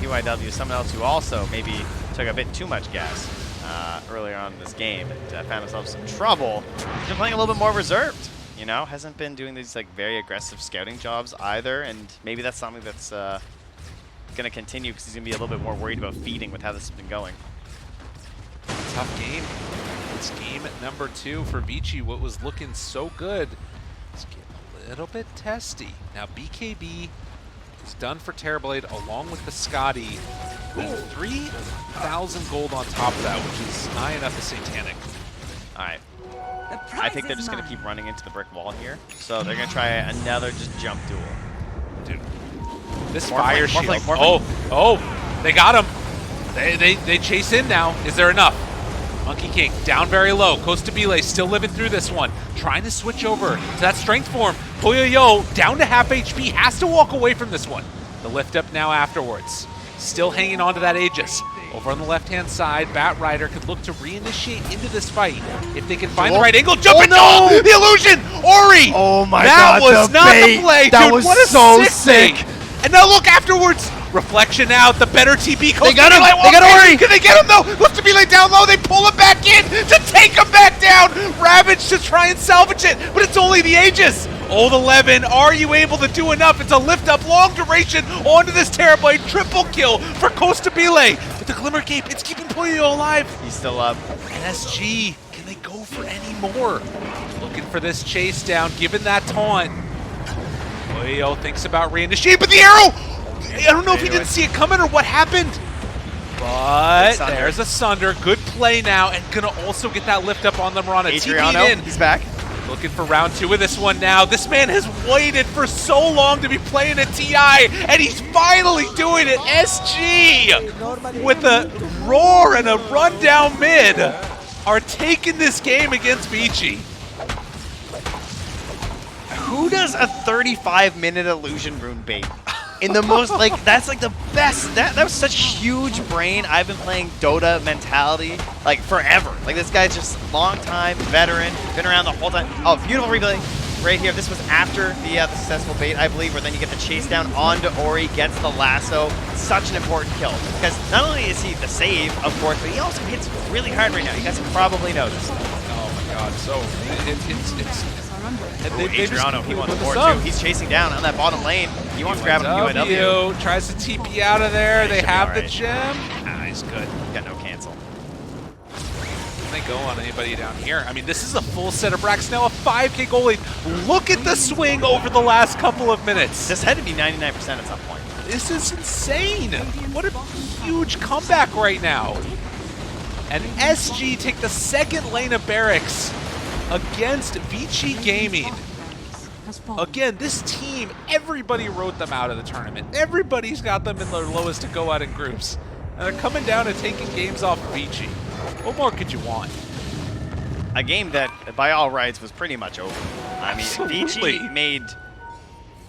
PYW, someone else who also maybe took a bit too much gas earlier on in this game and found himself some trouble. He's been playing a little bit more reserved. You know, hasn't been doing these like very aggressive scouting jobs either, and maybe that's something that's going to continue because he's going to be a little bit more worried about feeding with how this has been going. Tough game. It's game number 2 for Vici. What was looking so good is getting a little bit testy. Now BKB is done for Terrorblade along with the Scotty. With 3,000 gold on top of that, which is high enough to Satanic. All right. I think they're just going to keep running into the brick wall here. So they're going to try another just jump duel. Dude, this More fire flank, more shield. flank, more flank. Oh, they got him. They chase in now. Is there enough? Monkey King down very low. Costabile still living through this one. Trying to switch over to that strength form. Poyoyo down to half HP. Has to walk away from this one. The lift up now afterwards. Still hanging on to that Aegis. Over on the left-hand side, Bat Rider could look to reinitiate into this fight if they can find the right angle. Jump into the illusion! Ori! Oh my that god, was not the play, that dude. was What a so sick sick. thing. And now look afterwards. Reflection out, the better TP. They got him! They got Ori! Can they get him though? Lift to be laid down low, they pull him back in to take him back down! Ravage to try and salvage it, but it's only the Aegis! Old 11, are you able to do enough? It's a lift up, long duration, onto this Terrorblade, triple kill for Costabile. With the Glimmer Cape, it's keeping Poyo alive. He's still up. And SG, can they go for any more? Looking for this chase down, given that taunt. Poyo thinks about reinitiate, but the arrow! I don't know if he didn't see it coming or what happened. But there's a Sunder, good play now, and gonna also get that lift up on the Mirana. Adriano, TP'd in. he's back. Looking for round 2 of this one now. This man has waited for so long to be playing a TI, and he's finally doing it. SG, with a roar and a run down mid, are taking this game against Vici. Who does a 35-minute illusion rune bait? In the most, like, that's like the best. That was such huge brain. I've been playing Dota mentality, like, forever. Like, this guy's just long time veteran, been around the whole time. Oh, beautiful replay right here. This was after the successful bait, I believe, where then you get the chase down onto Ori, gets the lasso. Such an important kill. Because not only is he the save, of course, but he also hits really hard right now. You guys probably noticed. Oh my god, so it's Adriano, he wants more too. He's chasing down on that bottom lane. He wants to grab him UNW. Tries to TP out of there. They have the gem. Ah, he's good. Got no cancel. Can they go on anybody down here? I mean, this is a full set of racks now, a 5k goal lead. Look at the swing over the last couple of minutes. This had to be 99% at some point. This is insane. What a huge comeback right now. And SG take the second lane of barracks against Vici Gaming. Again, this team, everybody wrote them out of the tournament. Everybody's got them in their lowest to go out in groups. And they're coming down and taking games off Vici. What more could you want? A game that, by all rights, was pretty much over. I mean, Vici made...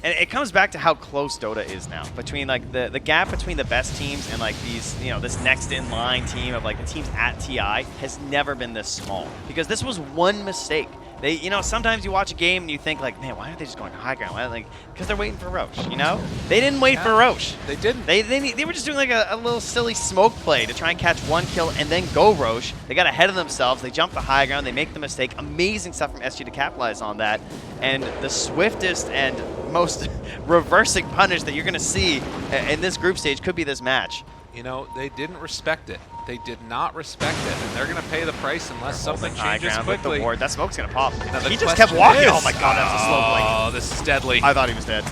And it comes back to how close Dota is now. Between, like, the gap between the best teams and, like, these, you know, this next in line team of, like, the teams at TI has never been this small. Because this was one mistake. They, you know, sometimes you watch a game and you think, like, man, why aren't they just going high ground? Why, like, because they're waiting for Roche, you know? They didn't wait for Roche. They didn't. They were just doing, like, a little silly smoke play to try and catch one kill and then go Roche. They got ahead of themselves. They jumped the high ground. They make the mistake. Amazing stuff from SG to capitalize on that. And the swiftest and most reversing punish that you're going to see in this group stage could be this match. You know, they didn't respect it. They did not respect it, and they're going to pay the price unless something changes quickly. With the ward. That smoke's going to pop. He just kept walking. Oh my god, that's a slow blink. Oh, this is deadly. I thought he was dead.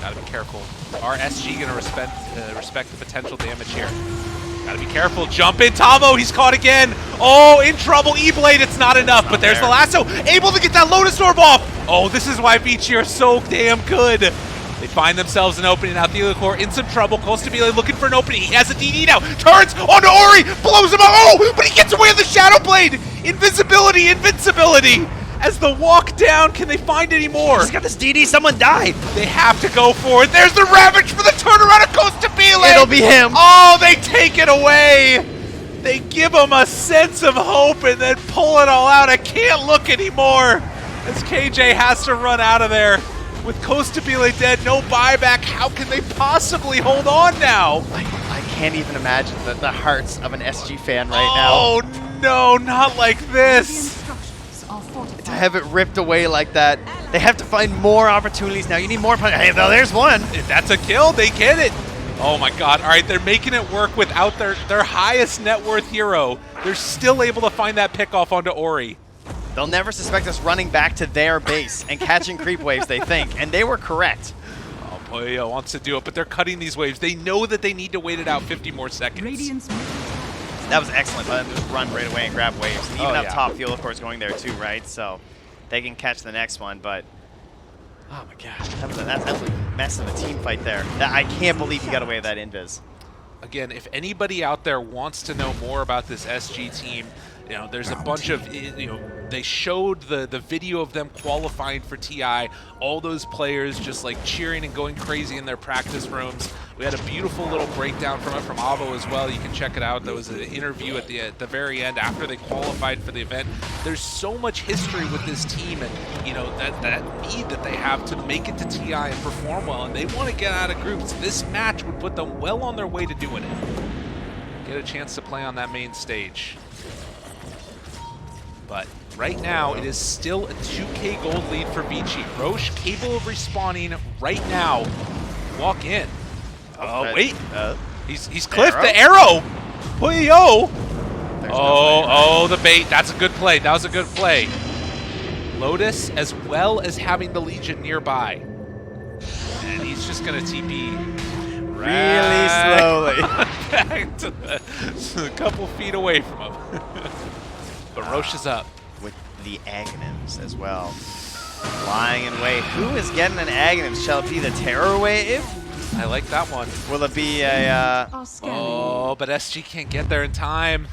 Gotta be careful. Are SG going to respect the potential damage here? Gotta be careful. Jump in, Tamo. He's caught again. Oh, in trouble. E-Blade, it's not enough, but there's the lasso. Able to get that Lotus Orb off. Oh, this is why Vici are so damn good. They find themselves an opening. Now Theocor in some trouble. Costabile looking for an opening. He has a DD now. Turns onto Ori. Blows him up. Oh, but he gets away with the Shadow Blade. Invisibility, invincibility. As the walk down, can they find any more? He's got this DD. Someone died. They have to go for it. There's the Ravage for the turnaround of Costabile. It'll be him. Oh, they take it away. They give him a sense of hope and then pull it all out. I can't look anymore as KJ has to run out of there. With Costabile dead, no buyback, how can they possibly hold on now? I can't even imagine the hearts of an SG fan right now. Oh no, not like this. To have it ripped away like that. They have to find more opportunities now. You need more punch. Hey, no, there's one. If that's a kill, they get it. Oh my god, all right, they're making it work without their highest net worth hero. They're still able to find that pick off onto Ori. They'll never suspect us running back to their base and catching creep waves, they think. And they were correct. Oh, Poyo wants to do it, but they're cutting these waves. They know that they need to wait it out 50 more seconds. That was excellent. Let them just run right away and grab waves. And even up yeah. top, Fuel, of course, going there too, right? So they can catch the next one, but oh my god, that's an absolute mess of a team fight there. I can't believe he got away with that invis. Again, if anybody out there wants to know more about this SG team, you know, there's a bunch of, you know, they showed the video of them qualifying for TI, all those players just like cheering and going crazy in their practice rooms. We had a beautiful little breakdown from it from Avo as well. You can check it out. There was an interview at the very end after they qualified for the event. There's so much history with this team, and you know that need that they have to make it to TI and perform well, and they want to get out of groups. This match would put them well on their way to doing it. Get a chance to play on that main stage. But right now, it is still a 2K gold lead for Vici. Roche capable of respawning right now. Walk in. Oh, wait. He's cliffed the arrow. Yo. Oh, the bait. That's a good play. That was a good play. Lotus, as well as having the Legion nearby. And he's just going to TP Really slowly. back to a couple feet away from him. But Roche is up. With the Aghanims as well. Flying in wave. Who is getting an Aghanim? Shall it be the Terror Wave? I like that one. Will it be a... Oh, but SG can't get there in time.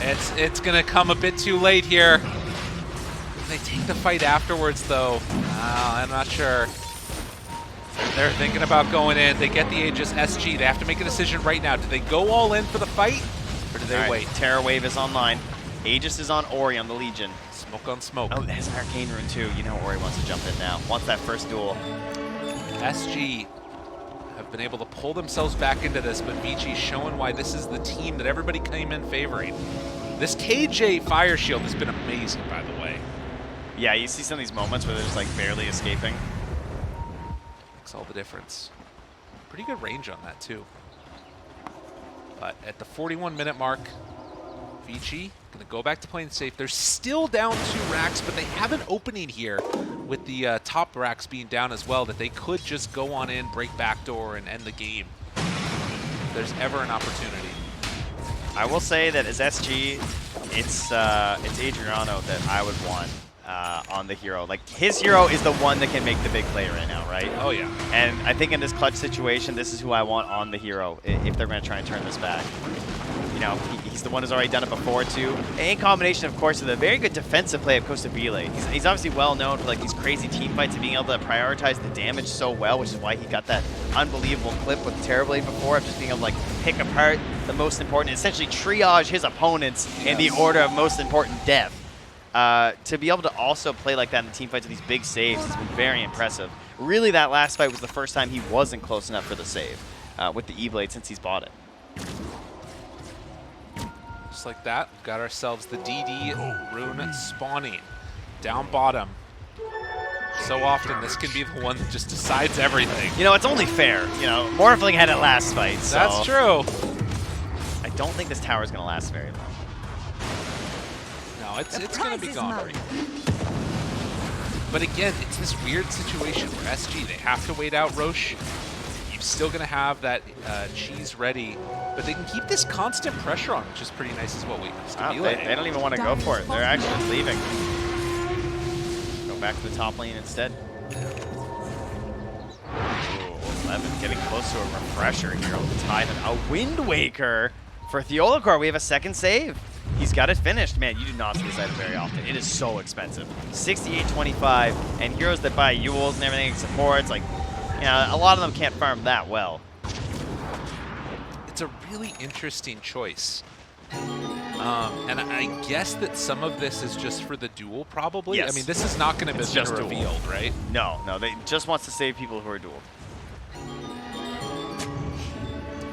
It's going to come a bit too late here. They take the fight afterwards, though. I'm not sure. They're thinking about going in. They get the Aegis SG. They have to make a decision right now. Do they go all in for the fight, or do they wait? Terror Wave is online. Aegis is on Ori on the Legion. Smoke on smoke. Oh, there's an Arcane Rune too. You know Ori wants to jump in now. Wants that first duel. SG have been able to pull themselves back into this, but Vici showing why this is the team that everybody came in favoring. This KJ Fire Shield has been amazing, by the way. Yeah, you see some of these moments where they're just like barely escaping. Makes all the difference. Pretty good range on that too. But at the 41-minute mark, Vici gonna go back to playing safe. They're still down 2 racks, but they have an opening here with the top racks being down as well that they could just go on in, break backdoor, and end the game. If there's ever an opportunity. I will say that as SG, it's Adriano that I would want on the hero. Like, his hero is the one that can make the big play right now, right? Oh, yeah. And I think in this clutch situation, this is who I want on the hero if they're going to try and turn this back. You know, he's the one who's already done it before, too. In combination, of course, with a very good defensive play of Costabile. He's obviously well known for, like, these crazy team fights and being able to prioritize the damage so well, which is why he got that unbelievable clip with Terrorblade before, of just being able to, like, pick apart the most important, essentially triage his opponents in the order of most important death. To be able to also play like that in the team fights with these big saves has been very impressive. Really, that last fight was the first time he wasn't close enough for the save with the E-Blade since he's bought it. Just like that, we've got ourselves the DD rune spawning. Down bottom. So often, this can be the one that just decides everything. You know, it's only fair. You know, Morphling had it last fight, so... That's true. I don't think this tower is going to last very long. No, it's going to be gone right. But again, it's this weird situation where SG, they have to wait out Roche. You're still going to have that cheese ready, but they can keep this constant pressure on, which is pretty nice as well. They don't even want to go for it. They're actually just leaving. Go back to the top lane instead. Ooh, 11 getting close to a refresher here on the Titan. A Wind Waker for Theolokor. We have a second save. He's got it finished. Man, you do not see this item very often. It is so expensive. 68.25, and heroes that buy Yules and everything, supports, like, you know, a lot of them can't farm that well. It's a really interesting choice. And I guess that some of this is just for the duel, probably. Yes. I mean, this is not going to be just revealed, right? No, they just wants to save people who are dueled.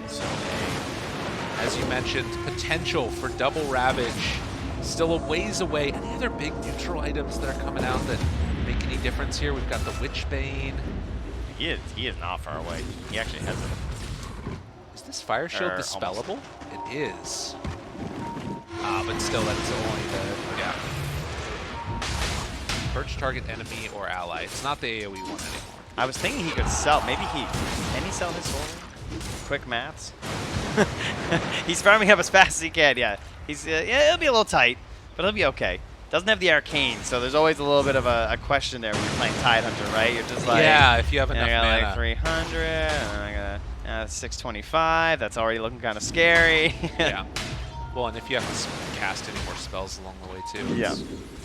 So, as you mentioned, potential for double Ravage. Still a ways away. Any other big neutral items that are coming out that make any difference here? We've got the Witchbane. He is not far away. He actually has it. Is this Fire Shield dispellable? It is. But still, that's only the, yeah. Perch target enemy or ally. It's not the AoE one anymore. I was thinking he could sell, can he sell his soul? Quick maths. He's farming up as fast as he can. Yeah, he's yeah, it'll be a little tight, but he'll be okay. Doesn't have the arcane, so there's always a little bit of a question there when you're playing Tidehunter, right? You're just like, yeah, if you have enough I got mana. like 300, and I got 625. That's already looking kind of scary. Yeah. Well, and if you have to cast any more spells along the way too. Yeah.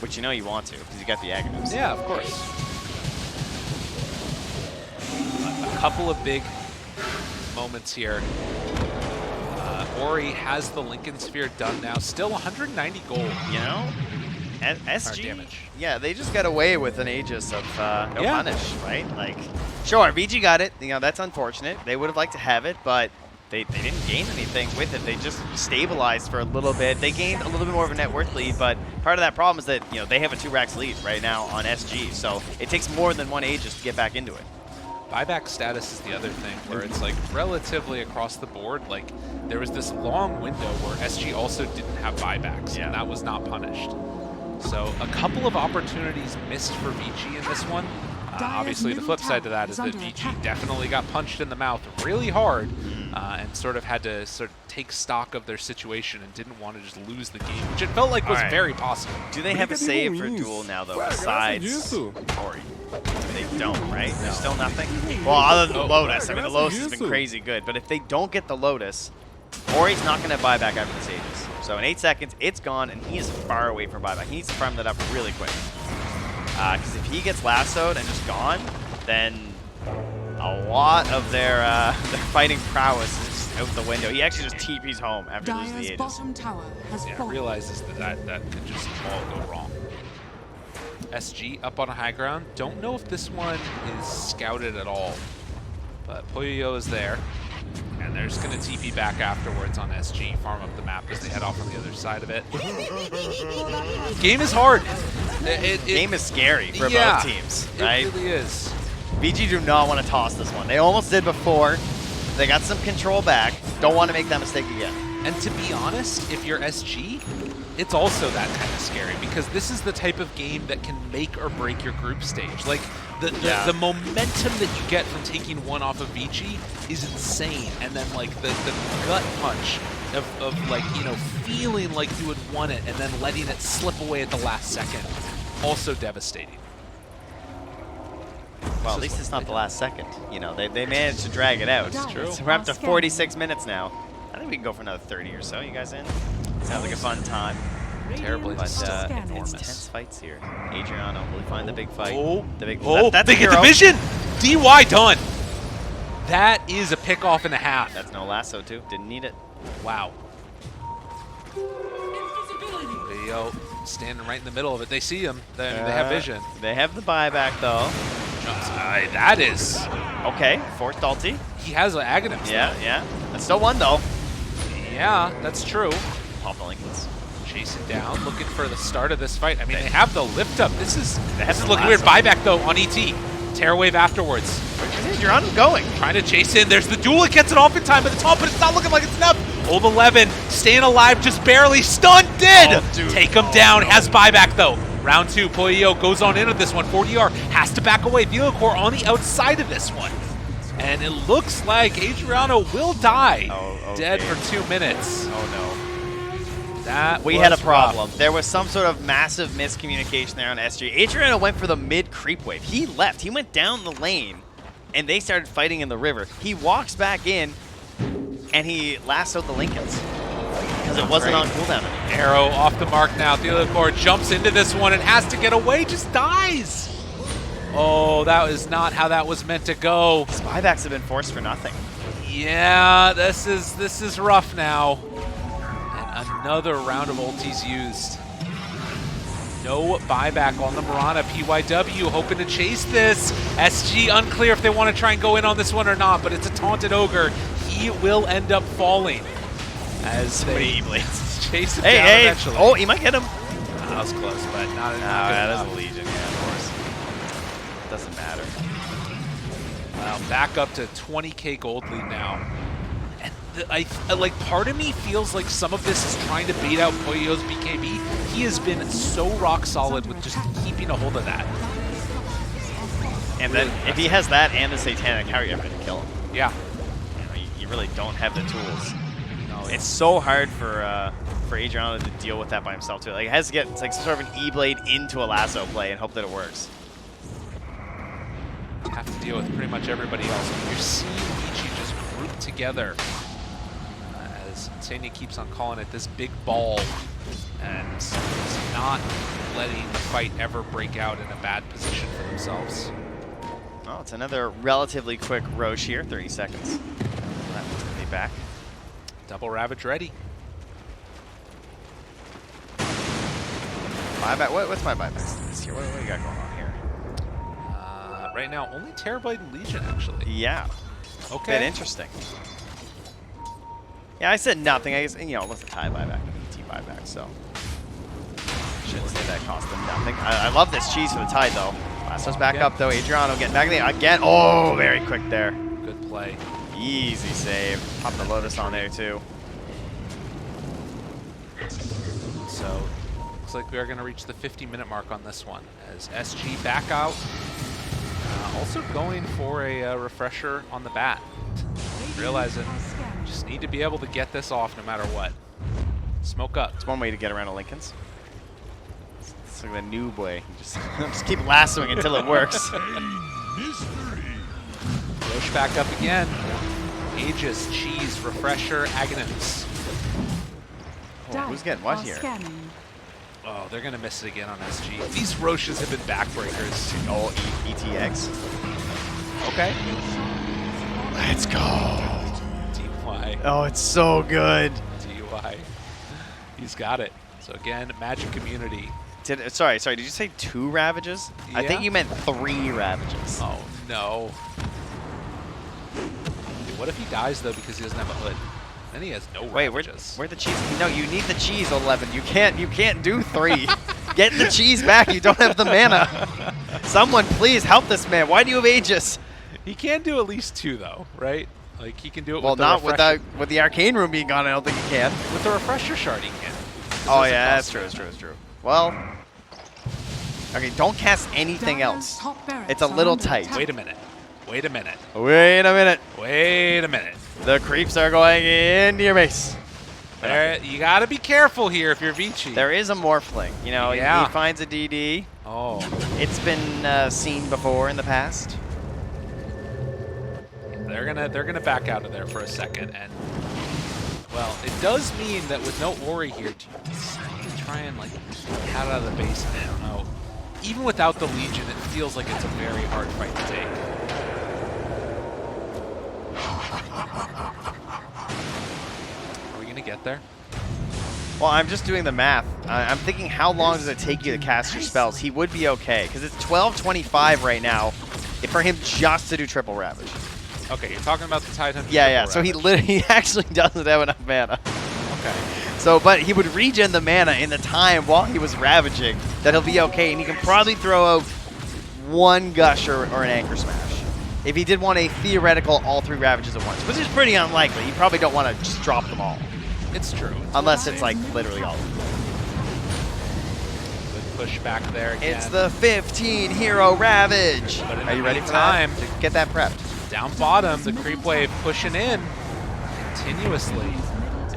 Which you know you want to, because you got the Aghanims. Yeah, of course. A couple of big moments here. Ori has the Lincoln Sphere done now. Still 190 gold. You know? SG, damage. yeah, they just got away with an Aegis of no punish, right? Like, sure, VG got it. You know, that's unfortunate. They would have liked to have it, but they didn't gain anything with it. They just stabilized for a little bit. They gained a little bit more of a net worth lead, but part of that problem is that, you know, they have a 2-Rax lead right now on SG, so it takes more than one Aegis to get back into it. Buyback status is the other thing, where it's like relatively across the board. Like there was this long window where SG also didn't have buybacks, and that was not punished. So a couple of opportunities missed for Vici in this one. Obviously, the flip side to that is that Vici definitely got punched in the mouth really hard, and sort of had to take stock of their situation and didn't want to just lose the game, which it felt like was very possible. Do they have a save for duel now, though, besides Ori? They don't, right? There's still nothing? Well, other than the Lotus. I mean, the Lotus has been crazy good, but if they don't get the Lotus, Ori's not going to buy back after the Aegis. So in 8 seconds, it's gone, and he is far away from buyback. He needs to farm that up really quick. Because if he gets lassoed and just gone, then a lot of their fighting prowess is just out the window. He actually just TP's home after losing the Aegis. Bottom tower has fallen. Realizes that could just all go wrong. SG up on a high ground. Don't know if this one is scouted at all, but Poyo is there. And they're just going to TP back afterwards on SG, farm up the map as they head off on the other side of it. Game is hard. Game is scary for both teams, right? It really is. VG do not want to toss this one. They almost did before. They got some control back. Don't want to make that mistake again. And to be honest, if you're SG, it's also that kind of scary, because this is the type of game that can make or break your group stage. Like, the momentum that you get from taking one off of Vici is insane. And then, like, the gut punch of, like, you know, feeling like you had won it and then letting it slip away at the last second, also devastating. Well, at least it's not the last second. You know, they managed to drag it out. That's true. So we're up to 46 minutes now. I think we can go for another 30 or so. You guys in? Sounds like a fun time. Terribly, But still it's enormous. tense fights here. Adriano, will he find the big fight? Oh, the big, that's a they get hero. the vision! DY done! That is a pick-off and a half. That's no lasso, too. Didn't need it. Wow. Leo standing right in the middle of it. They see him. They have vision. They have the buyback, though. That is... Okay, forced ulti. He has an Aghanims. Yeah. That's still one, though. Yeah, that's true. Pop the Lincolns. Chasing down, looking for the start of this fight. I mean, they have the lift up. This is the looking weird. Buyback, though, on ET. Terror Wave afterwards. You're on going. Trying to chase in. There's the duel. It gets it off in time at the top, but it's not looking like it's enough. Old 11 staying alive, just barely stunned. Take him down. Has buyback, though. Round 2, Poyo goes on into this one. 40R has to back away. Velocore on the outside of this one. And it looks like Adriano will die. Dead for 2 minutes. Oh, no. We had a problem. Rough. There was some sort of massive miscommunication there on SG. Adriano went for the mid creep wave. He left. He went down the lane, and they started fighting in the river. He walks back in, and he lassoed the Lincolns because it wasn't on cooldown anymore. Arrow off the mark now. Theodore jumps into this one and has to get away. Just dies. Oh, that is not how that was meant to go. His buybacks have been forced for nothing. Yeah, this is rough now. Another round of ultis used. No buyback on the Mirana. PYW hoping to chase this. SG unclear if they want to try and go in on this one or not, but it's a taunted ogre. He will end up falling as they chase him down eventually. Oh, he might get him. That was close, but not enough. That is a Legion, yeah, of course. Doesn't matter. Wow, back up to 20k gold lead now. Like, part of me feels like some of this is trying to bait out Poyo's BKB. He has been so rock solid with just keeping a hold of that. And then if he has that and the Satanic, how are you ever going to kill him? Yeah. You really don't have the tools. It's so hard for Adriano to deal with that by himself too. Like it has to get it's like some sort of an E-blade into a lasso play and hope that it works. You have to deal with pretty much everybody else. You're seeing Vici just grouped together as Sanya keeps on calling it this big ball, and is not letting the fight ever break out in a bad position for themselves. Oh, it's another relatively quick Roche here, 30 seconds. That one's gonna be back. Double Ravage ready. Buyback. What's my buyback status here? What do you got going on here? Right now, only Terrorblade and Legion, actually. Yeah. Okay. Bit interesting. Yeah, I said nothing. I guess, you know, it was a tie buyback, an ET buyback, so. Shouldn't say that cost them nothing. I love this cheese for the tie, though. Lasso's back up, though. Adriano getting back in the again. Oh, very quick there. Good play. Easy save. Pop the Lotus on there, too. So, looks like we are going to reach the 50-minute mark on this one as SG back out. Also going for a refresher on the bat. Realizing just need to be able to get this off no matter what. Smoke up. It's one way to get around a Lincoln's. It's like a noob way. Just keep lassoing until it works. Roche back up again. Aegis, Cheese, Refresher, Aghanim. Oh, who's getting what here? Oh, they're going to miss it again on SG. These Roches have been backbreakers. Oh, ETX. Okay. Let's go. DY. Oh, it's so good. DY. He's got it. So again, Magic Community. Sorry, did you say 2 Ravages? Yeah. I think you meant 3 Ravages. Oh, no. What if he dies, though, because he doesn't have a hood? Then he has no Ravages. Where the cheese? No, you need the cheese, 11. You can't do 3. Get the cheese back. You don't have the mana. Someone please help this man. Why do you have Aegis? He can do at least 2, though, right? Like, he can do it well, with the not refresher. with the Arcane Room being gone, I don't think he can. With the Refresher Shard, he can. Oh, yeah, that's true, that's true. Well, okay, don't cast anything else. It's a little tight. Wait a minute. Wait a minute. The creeps are going into your base. You gotta be careful here if you're Vici. There is a Morphling. You know, yeah. he finds a DD. Oh. It's been seen before in the past. They're gonna back out of there for a second, and well, it does mean that with no Ori here, do you decide to try and like get out of the base? I don't know. Even without the Legion, it feels like it's a very hard fight to take. Are we gonna get there? Well, I'm just doing the math. I'm thinking, how long does it take you to cast your spells? He would be okay, because it's 12:25 right now for him just to do triple Ravage. Okay, you're talking about the Titan. Yeah. So he actually doesn't have enough mana. Okay. So, but he would regen the mana in the time while he was ravaging. That he'll be okay, and he can probably throw out 1 Gush or an Anchor Smash. If he did want a theoretical all 3 Ravages at once, which is pretty unlikely. You probably don't want to just drop them all. It's true. Unless it's like literally all of them. Good push back there again. It's the 15 Hero Ravage. Are you ready for time that? Get that prepped. Down bottom, the creep wave pushing in continuously.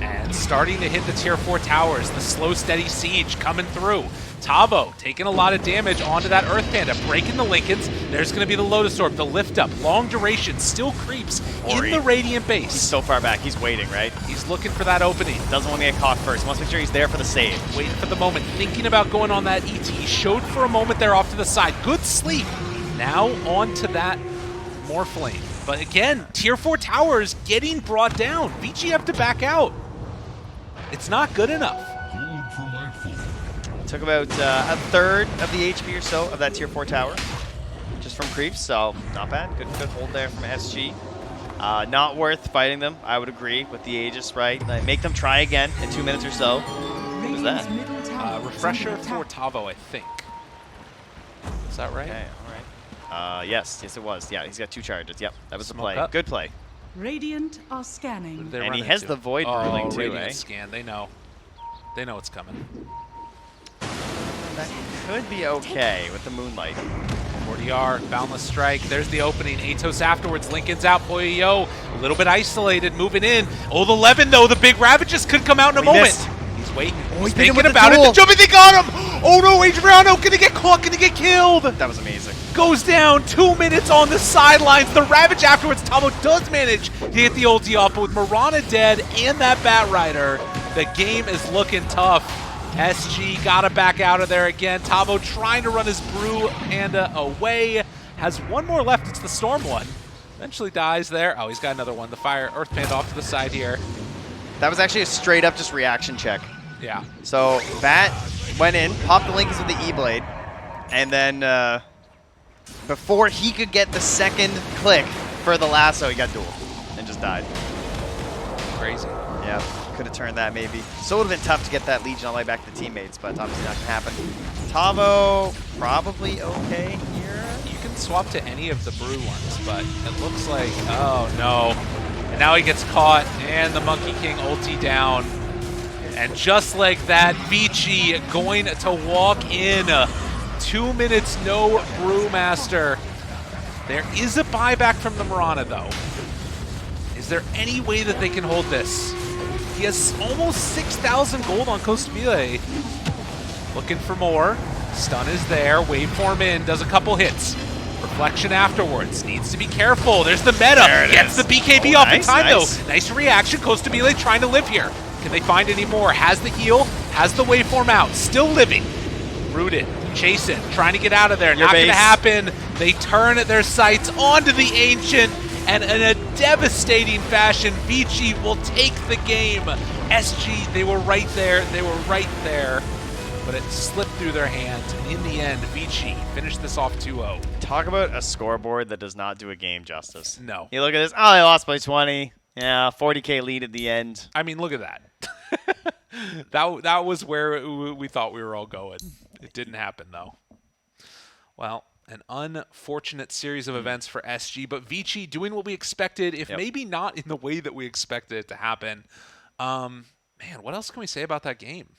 And starting to hit the tier 4 towers. The slow, steady siege coming through. Tavo taking a lot of damage onto that Earth Panda, breaking the Lincolns. There's going to be the Lotus Orb, the lift up, long duration, still creeps in the Radiant base. He's so far back, he's waiting, right? He's looking for that opening. Doesn't want to get caught first. Wants to make sure he's there for the save. Waiting for the moment, thinking about going on that ET. He showed for a moment there off to the side. Good sleep. Now on to that Morphling. But again, tier 4 towers getting brought down. Vici have to back out. It's not good enough. Took about a third of the HP or so of that tier 4 tower, just from creeps, so not bad. Good hold there from SG. Not worth fighting them, I would agree, with the Aegis, right? Like, make them try again in 2 minutes or so. What was that? Refresher for Tavo, I think. Is that right? Okay, all right. Yes it was. Yeah, he's got 2 charges. Yep, that was the play. Up. Good play. Radiant are scanning. And he has the Void Ruling too, Radiant scan. They know. They know it's coming. That could be okay with the Moonlight. 4DR, Boundless Strike. There's the opening. Atos afterwards. Lincoln's out. Poyo, a little bit isolated, moving in. Old 11, though. The big Ravages could come out in a moment. Missed. He's waiting. Oh, he's he beat him thinking with the about it. duel. The jumping, they got him! Oh no, Adriano gonna get caught, gonna get killed! That was amazing. Goes down, 2 minutes on the sidelines. The Ravage afterwards. Tamo does manage to get the ulti off, but with Mirana dead and that Bat Rider, the game is looking tough. SG gotta back out of there again. Tamo trying to run his Brew Panda away. Has one more left, it's the Storm one. Eventually dies there. Oh, he's got another one. The Fire Earth Panda off to the side here. That was actually a straight up just reaction check. Yeah. So Bat went in, popped the Linkies with the E-Blade, and then before he could get the second click for the lasso, he got dueled and just died. Crazy. Yeah, could have turned that maybe. So it would have been tough to get that Legion all the way back to teammates, but obviously not going to happen. Tavo probably okay here. You can swap to any of the Brew ones, but it looks like, oh no. And now he gets caught, and the Monkey King ulti down. And just like that, Vici going to walk in. 2 minutes, no Brewmaster. There is a buyback from the Mirana, though. Is there any way that they can hold this? He has almost 6,000 gold on Costabile. Looking for more. Stun is there. Waveform in. Does a couple hits. Reflection afterwards. Needs to be careful. There's the meta. Gets the BKB off in time, though. Nice reaction. Costabile trying to live here. Can they find any more? Has the heal. Has the waveform out. Still living. Rooted. Chasing. Trying to get out of there. Not going to happen. They turn their sights onto the Ancient. And in a devastating fashion, Vici will take the game. SG, they were right there. They were right there. But it slipped through their hands. And in the end, Vici finished this off 2-0. Talk about a scoreboard that does not do a game justice. No. You look at this. Oh, they lost by 20. Yeah, 40K lead at the end. I mean, look at that. that was where we thought we were all going. It didn't happen, though. Well, an unfortunate series of events for SG, but Vici doing what we expected, if maybe not in the way that we expected it to happen. Man, what else can we say about that game?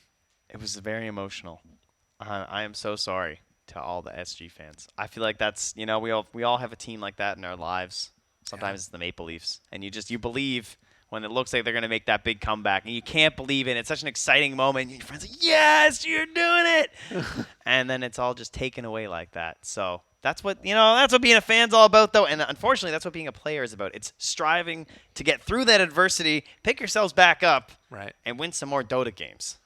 It was very emotional. I am so sorry to all the SG fans. I feel like that's, you know, we all have a team like that in our lives. Sometimes it's the Maple Leafs, and you believe when it looks like they're going to make that big comeback, and you can't believe it. It's such an exciting moment. Your friends are like, yes, you're doing it. And then it's all just taken away like that. So that's what being a fan's all about, though. And unfortunately, that's what being a player is about. It's striving to get through that adversity, pick yourselves back up, and win some more Dota games.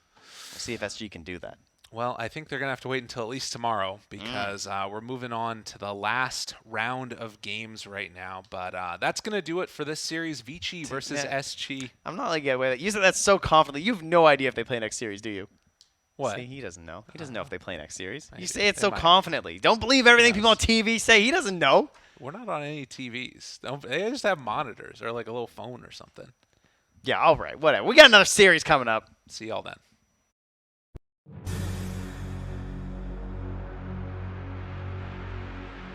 We'll see if SG can do that. Well, I think they're going to have to wait until at least tomorrow because we're moving on to the last round of games right now. But that's going to do it for this series, Vici versus SG. I'm not like that. You said that so confidently. You have no idea if they play next series, do you? What? See, he doesn't know. He doesn't know if they play next series. You say it so confidently. Don't believe everything people on TV say. He doesn't know. We're not on any TVs. They just have monitors or like a little phone or something. Yeah, all right. Whatever. We got another series coming up. See y'all then.